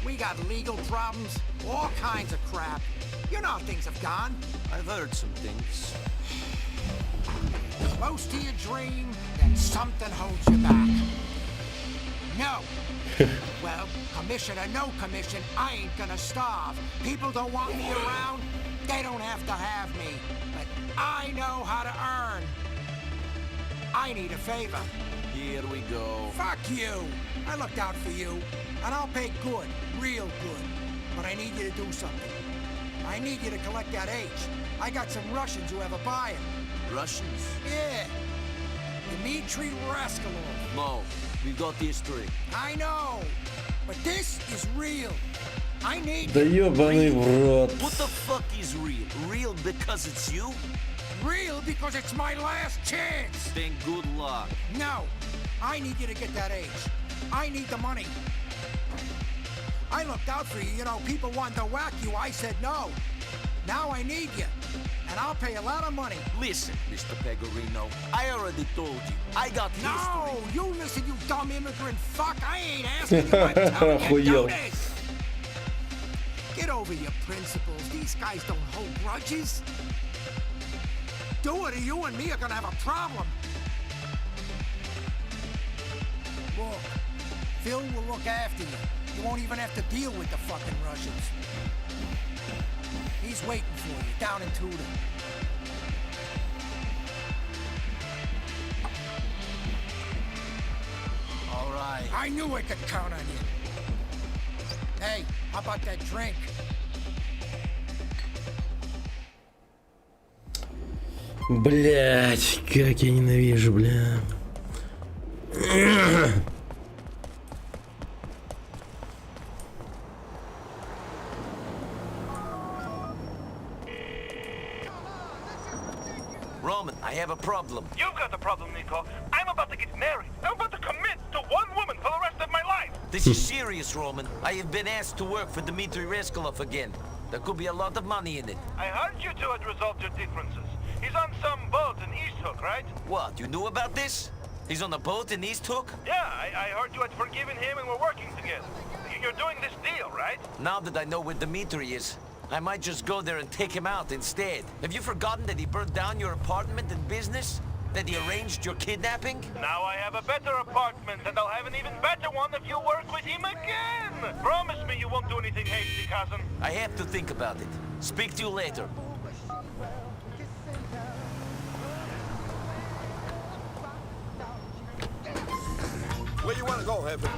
We got legal problems, all kinds of crap. You know how things have gone. I've heard some things. Close to your dream, then something holds you back. No. Well, commission or no commission, I ain't gonna starve. People don't want me around, they don't have to have me. But I know how to earn. I need a favor. Here we go. Fuck you! I looked out for you, and I'll pay good, real good. But I need you to do something. I need you to collect that H. I got some Russians who have a buyer. Russians? Yeah. Dmitry Rascalov. No, we've got history. I know, but this is real. I need Да ёбаный в рот. What the fuck is real? Real because it's you? Real because it's my last chance. Then good luck. No, I need you to get that H. I need the money. I looked out for you, you know, people wanted to whack you, I said no. Now I need you, and I'll pay a lot of money. Listen, Mr. Pegorino, I already told you, I got history. No, you listen, you dumb immigrant fuck, I ain't asking you, I'm telling you, do this. Get over your principles, these guys don't hold grudges. Do it or you and me are gonna have a problem. Look, Phil will look after you. You won't even have to deal with the fucking Russians. He's waiting for you down in Tudor. All right. I knew I could count on you. Hey, how about that drink? Блять, как я ненавижу, бля. Roman, I have a problem. You've got a problem, Nico. I'm about to get married. I'm about to commit to one woman for the rest of my life. This is serious, Roman. I have been asked to work for Dmitry Rascalov again. There could be a lot of money in it. I heard you two had resolved your differences. He's on some boat in East Hook, right? What, you knew about this? He's on a boat in East Hook? Yeah, I heard you had forgiven him and we're working together. You're doing this deal, right? Now that I know where Dmitry is, I might just go there and take him out instead. Have you forgotten that he burned down your apartment and business? That he arranged your kidnapping? Now I have a better apartment, and I'll have an even better one if you work with him again. Promise me you won't do anything hasty, cousin. I have to think about it. Speak to you later. Where you want to go, Heaven?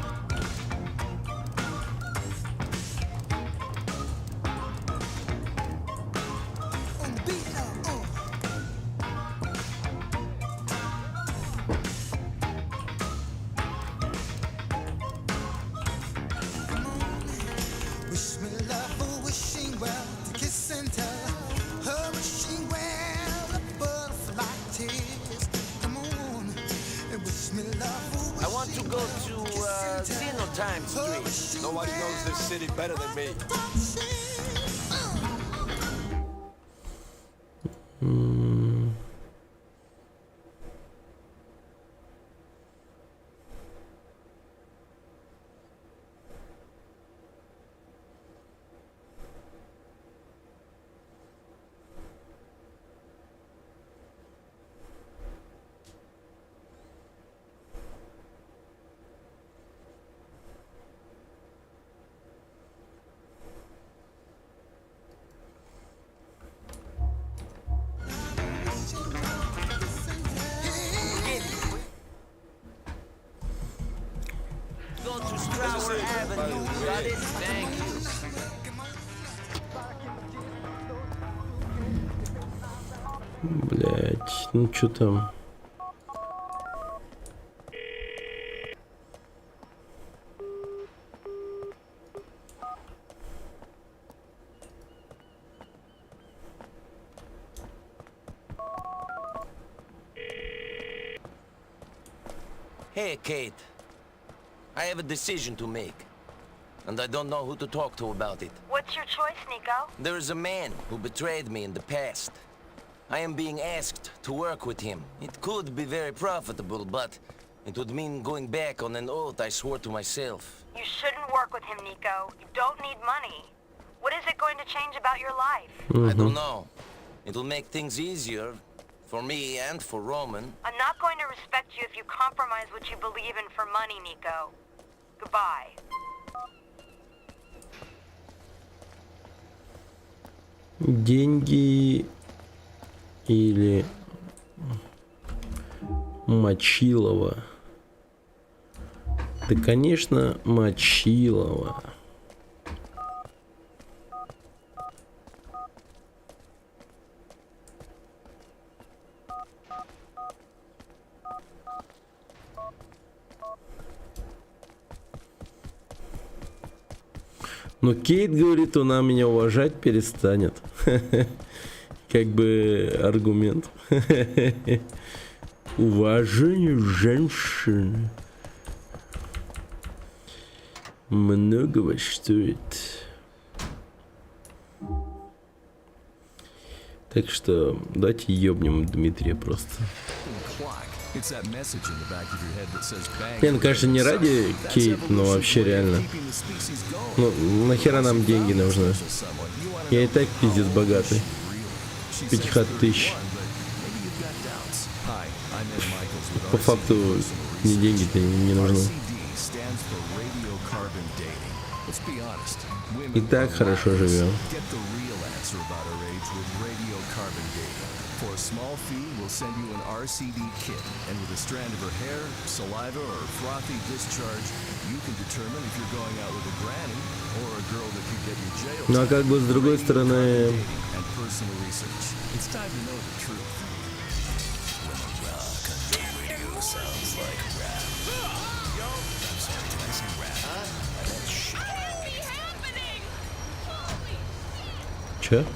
Wish me love or wishing well, to kiss and tell her wishing well, a butterfly tears. Come on, and wish me love or I want to go to Xenotime Street. Nobody knows this city better than me. Go to Strower Avenue. Got it? Thank you. Блять, ну чё там? Hey, Kate. I have a decision to make. And I don't know who to talk to about it. What's your choice, Nico? There is a man who betrayed me in the past. I am being asked to work with him. It could be very profitable, but it would mean going back on an oath I swore to myself. You shouldn't work with him, Nico. You don't need money. What is it going to change about your life? I don't know. It'll make things easier for me and for Roman. I'm not going to respect you if you compromise what you believe in for money, Nico. Goodbye. Деньги или Мочилова? Да, конечно, Мочилова. Но Кейт говорит, она меня уважать перестанет. Как бы аргумент. Уважение женщин многого стоит. Так что давайте ёбнем Дмитрия просто. Не, ну конечно не ради Кейт, но вообще реально. Ну нахера нам деньги нужны? Я и так пиздец богатый. 500 тысяч. По факту мне деньги-то не нужны. И так хорошо живем. For a small fee, we'll send you an RCD kit, and with a strand of her hair, saliva, or frothy discharge, you can determine if you're going out with a granny or a girl that could get you jailed. Ну а как бы с другой стороны... And personal research. It's time to know the truth. When a rock country radio sounds like rap. Yo, I'm sorry, did I say rap? I meant shit. Чё?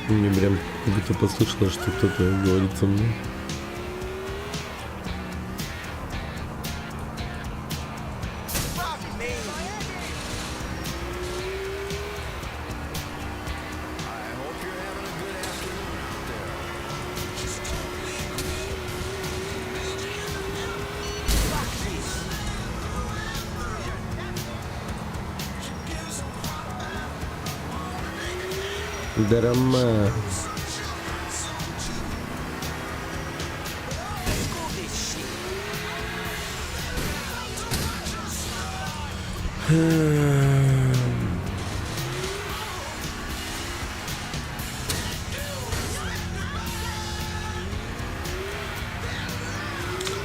Мне прям будто послышало, что кто-то говорит со мной. Драма.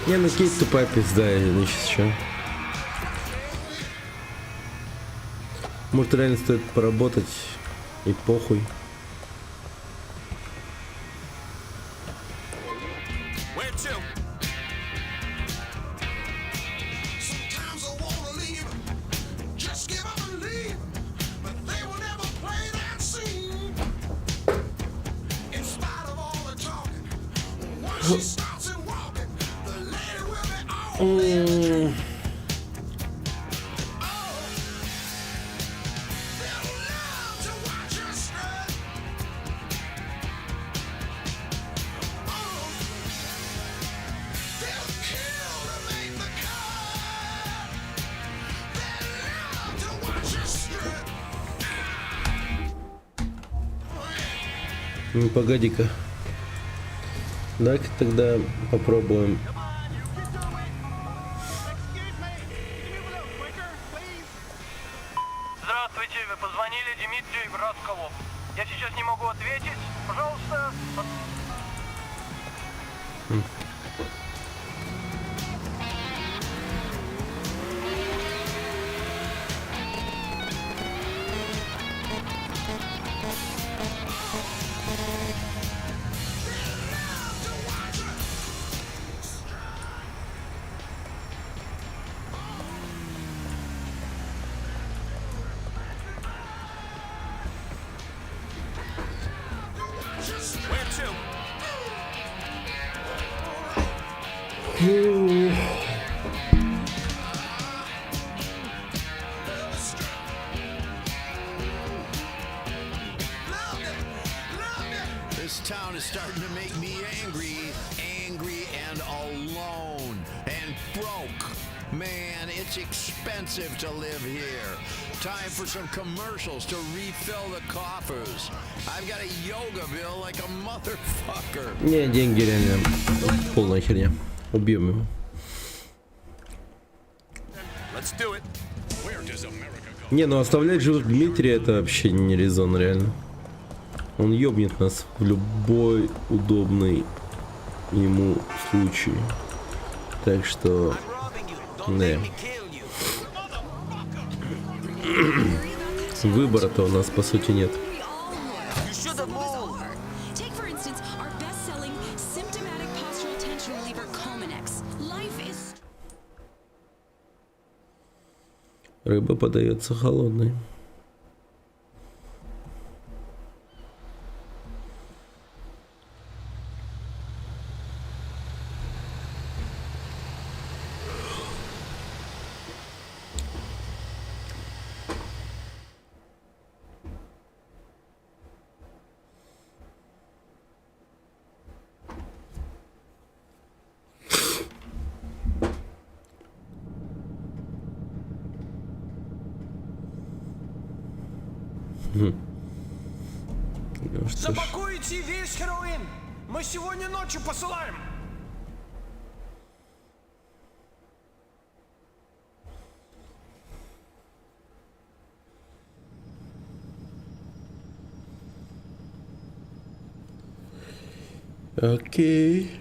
Не, ну Кейт тупая пизда, я не сейчас. Может реально стоит поработать и похуй. Ну, погоди-ка. Давай-ка тогда попробуем. Здравствуйте, вы позвонили Дмитрию Браткову. Я сейчас не могу ответить. Пожалуйста. This town is starting to make me angry and alone and broke. Man, it's expensive to live here. Time for some commercials to refill the coffers. I've got a yoga bill like a motherfucker. Не, деньги реально полная херня. Убьем его. Не, ну оставлять живых Дмитрия это вообще не резон реально. Он ёбнет нас в любой удобный ему случай. Так что... Да. Выбора-то у нас по сути нет. Рыба подается холодной. Запакуйте весь хероин! Мы сегодня ночью посылаем! Окей.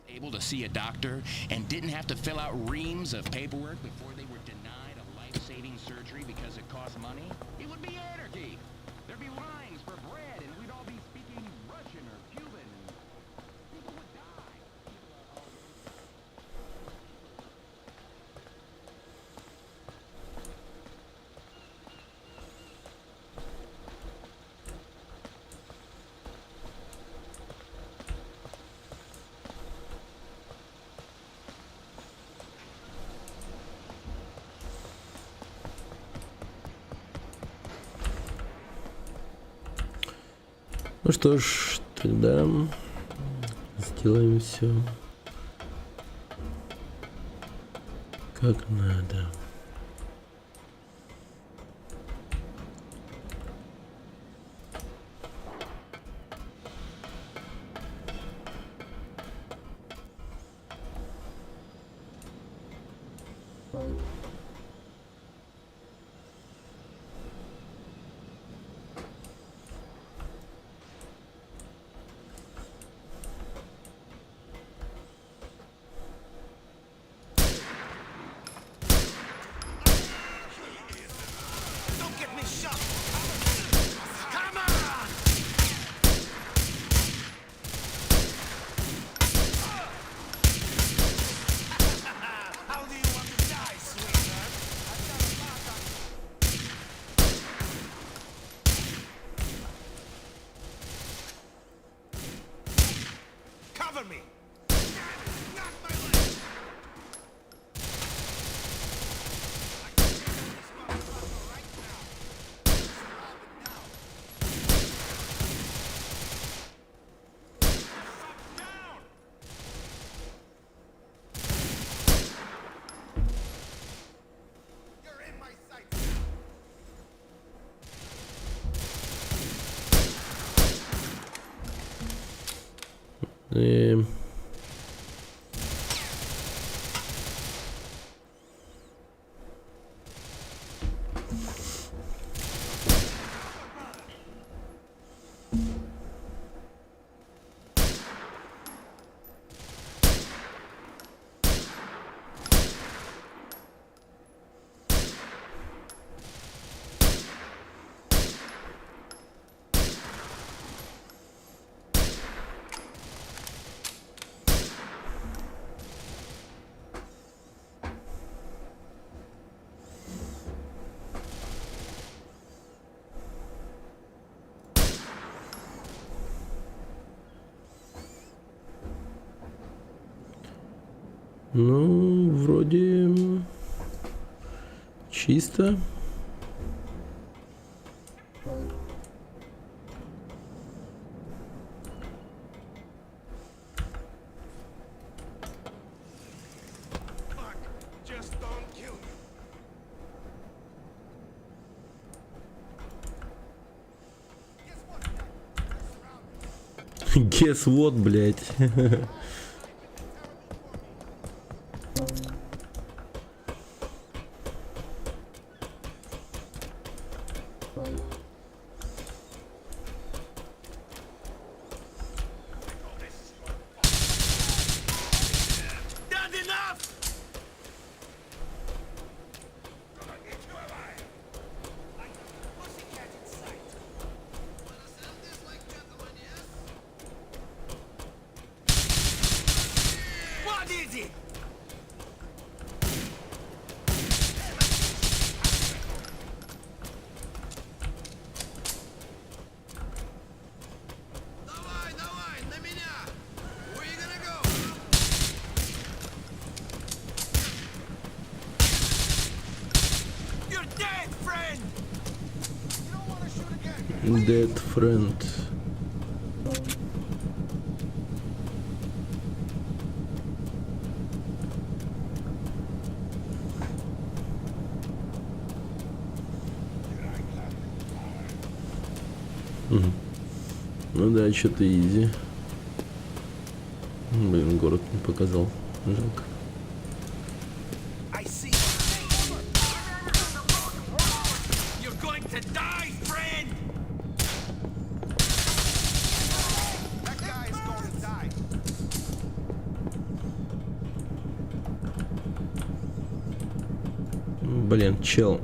Able to see a doctor and didn't have to fill out reams of paperwork before they were denied a life-saving surgery because it cost money, it would be anarchy. There'd be lines for bread and we'd all be speaking Russian or Cuban and people would die. Ну что ж, тогда сделаем все как надо. Don't get me shot! Come on! How do you want to die, sweetheart? Cover me! Not my leg! Ну, вроде чисто. Just don't kill me. Guess what, блядь. Not enough! What is it? Давай, давай, на меня! Where you gonna go? You're dead, friend! You don't want to shoot again. Dead friend. Мгм. Ну да, что-то изи. Блин, город не показал. Жалко. I see. You're going to die, friend! That guy is going to die. Блин, чел.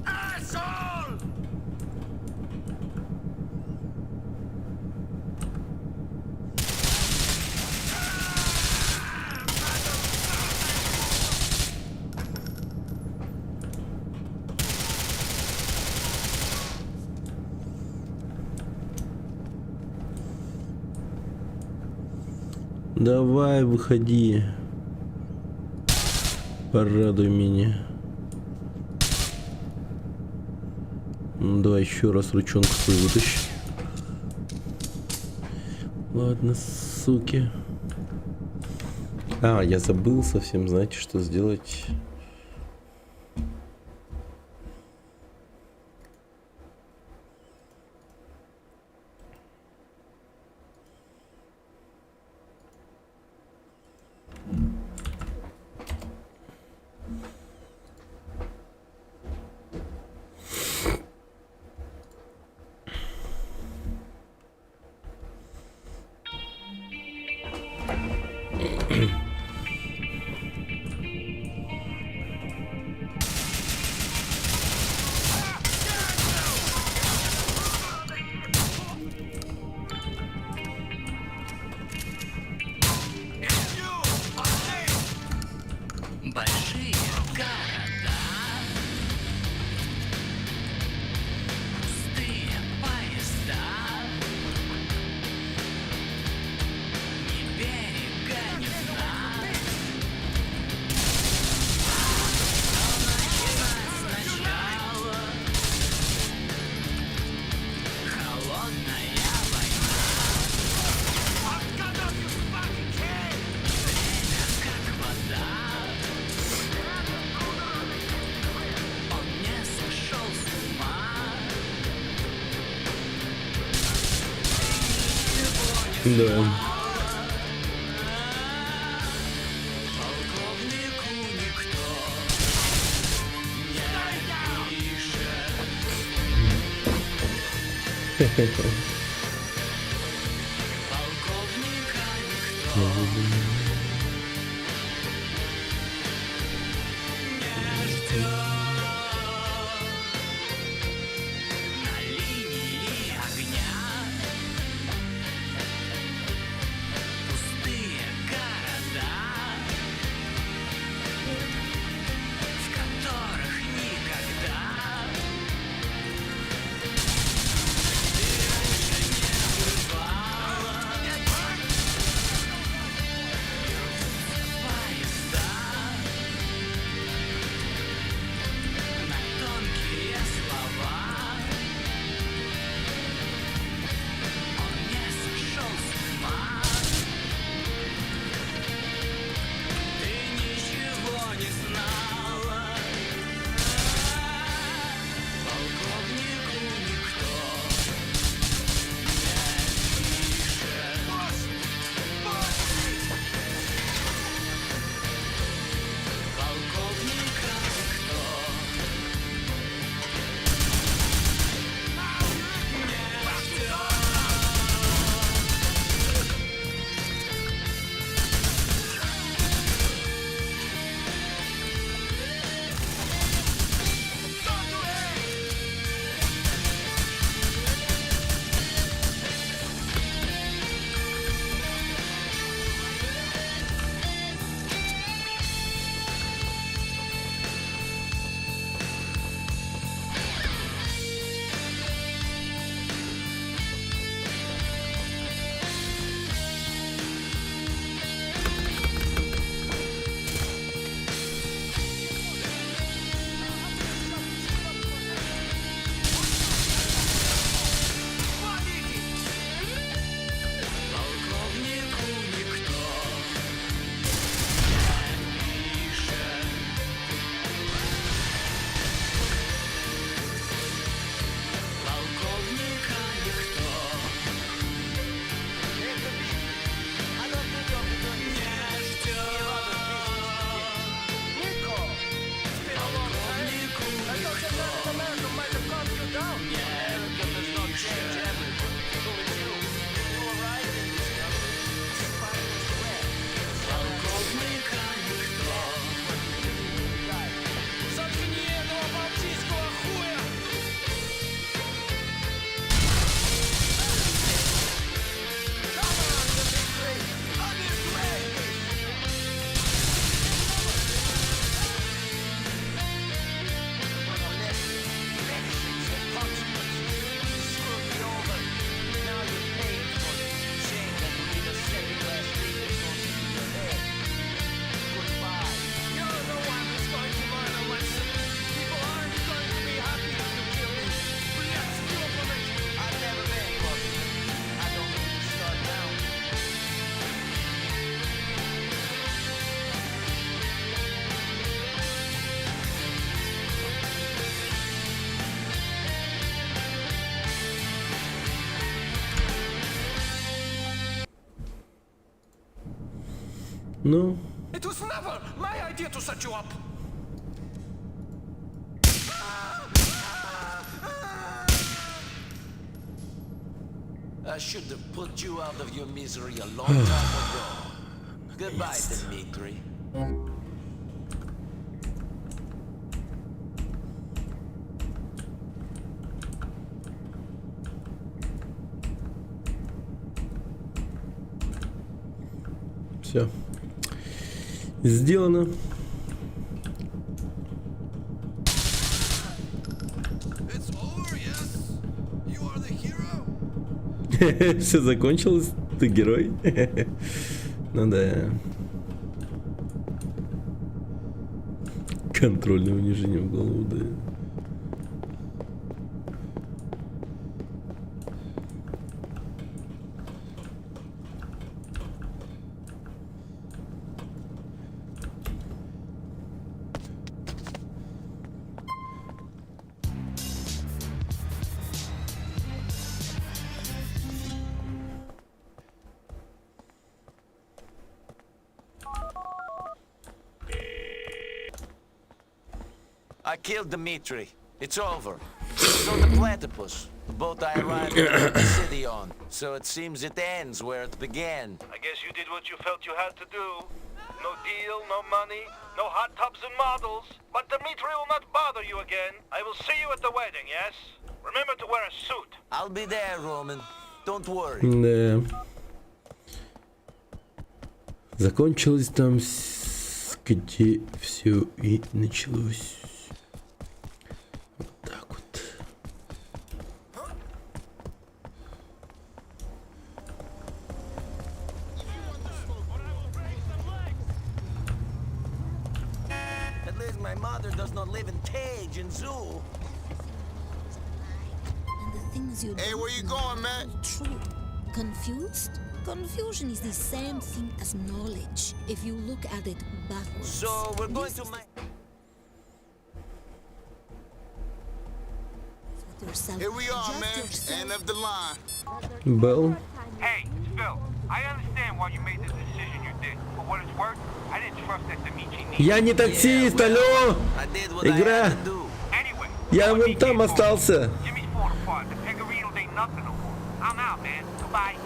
Asshole! Давай, выходи. Порадуй меня. Ну, давай еще раз ручонку свою вытащи. Ладно, суки. А, я забыл совсем, знаете, что сделать. Большие города, пустые поезда, ни берега, ни дна. Но начинать сначала холодная война. Время как вода. Да. Ну. It was never my idea to set you up. I should have put you out of your misery a long time ago. Goodbye, Dmitri. Все. Сделано. Все закончилось, ты герой. Ну да. Контрольное унижение в голову, да. I killed Dmitri. It's over. So the platypus, the boat I arrived at the city on. So it seems it ends where it began. I guess you did what you felt you had to do. No deal, no money, no hot tubs and models. But Dmitri will not bother you again. I will see you at the wedding, yes? Remember to wear a suit. I'll be there, Roman. Don't worry. Да. Закончилось там, где все и началось. Вот так вот. At least my mother does not live in cage and zoo. And the things you Hey, where you going, man? True. Confused? Confusion is the same thing as knowledge, if you look at it backwards. So we're going to my... Here we are, man. End of the line. Белл. Hey, it's Phil. I understand why you made the decision you did. For what it's worth, I didn't trust that Dmitri needed. Я не таксист, алло! Игра! Я вон там остался. Jimmy's falling apart. The Pegarinos ain't nothing no more. I'm out, man. Goodbye.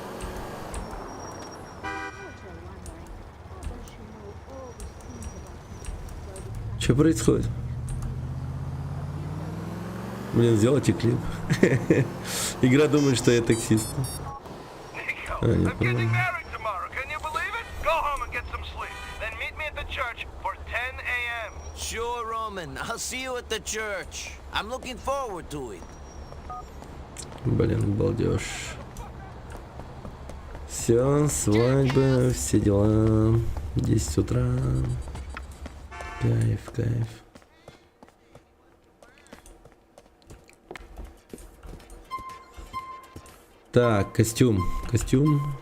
Что происходит? Блин, сделайте клип. Игра думает, что я таксист. А, нет, по-моему. Go home and get some sleep. Then meet me at the church for 10 a.m. Sure, Roman. I'll see you at the church. I'm looking forward to it. Блин, балдеж. Все, свадьба, все дела. 10 утра. Кайф, кайф. Так, костюм. Костюм.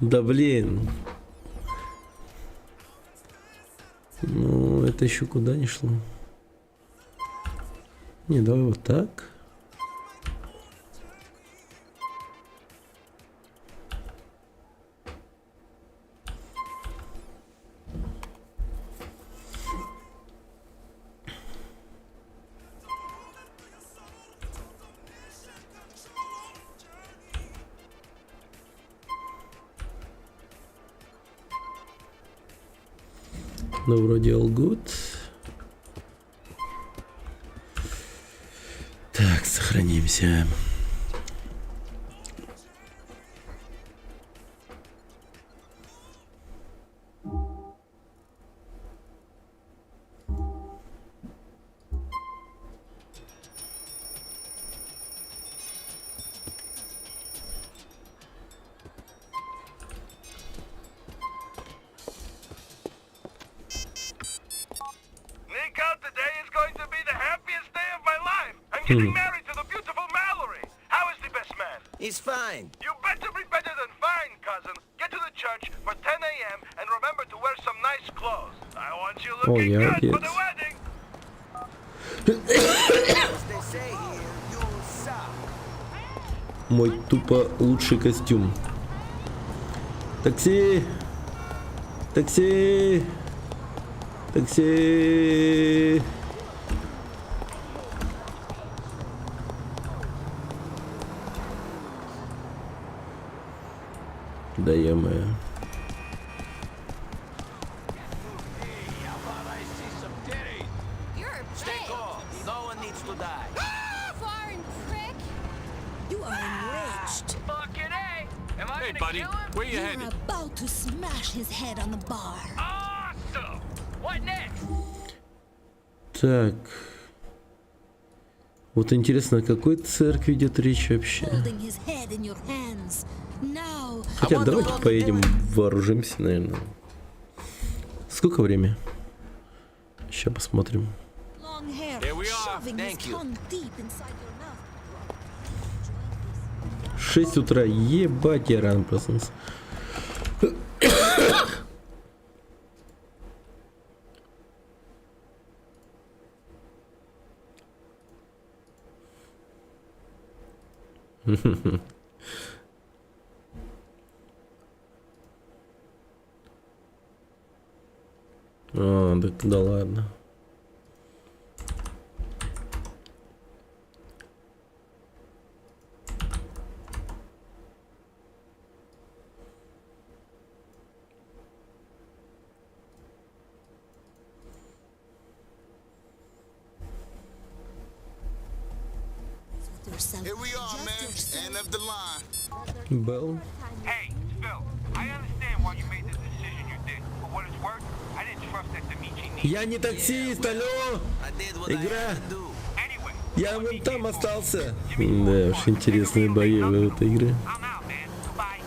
Да блин. Ну, это еще куда не шло. Не, давай вот так. Ну, вроде all good. Так, сохранимся. Getting married to the beautiful Mallory. How is the best man? He's fine. You better be better than fine, cousin. Get to the church for 10 a.m. and remember to wear some nice clothes. I want you looking good for the wedding. As they say here, you suck. Мой тупо лучший костюм. Такси! Такси! Такси! Да е-мое. Stay calm. No one needs to die. Foreign prick. You are enraged. Fucking A. Am I Hey, gonna buddy, kill him? where you You're headed? about to smash his head on the bar. Awesome. What next? Так. Вот интересно, о какой церкви идет речь вообще? Holding his head in your hands. Now. Хотя давайте поедем, вооружимся, наверное. Сколько время? Сейчас посмотрим. Long hair. Here we are. Shoving his Thank you. tongue deep inside your mouth. 6 утра. Ебать, я рано проснулся. А, так да ладно. Here we are, man. End of the line. Белл. Hey, Phil, I understand why you made the decision you did. For what it's worth, I didn't trust that Dimitri needed. Я не таксист, алло! I did what I Игра! had to do. Anyway, Я вон там остался. Да уж, интересные бои в этой игре. I'm out, man. Goodbye.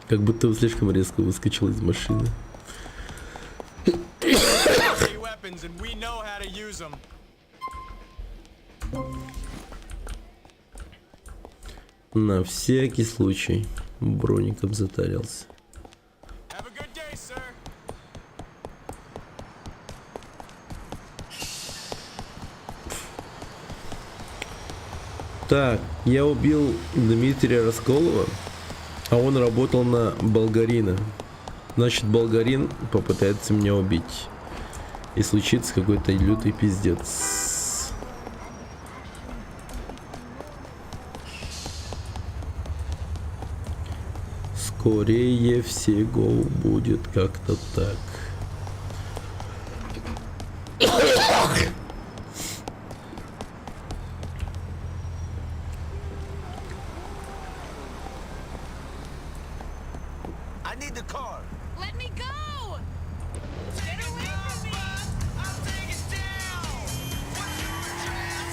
Как будто он слишком резко выскочил из машины. Weapons and we know how to use them. На всякий случай броником затарился. Have a good day, sir. Так, я убил Дмитрия Расколова, а он работал на Болгарина. Значит, Болгарин попытается меня убить. И случится какой-то лютый пиздец. Скорее всего будет как-то так. I need the car. Let me go. Get away from me. I'll take it down. What's your address?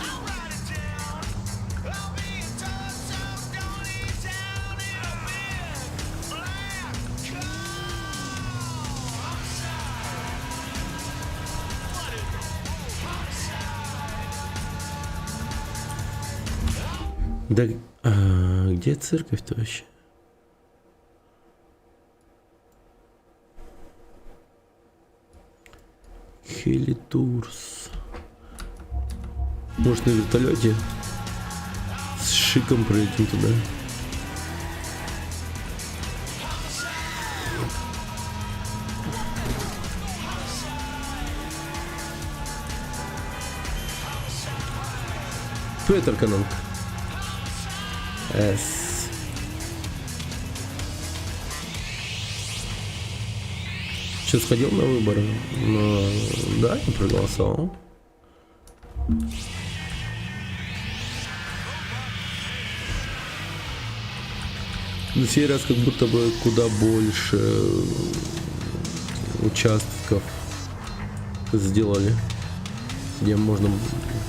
I'll write it down. I'll be in Tulsa, Donny Town in a big black car. Homicide. What is it? Homicide. Да, где церковь-то вообще? Хелитурс. Может, на вертолете с шиком пролетим туда. Петр Канонг. С. Что, сходил на выборы? Но, да, не проголосовал. На сей раз как будто бы куда больше участков сделали, где можно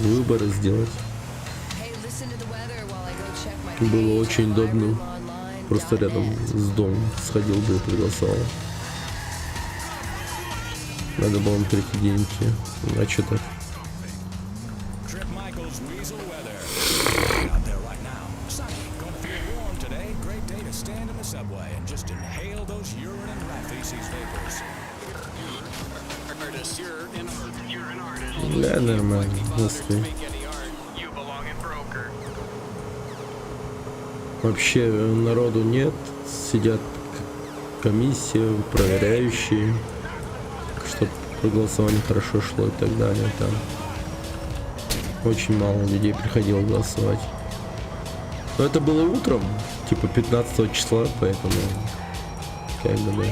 выборы сделать. Было очень удобно. просто рядом с домом сходил бы и проголосовал. Надо было на третий день идти. А что так? Да, нормально, если вообще народу нет, сидят комиссия, проверяющие, чтобы проголосование хорошо шло и так далее. Там очень мало людей приходило голосовать. Но это было утром, типа 15 числа, поэтому как бы да.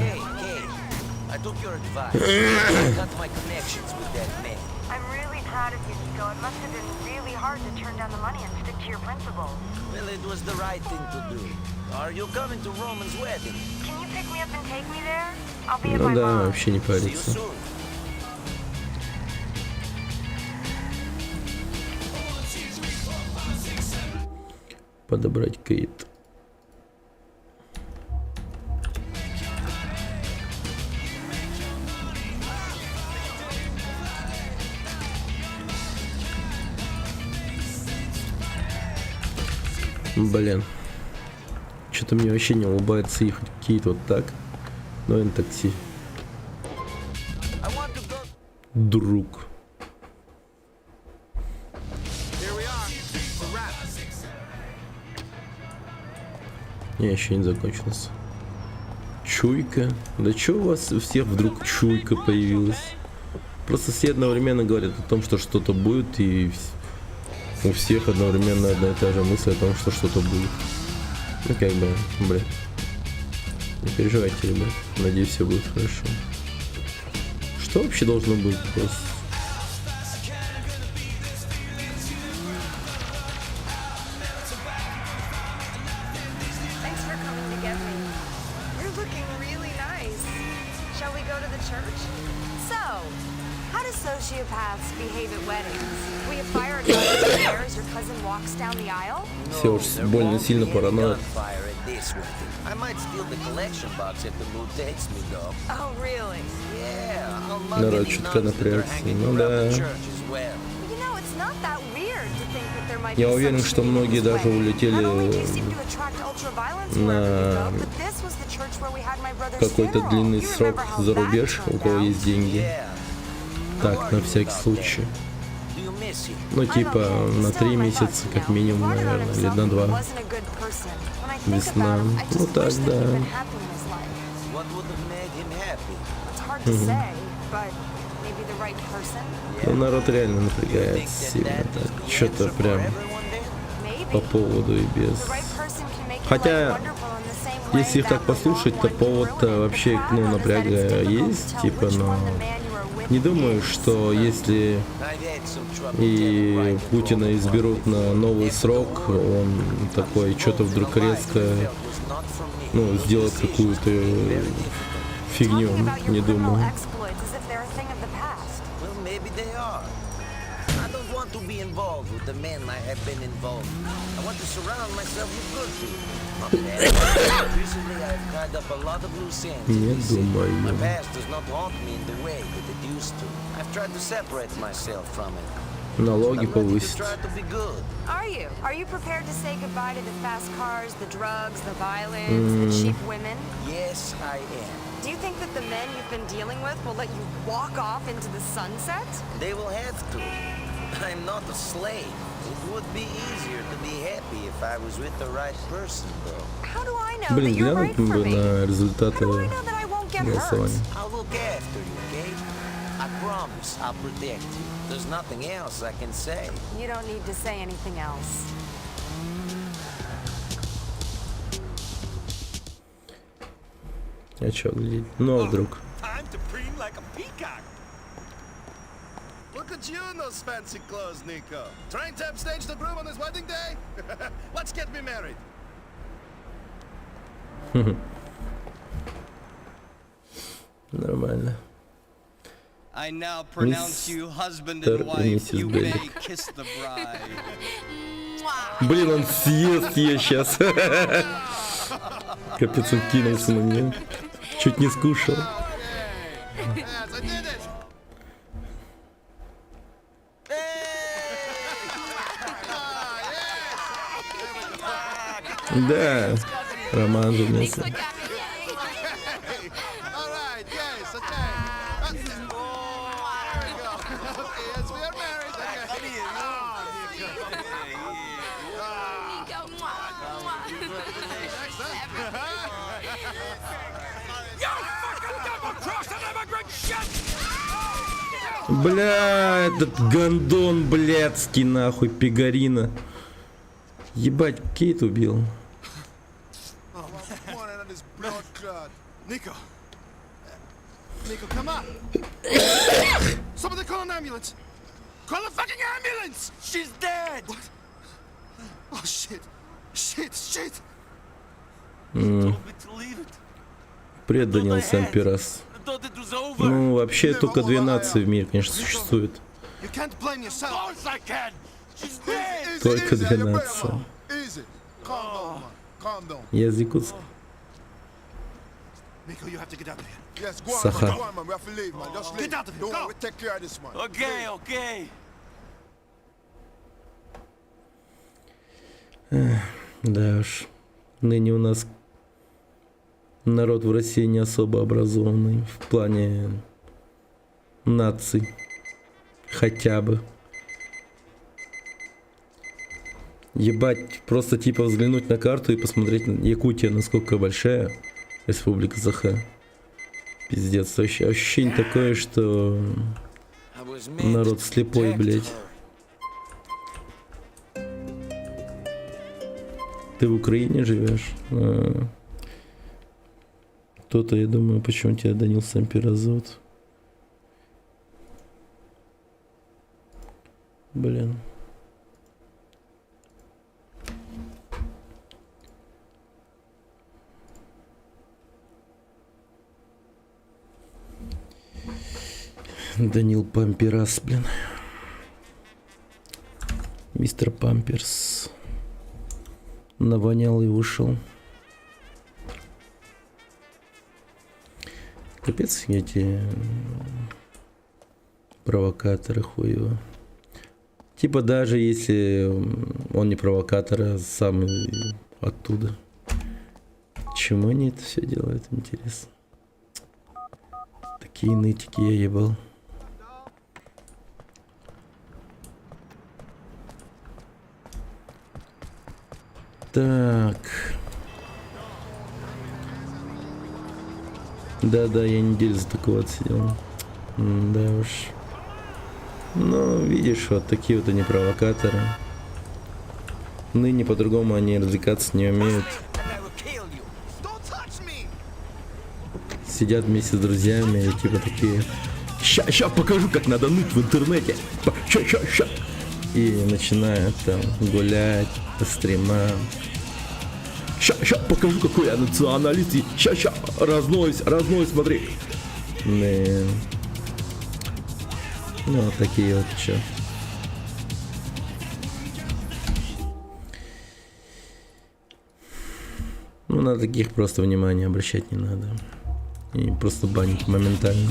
Proud of you, Nico. It must have been really hard to turn down the money and stick to your principles. Well, it was the right thing to do. Are you coming to Roman's wedding? Can you pick me up and take me there? I'll be at Ну my да, mom's. вообще не париться. Подобрать Кейт. Блин, что-то мне вообще не улыбается ехать Кейт вот так. Но на такси. Друг. Не, еще не закончился. Чуйка. Да чё у вас у всех вдруг чуйка появилась? Просто все одновременно говорят о том, что что-то будет, и у всех одновременно одна и та же мысль о том, что что-то будет. Ну как бы, блин. Не переживайте, ребят. Надеюсь, все будет хорошо. Что вообще должно быть просто? Thanks for coming to get me. You're looking really nice. Shall we go to the church? So, how do sociopaths behave at weddings? We have fire at as your cousin walks down the aisle? Все уж больно сильно параноид. I might steal the collection box if the mood takes me, though. Oh, really? Yeah, I'll mug Народ any чутка nuns that are напрягся. hanging Ну around да. the church as well. You know, it's not that weird to think that there might Я be уверен, such что thing as многие даже wedding. улетели Not only do you seem to attract ultra-violence wherever you go, but this was the church where we had my brother's какой-то funeral. длинный You срок remember how за that рубеж, у кого turned есть деньги. Так, на всякий случай. Do you miss you? Ну типа на 3 месяца как минимум, наверное, или на 2. Wasn't a good person. When I think Весна. about him, I Ну just так, wish that да. he'd been happy in his life. What would have made him happy? It's hard to say, but maybe the right person? Ну народ реально напрягается сильно так. Что-то прям по поводу и без. Хотя, если их так послушать, то повод-то вообще, ну, напряга есть, типа, но не думаю, что если и Путина изберут на новый срок, он такой что-то вдруг резко, ну, сделает какую-то фигню, не думаю. To be involved with the men I have been involved. I want to surround myself with good people. Recently, I've tied up a lot of loose ends. Не думаю. My past does not haunt me in the way that it used to. I've tried to separate myself from it. Налоги повысить. Are you? Are you prepared to say goodbye to the fast cars, the drugs, the violence, the cheap women? Yes, I am. Do you think that the men you've been dealing with will let you walk off into the sunset? They will have to. I'm not a slave. It would be easier to be happy if I was with the right person, though. How do I know Блин, that you're right глянуть for бы me? на результаты голосования. I'll look after you, okay? I promise I'll protect you. There's nothing else I can say. You don't need to say anything else. А чё глядеть? Ну а вдруг? Time to preen like a peacock. Look at you in those fancy clothes, Nico. Trying to upstage the groom on his wedding day? Let's get me married. Нормально. I now pronounce you husband Мистер and и wife. миссис You may Беллик. kiss the bride. Блин, он съест ее сейчас. Капец, он кинулся на нее. Чуть не скушал. Да, Роман женился. Бля, этот гондон блядский, нахуй, Пегарина. Ебать, Кейт убил. Nico. Nico, come on. Somebody call an ambulance. Call a fucking ambulance! She's dead! What? Oh shit. Shit. Привет, Данил Сампирас. Ну, вообще только 2 нации в мире, конечно, существует. Только 2 нации. Я из Якутска. Саха. Okay. Да уж. Ныне у нас народ в России не особо образованный в плане наций. Хотя бы. Ебать, просто типа взглянуть на карту и посмотреть на Якутия, насколько большая республика Саха. Пиздец, вообще ощущение такое, что народ слепой, блядь. Ты в Украине живешь? То-то, я думаю, почему тебя Данил Сампира зовут. Блин. Данил Памперас, блин. Мистер Памперс. Навонял и ушел. Капец, эти провокаторы хуево. Типа даже если он не провокатор, а сам оттуда. Почему они это все делают, интересно? Такие нытики я ебал. Так. Да, я неделю за такого отсидел. Да уж. Ну, видишь, вот такие вот они провокаторы. Ныне по-другому они развлекаться не умеют. Сидят вместе с друзьями и типа такие: ща покажу, как надо ныть в интернете. Ща. И начинают там гулять по стримам. Ща покажу, какой я националист. И ща разнусь, смотри. Ну, вот такие вот чё. Ну, на таких просто внимания обращать не надо. И просто банить моментально.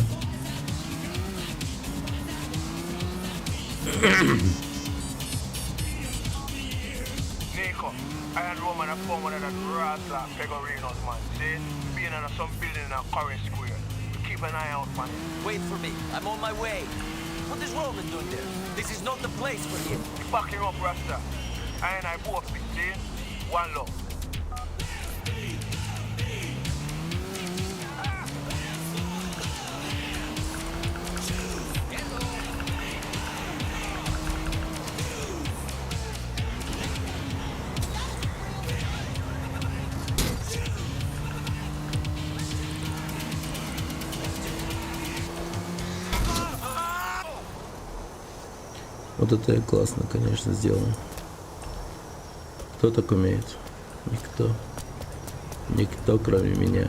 Nico, I had Roman a phone one of that Rasta Pegorinos, man. See? Being in some building in a Curry Square. Keep an eye out, man. Wait for me. I'm on my way. What is Roman doing there? This is not the place for him. Back him up, Rasta. I both be, see? One love. Вот это я классно, конечно, сделал. Кто так умеет? Никто. Никто, кроме меня.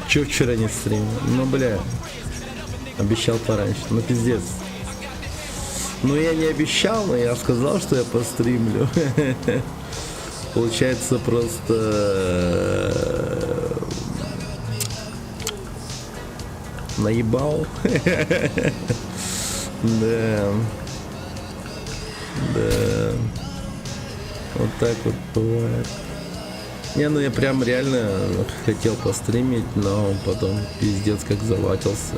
Чё вчера не стримил? Ну, бля. Обещал пораньше. Ну, пиздец. Ну, я не обещал, но я сказал, что я постримлю. Получается, просто... наебал. Да. Да. Вот так вот бывает. Не, ну я прям реально хотел постримить, но потом пиздец как заватился.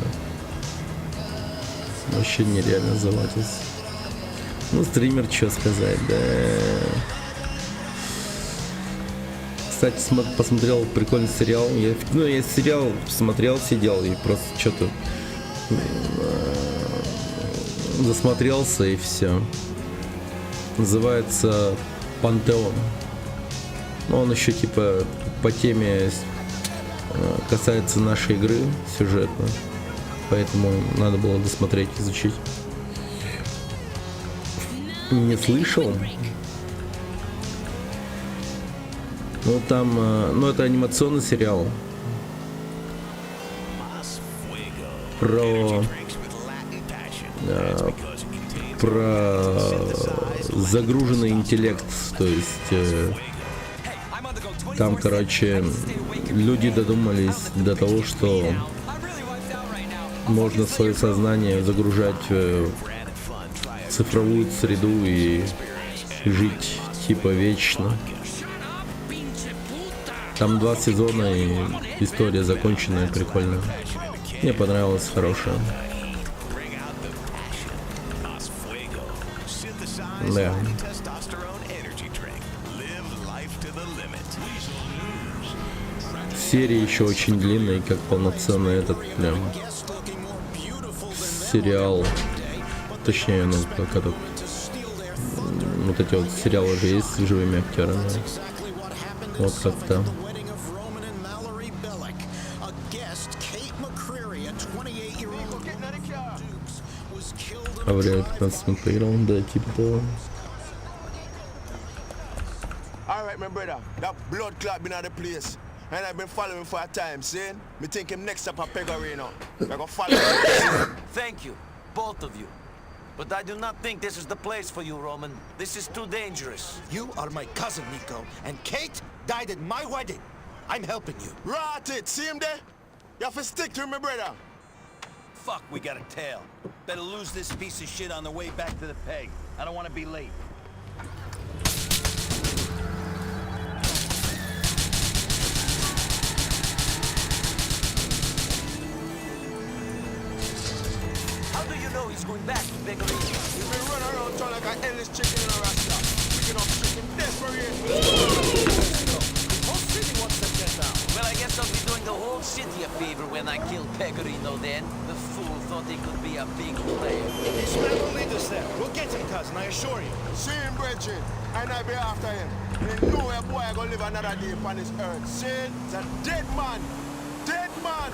Вообще нереально заватился. Ну, стример, что сказать, да. Кстати, посмотрел прикольный сериал. Я сериал смотрел, сидел и просто что-то засмотрелся и все. Называется «Пантеон». Но он еще типа по теме касается нашей игры сюжетно. Поэтому надо было досмотреть, изучить. Не слышал. Ну там, ну это анимационный сериал про загруженный интеллект, то есть там, короче, люди додумались до того, что можно свое сознание загружать в цифровую среду и жить типа вечно. Там 2 сезона и история законченная, прикольная. Мне понравилось, хорошая. Да. Серии еще очень длинные, как полноценный этот прям сериал. Точнее, ну как этот. Вот эти вот сериалы же есть с живыми актерами. Вот как-то. А в реале 15 минут поиграл, да, типа того. Alright, my brother, that blood clot been at the place. And I've been following for a time, see? Me think him next up a Pecorino. I go follow him. Thank you, both of you. But I do not think this is the place for you, Roman. This is too dangerous. You are my cousin, Nico, and Kate died at my wedding. I'm helping you. Rot it, see him there? You have to stick to him, my brother. Fuck, we got a tail. Better lose this piece of shit on the way back to the peg. I don't want to be late. How do you know he's going back to Pecorino? He's been running around town like an endless chicken in a rasta. Picking up shit in desperation. Whole city wants to get down. Well, I guess I'll be doing the whole city a favor when I kill Pecorino then. The fool thought he could be a big player. This man will lead us there. We'll get him, cousin, I assure you. See him, brethren, and I be after him. Ain't no way boy gonna live another day upon this earth. See? It's a dead man. Dead man.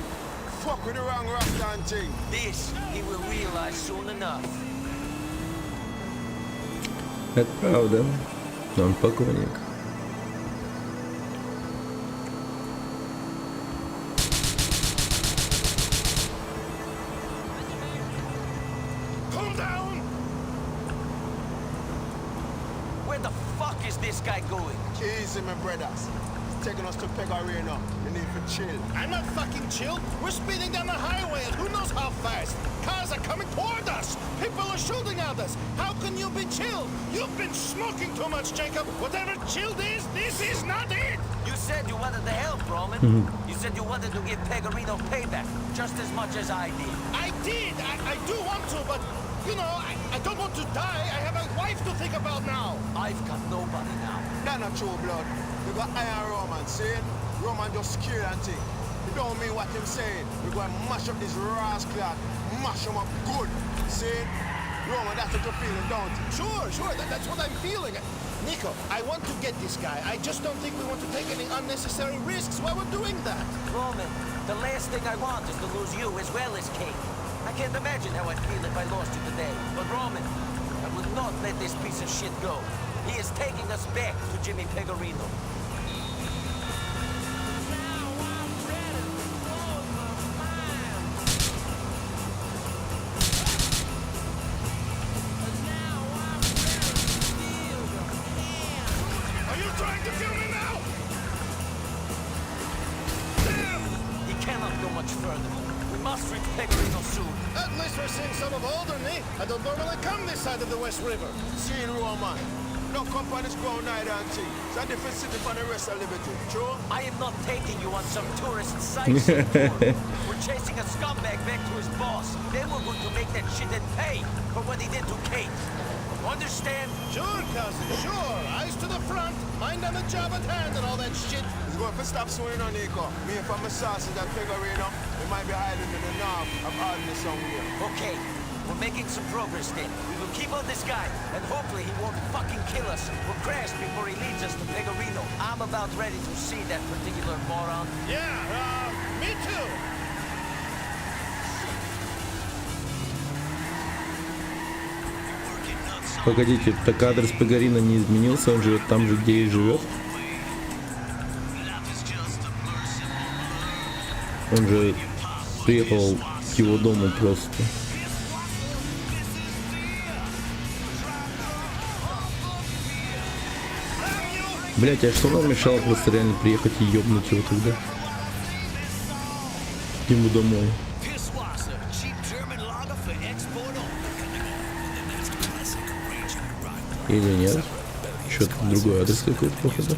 Fuck with the wrong rasta and thing. This he will realize soon enough. Это правда. Он покойник. Calm down. Where the fuck is this guy going? Easy, my brothers. He's taking us to Pecorino. We need to chill. I'm not fucking chill. We're speeding down the highway and who knows how fast. Cars are coming toward us. People are shooting at us. How can you be chill? You've been smoking too much, Jacob. Whatever chilled is, this is not it. You said you wanted to help, Roman. You said you wanted to give Pecorino payback just as much as I did. I did. I do want to, but, you know, I don't want to die. I have a wife to think about now. I've got nobody now. That's not true, blood. We got Iron Roman, see? Roman just scared and thing. It don't mean what him saying. We're going to mash up this rascal. Mash him up good. See? Roman, that's what you're feeling, don't you? Sure. That's what I'm feeling. Nico, I want to get this guy. I just don't think we want to take any unnecessary risks while we're doing that. Roman, the last thing I want is to lose you as well as Kate. I can't imagine how I'd feel if I lost you today. But Roman, I will not let this piece of shit go. He is taking us back to Jimmy Pecorino. Are you trying to kill me now? He cannot go much further. We must reach Pecorino soon. At least we're seeing some of Alderney. I don't normally come this side of the West River. See you, Roman. Don't come on this ground neither, Auntie. It's a different city from the rest of Liberty. True? I am not taking you on some tourist sightseeing tour. We're chasing a scumbag back to his boss. Then we're going to make that shithead pay for what he did to Kate. Understand? Sure, cousin, sure. Eyes to the front. Mind on the job at hand and all that shit. He's going to stop swearing on Nico. Me and from my sausage and Pecorino, we might be hiding in the north of Alderney somewhere. Okay. We're making some progress then. We will keep on this guy, and hopefully he won't fucking kill us or crash before he leads us to Pecorino. I'm about ready to see that particular moron. Yeah, me too. Погодите, так адрес Пегарина не изменился, он живет там же, где и живет. Он же приехал к его дому просто. Блять, а что нам мешало просто реально приехать и ёбнуть его тогда? Ему домой. Или нет? Что-то другой адрес какой-то, походу.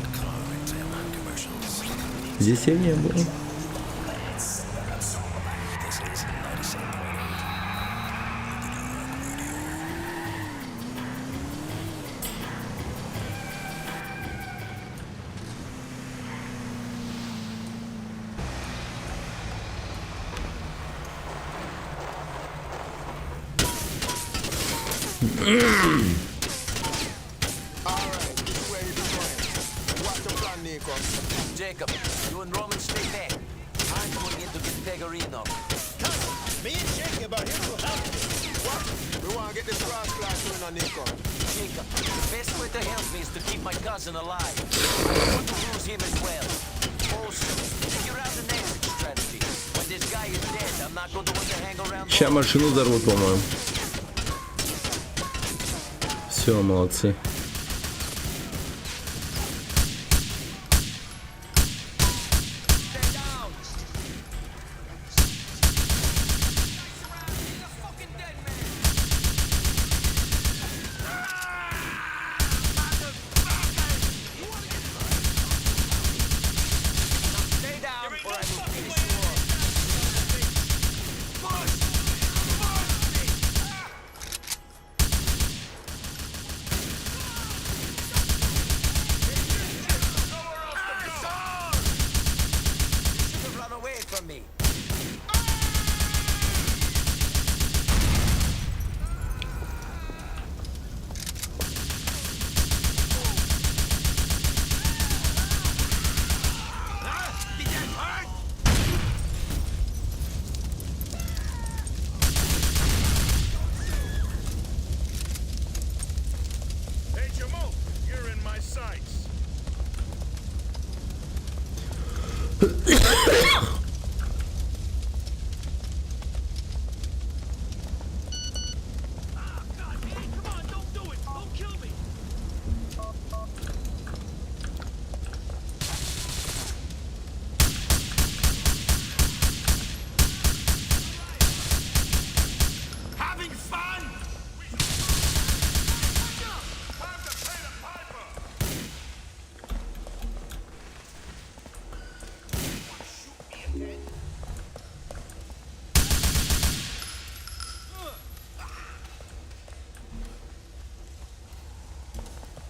Здесь я не был. Jacob, you and Roman stay back. I'm going in to get Pecorino. Me and Jacob are here to help you. What? We want to get this cross class going on Nico. Jacob, the best way to help me is to keep my cousin alive. I don't want to lose him as well. Also, figure out an exit strategy. When this guy is dead, I'm not going to want to hang around. Ща машину взорвут, по-моему. Все, молодцы.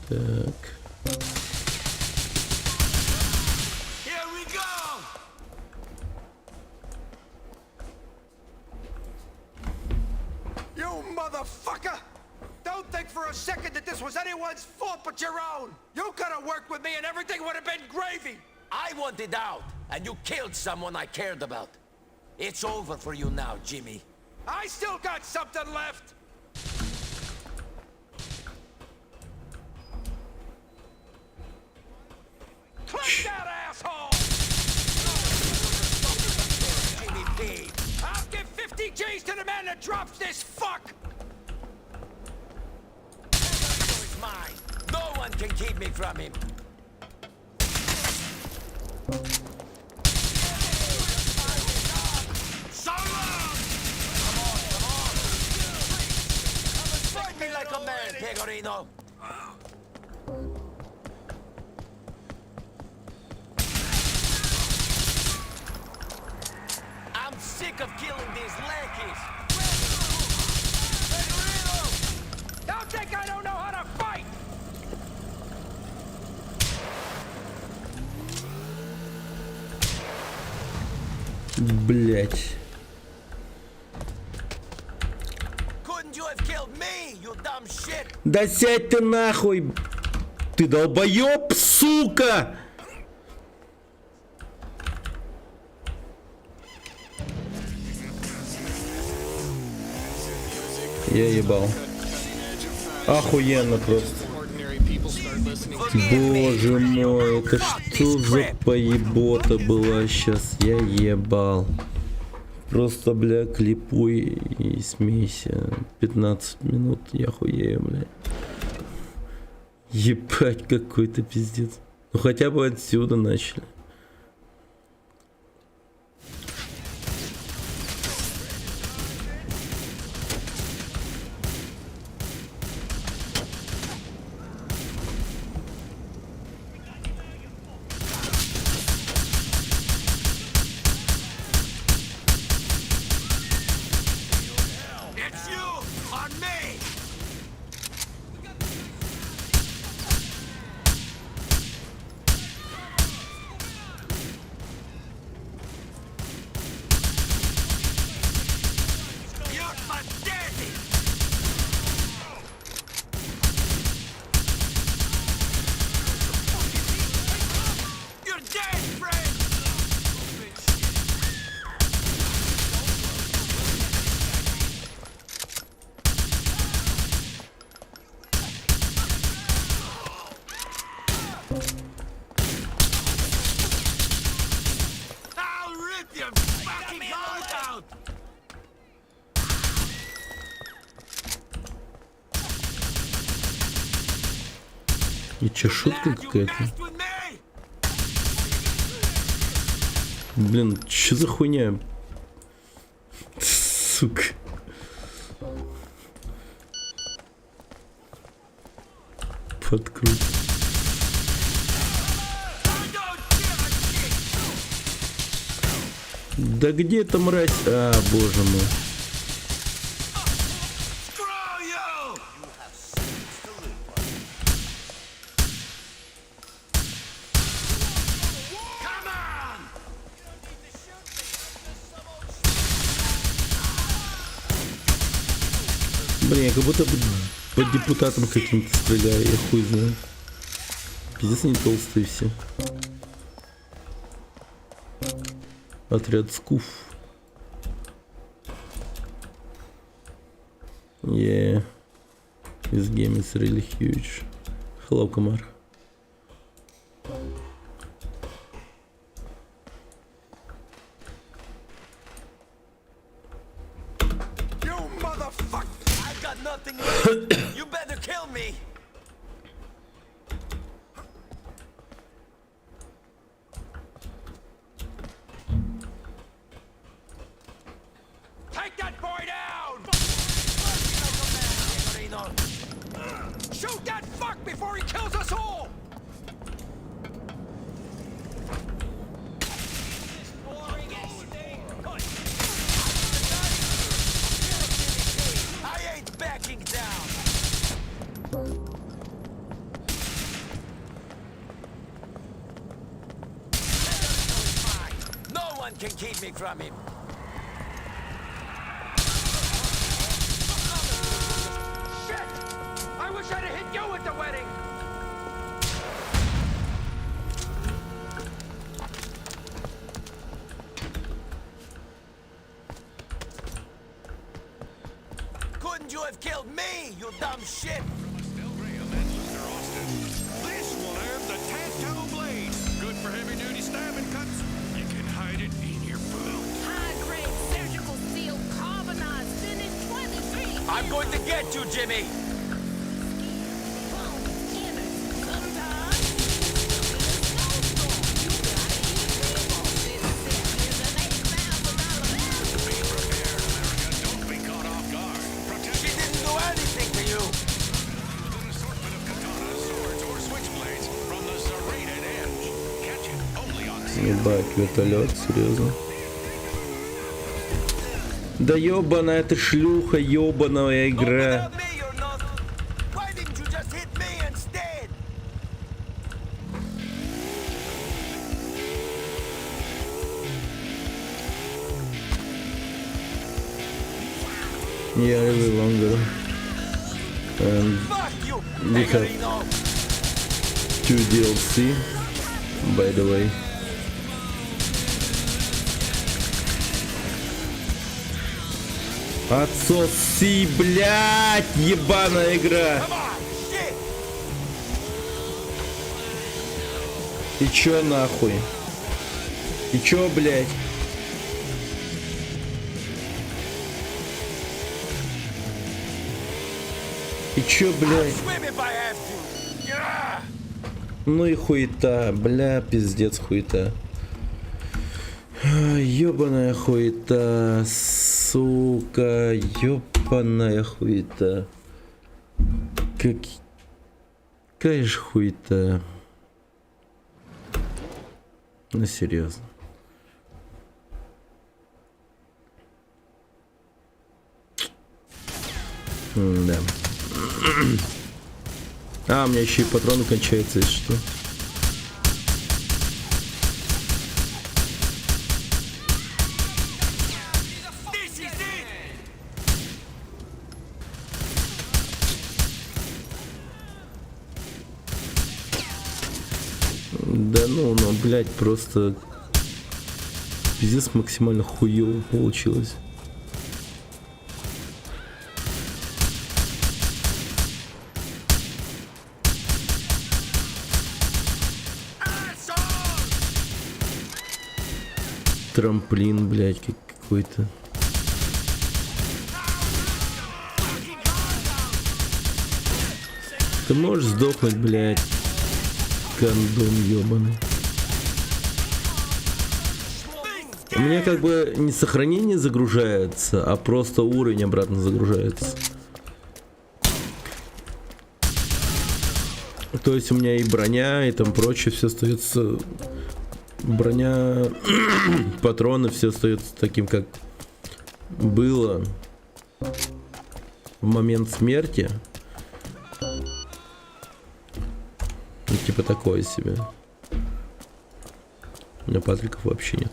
Так. Here we go. You motherfucker! Don't think for a second that this was anyone's fault but your own. You could have worked with me and everything would have been gravy. I wanted out, and you killed someone I cared about. It's over for you now, Jimmy. I still got something left. Click that asshole! Jimmy P. I'll give 50 G's to the man that drops this fuck! It's mine. No one can keep me from him. Fight me like a man, Pegorino. I'm sick of killing these lackeys. Pegorino! Don't think I don't know how to fight! Блять. Couldn't you have killed me, you dumb shit? Да сядь ты нахуй! Ты долбоёб, сука! Я ебал. Охуенно просто. Боже мой, это что за поебота была сейчас? Я ебал. Просто, бля, клипуй и смейся. 15 минут, я хуею, бля. Ебать, какой-то пиздец. Ну хотя бы отсюда начали. It's you on me! You're pathetic! You're dead, friend! I'll rip your fucking heart out! И чё, шутка какая-то? Блин, чё за хуйня? Сука. Подкрут. Да где эта мразь? А, боже мой. Блин, я как будто бы по депутатам каким-то стреляю, я хуй знаю. Пиздец, они толстые все. Отряд Скуф. Yeah. This game is really huge. Hello, Kamar. You motherfucker! I've got nothing left. You better kill me. Take that boy down! Shoot that fuck before he kills us all! I ain't backing down. No one can keep me from him. Shit! I wish I'd have hit you at the wedding! Couldn't you have killed me, you dumb shit? This will earn the tattoo blade. Good for heavy-duty stabbing cuts. You can hide it in your boot. High-grade surgical steel carbonized finish 23. I'm going to get you, Jimmy. Ебать, вертолет, серьезно. Да ёбаная ты шлюха, ёбаная игра. Yeah, a little longer. And we have 2 DLC, by the way. Отсоси, блядь, ебаная игра. И чё нахуй? И чё, блядь? И чё, блядь? Ну и хуета, бля, пиздец хуета. Ёбаная хуета, сука, ёбаная хуета. Какая ж хуета. Ну серьезно. Да. А, у меня еще и патроны кончаются, если что. Да ну, блядь, просто пиздец максимально хуёво получилось. Трамплин, блядь, какой-то. Ты можешь сдохнуть, блядь, кондон ёбаный. У меня как бы не сохранение загружается, а просто уровень обратно загружается. То есть у меня и броня, и там прочее все остается. Броня, патроны, все остается таким, как было в момент смерти. Ну, типа такое себе. У меня патриков вообще нет.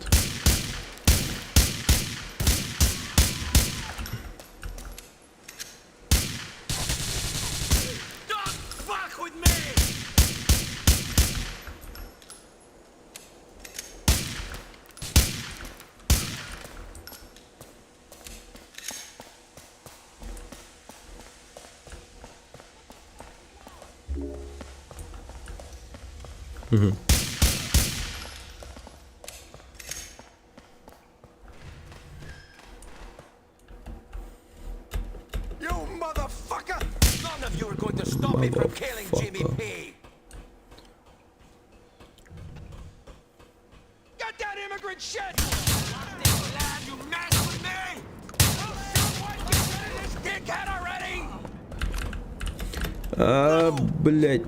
Угу. You motherfucker! None of you are going to stop me from killing Jimmy P. Get that immigrant shit! Lad, you mess with me! Someone get rid of this dickhead already! А, блядь.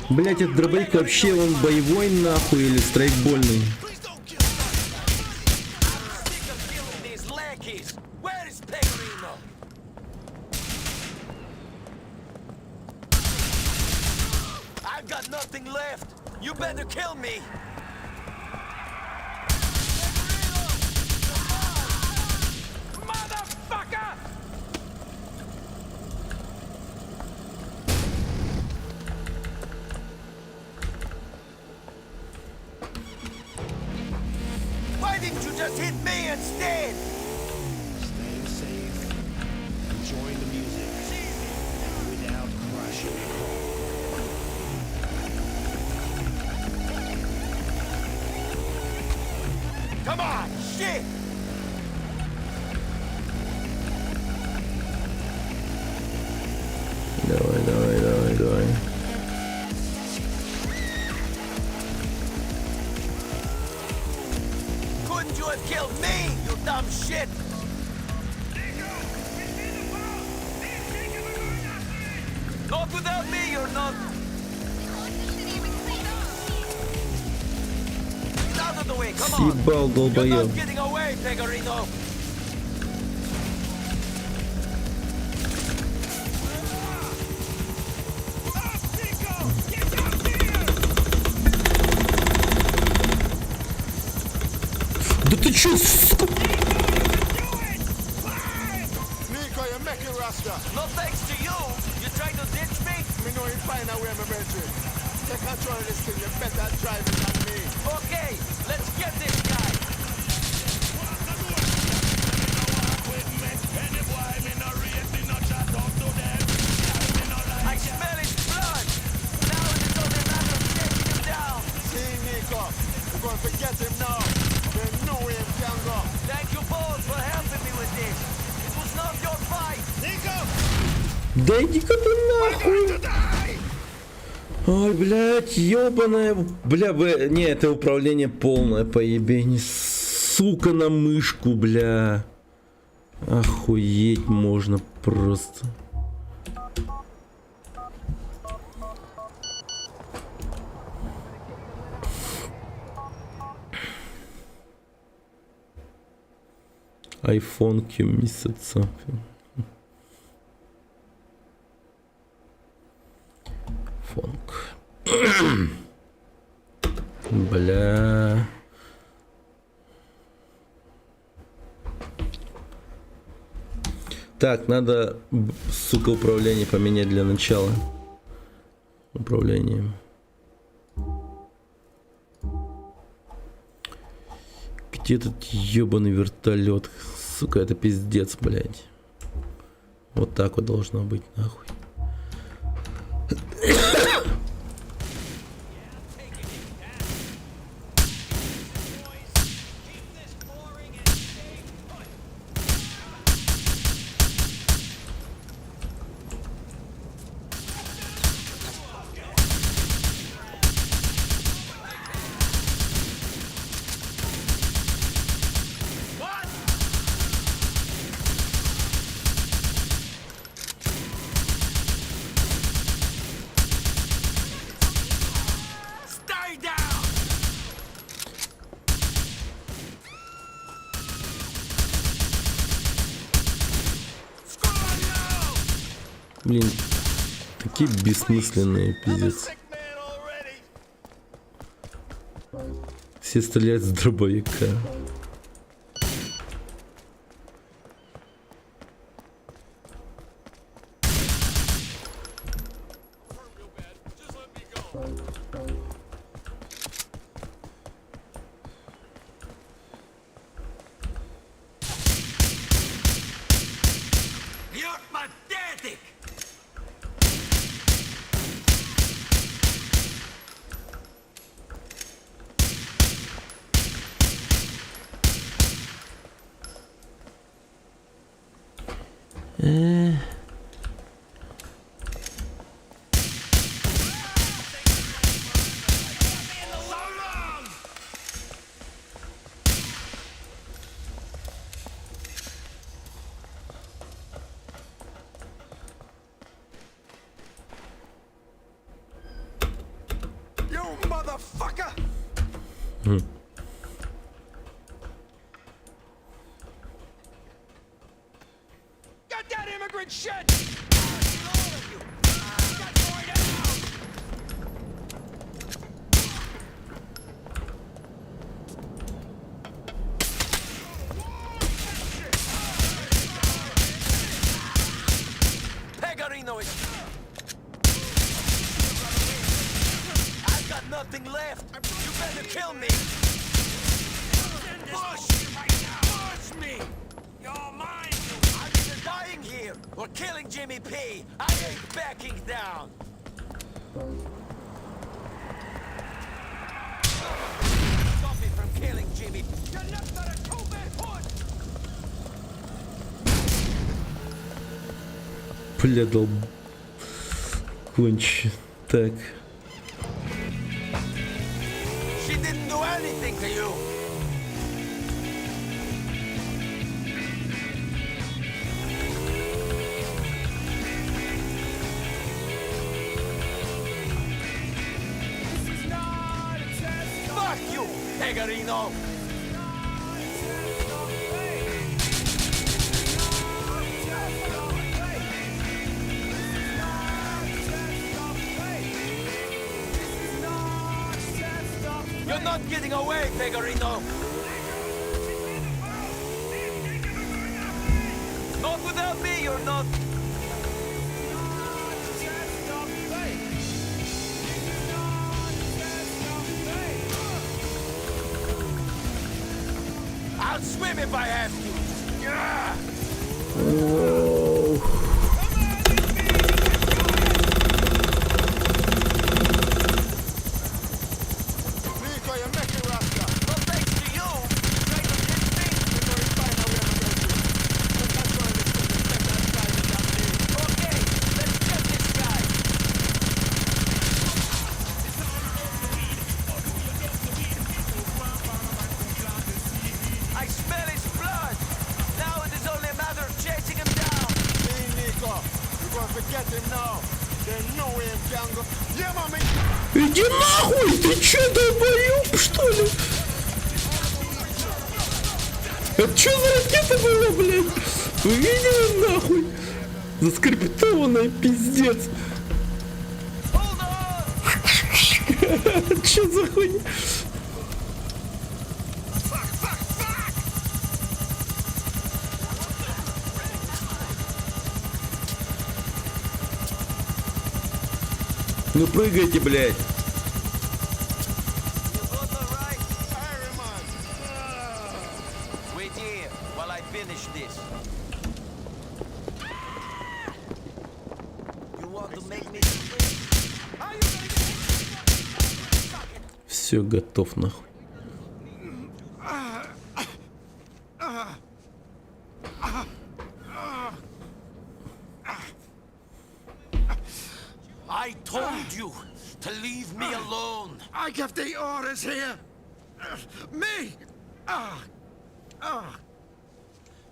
Блять, этот дробовик вообще он боевой нахуй или страйкбольный? I've got nothing left. You better kill me. Motherfucker! Why didn't you just hit me instead? Stay safe. Enjoy the music. Without crashing the car. Come on, shit! Давай, давай, давай, давай. wouldn't you have killed me, you dumb shit? Not without me, you're not. Get out of the way, come on. Съебал, You're долбоёб. not getting away, Pecorino. Да ты чё, сука? Nico, you make it, Rasta. No thanks to you. You trying to ditch me? Me know you find a way, my brethren. Take control of this thing. You better drive it than me. Okay, let's get this guy. I smell his blood. Now it is only a matter of taking him down. See, Nico, we're going to forget him now. There's no way him can go. Thank you both for helping me with this. It was not your fight. Nico! Да иди-ка ты нахуй! Ой, блядь, ёбаная... Бля, не, это управление полное поебень. Сука, на мышку, бля. Охуеть можно просто. iPhone месяца. Фонк. Бля. Так, надо, сука, управление поменять для начала. Управление. Где этот ебаный вертолет? Сука, это пиздец, блядь. Вот так вот должно быть, нахуй. Блин, такие бессмысленные, пиздец. Все стреляют с дробовика. You're pathetic! You motherfucker! Get that immigrant shit! Pecorino is... I've got nothing left. You better kill me. Push! Push me! You're mine! I'm either dying here or killing Jimmy P. I ain't backing down. Stop me from killing Jimmy. You're not gonna do me good. Бля, долб... Конч. Так. She didn't do anything to you. Pegarino! You're not getting away, Pegarino! Not without me, you're not! I'll swim if I have to! Yeah! Nico, you make it, Rasta. No thanks to you! Try to hit me! Okay, let's get this guy! I smell his blood! Now it is only a matter of chasing him down! Hey, Nico, you're going to forget him now. There's no way him can go. Yeah, mommy! Иди нахуй! Ты чё, долбоёб, что ли? Это чё за ракета была, блядь? Вы видели нахуй? Заскриптованная, пиздец. Чё за хуйня? Ну прыгайте, блядь. Wait here while I finish this. You want to make me Все, готов нахуй. I told you to leave me alone. I give the orders here. Me.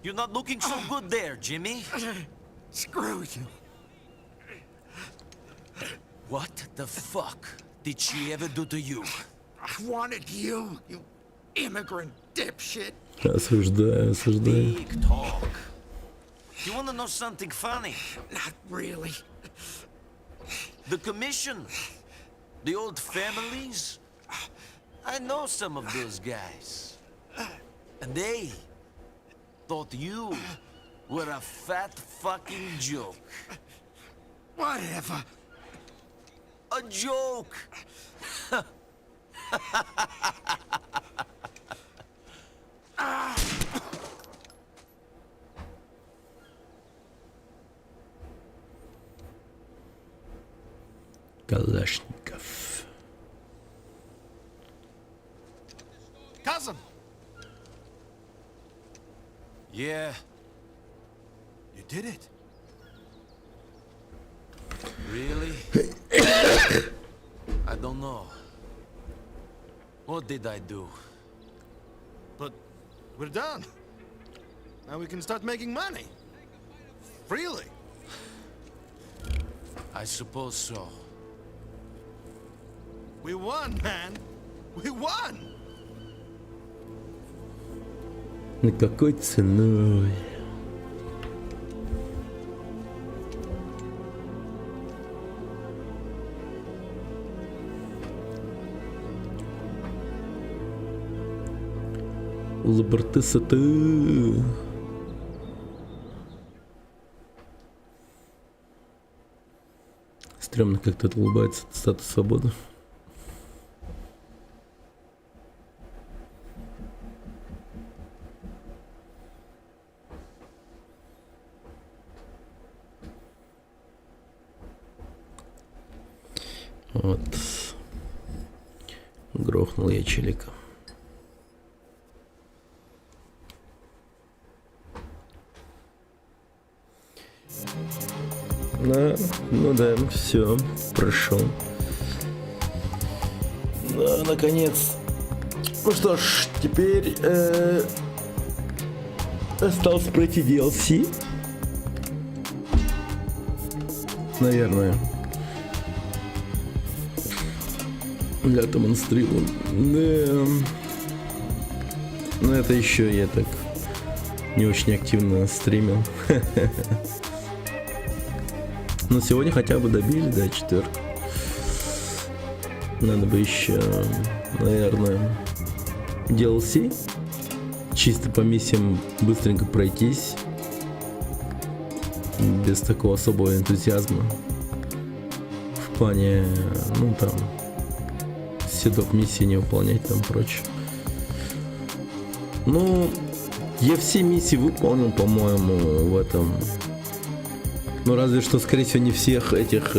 You're not looking so good there, Jimmy. Screw you. What the fuck did she ever do to you? I wanted you, you immigrant dipshit. Осуждаю, осуждаю. Big talk. You wanna know something funny? Not really. The commission, the old families. I know some of those guys. And they thought you were a fat fucking joke. Whatever. A joke. Калашников. Cousin! Yeah. You did it. Really? I don't know. What did I do? But we're done. Now we can start making money. Freely. I suppose so. We won, man. We won. На какой ценой? Лабортесаты. Стремно как-то это улыбается от статус свободы. Вот. Грохнул я челика. Да, ну да, все, прошел. Да, наконец. Ну что ж, теперь осталось пройти DLC. Наверное. Для демонстрирования. Да. это еще я так не очень активно стримил. Но сегодня хотя бы добили, да, 4. Надо бы еще, наверное, DLC. Чисто по миссиям быстренько пройтись. Без такого особого энтузиазма. В плане, ну там, седок миссии не выполнять, там прочее. Ну, я все миссии выполнил, по-моему, в этом. Ну, разве что, скорее всего, не всех этих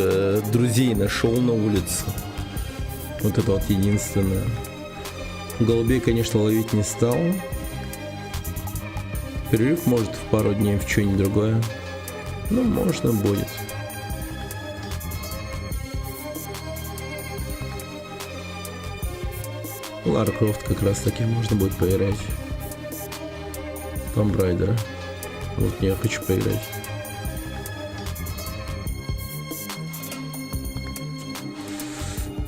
друзей нашел на улице. Вот это вот единственное. Голубей, конечно, ловить не стал. Перерыв может в пару дней в что-нибудь другое. Ну, можно будет. Лара Крофт как раз таки можно будет поиграть. Tomb Raider. Вот я хочу поиграть.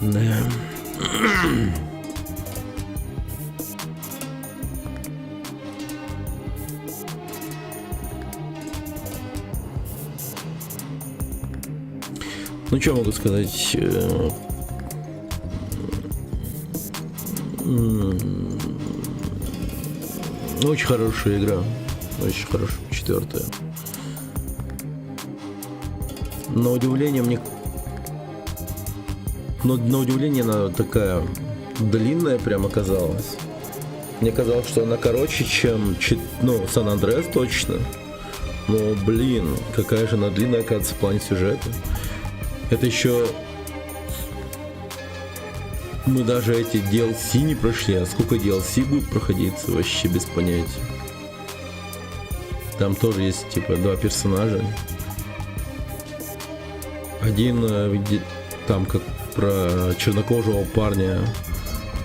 Да. Ну, что могу сказать? Очень хорошая игра. Очень хорошая. 4-я. На удивление мне... Но на удивление она такая длинная прям оказалась. Мне казалось, что она короче, чем Сан-Андреас точно. Но, блин, какая же она длинная, оказывается, в плане сюжета. Это еще... Мы даже эти DLC не прошли. А сколько DLC будет проходиться, вообще без понятия. Там тоже есть, типа, 2 персонажа. Один, там, как про чернокожего парня,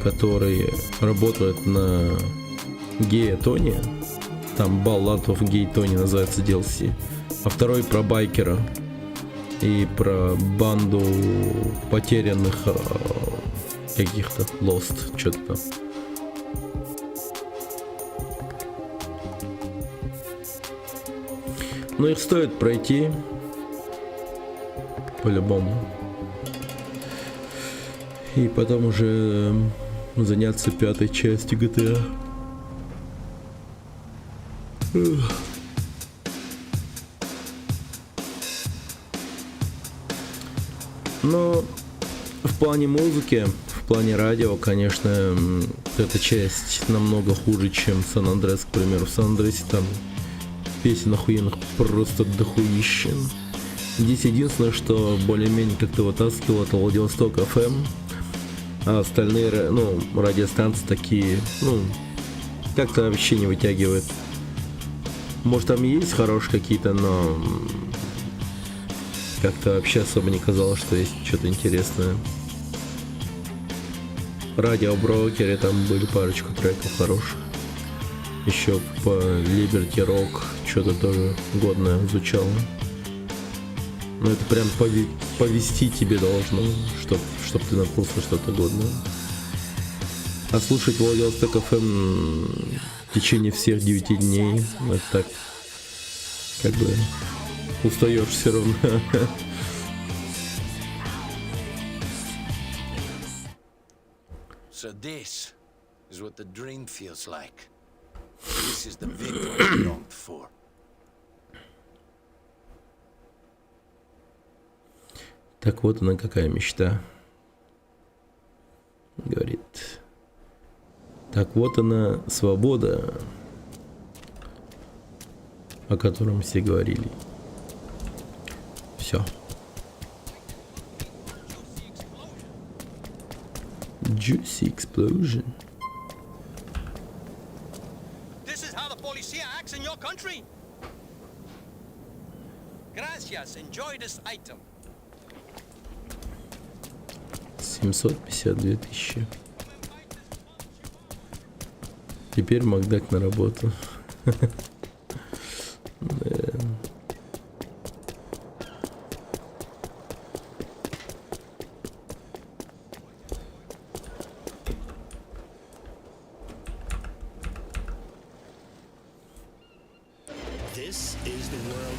который работает на гея Тони. Там Ballad of Gay Tony называется DLC. А второй про байкера. И про банду потерянных каких-то Lost, что-то там. Но их стоит пройти. По-любому. И потом уже заняться 5-й частью GTA. Но в плане музыки, в плане радио, конечно, эта часть намного хуже, чем Сан-Андреас, к примеру. В Сан-Андреасе там песен охуенных просто дохуища. Здесь единственное, что более-менее как-то вытаскивал, это Владивосток FM. А остальные, радиостанции такие, как-то вообще не вытягивает. Может, там есть хорошие какие-то, но как-то вообще особо не казалось, что есть что-то интересное. Радиоброкере там были парочку треков хороших. Еще по Liberty Rock что-то тоже годное звучало. Но это прям повести тебе должно, чтоб ты наткнулся что-то годное. А слушать Владивосток FM в течение всех 9 дней, это так, как бы, устаешь все равно. So this is what the dream feels like. This is the victory I longed for. Так вот она какая мечта. Говорит. Так вот она свобода, о котором все говорили. Все. Juicy explosion. This is how the policia acts in your country. Gracias. Enjoy this item. 752 тысячи. Теперь Макдак на работу.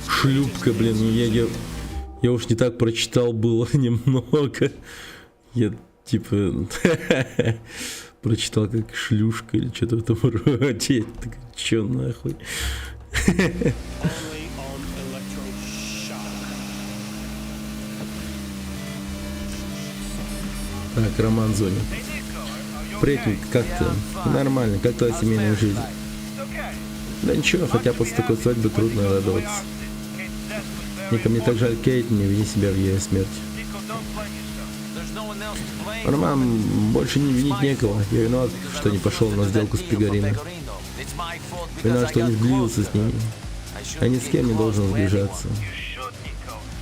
Шлюпка, блин, я уж не так прочитал было немного. Я типа прочитал как шлюшка или что-то в этом роде. Так, чё нахуй? Так, Роман звонит. Привет, как ты? Нормально, как твоя семейная жизнь? Да ничего, хотя после такой свадьбы трудно радоваться. Ника, мне так жаль Кейт, не вини себя в ее смерти. Роман, больше не винить некого. Я виноват, что не пошел на сделку с Пигарино. Виноват, что не сблизился с ними. Я ни с кем не должен сближаться.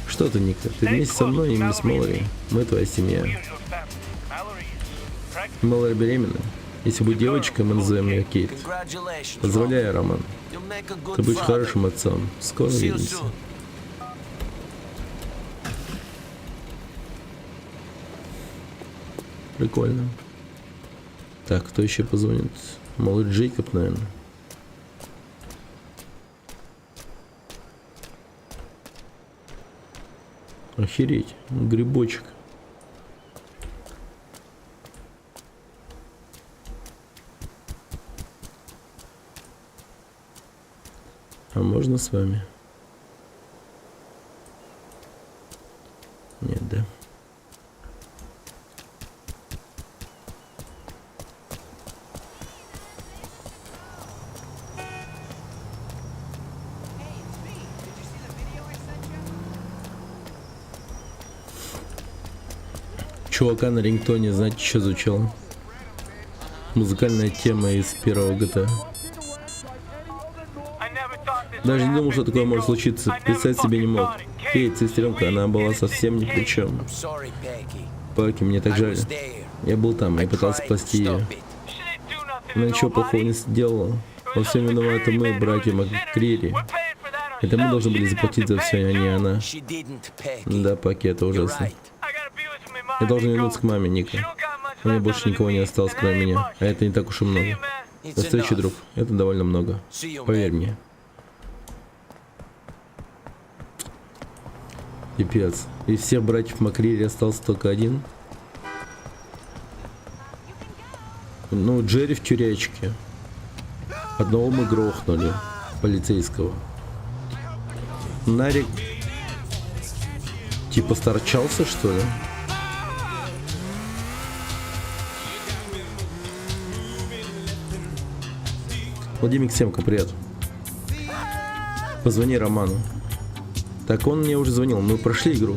Что ты, Ника? Ты вместе со мной и мисс Мэлори. Мы твоя семья. Мэлори беременна. Если будет девочка, мы назовем ее Кейт. Поздравляю, Роман. Ты будешь хорошим отцом. Скоро увидимся. Прикольно. Так, кто еще позвонит? Малыш Джейкоб, наверное. Охереть, грибочек. А можно с вами? Нет, да? Чувака на рингтоне, знаете, что звучало? Музыкальная тема из первого GTA. Даже не думал, что такое может случиться. Представить себе не мог. Кейт, сестренка, она была совсем ни при чем. Паки, мне так жаль. Я был там и пытался спасти ее. Она ничего плохого не сделала. Во всем виноваты мы, братья МакКрири. Это мы должны были заплатить за все, а не она. Да, Паки, это ужасно. Я должен вернуться к маме, Ника. У меня больше никого не осталось, кроме меня. А это не так уж и много. До встречи, друг. Это довольно много. Поверь мне. Пипец. Из всех братьев МакКрири остался только один. Ну, Джерри в тюрячке. Одного мы грохнули. Полицейского. Нарик типа сторчался, что ли? Владимир Семко, привет. Позвони Роману. Так, он мне уже звонил, мы прошли игру.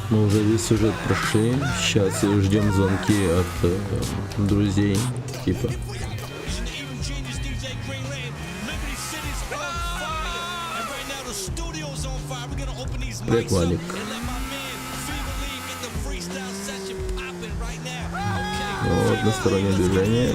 Мы уже весь сюжет прошли. Сейчас ждем звонки от друзей, типа. Привет, Владик. Вот, одностороннее движение.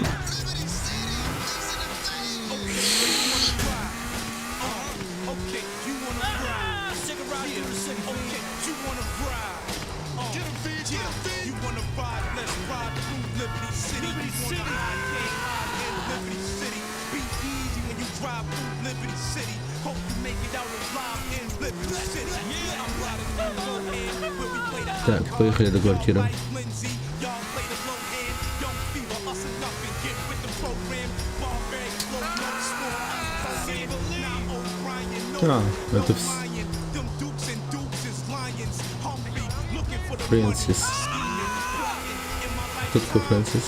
Так, поехали до квартиры. А, это Фрэнсис. Кто такой Фрэнсис?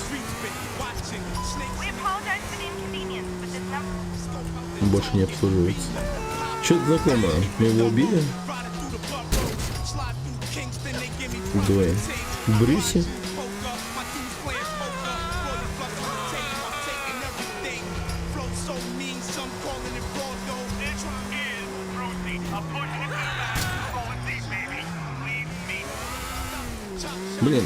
Больше не обслуживается. Что-то знакомое. Мы его убили? Дуэйн. Брюси? Блин,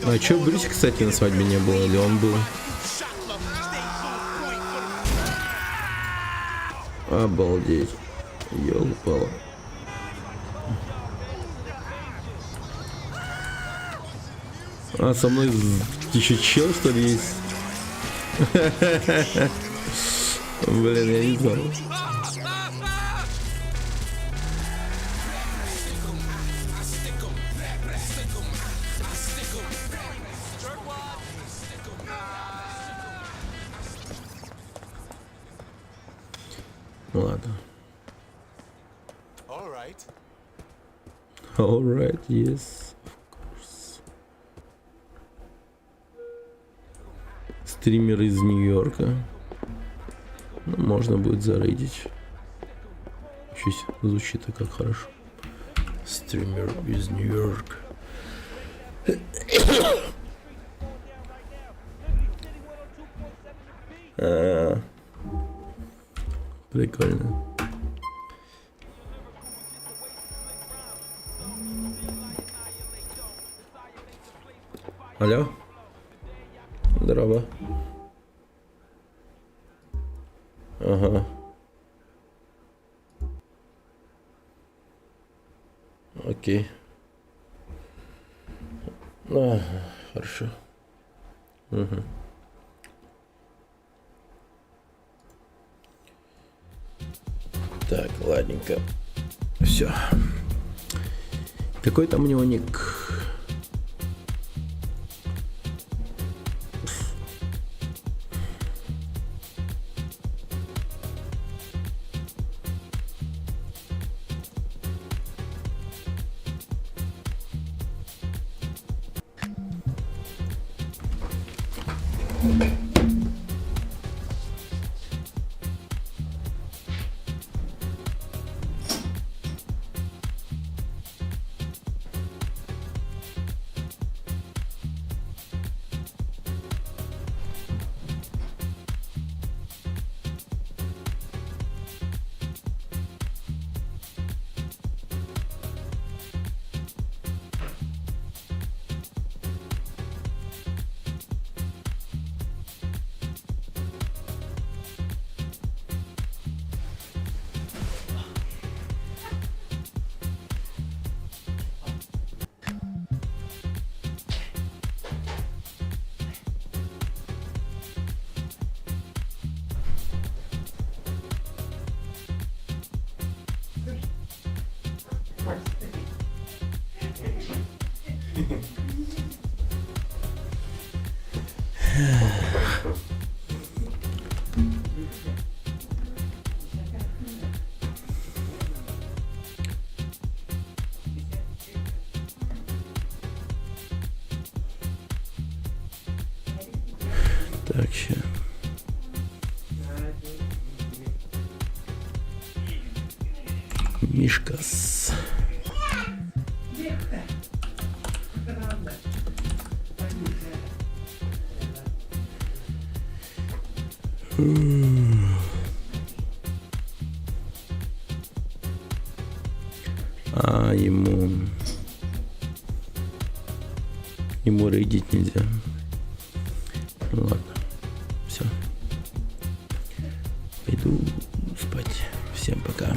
а чё Брюси, кстати, на свадьбе не было? Или он был? Обалдеть. Ёлпало. А со мной еще чел, что ли, есть? Блин, я не знал. Ладно. All right, yes, of course. Стример из Нью-Йорка. Ну, можно будет зарейдить. Чуть звучит так как хорошо. Стример из Нью-Йорка. Прикольно. Алло? Здорово. Ага. Окей. А, хорошо. Угу. Так, ладненько. Все. Какой там у него ник? Так, ща. Мишкас. А ему рейдить нельзя. Ну ладно, все. Пойду спать. Всем пока.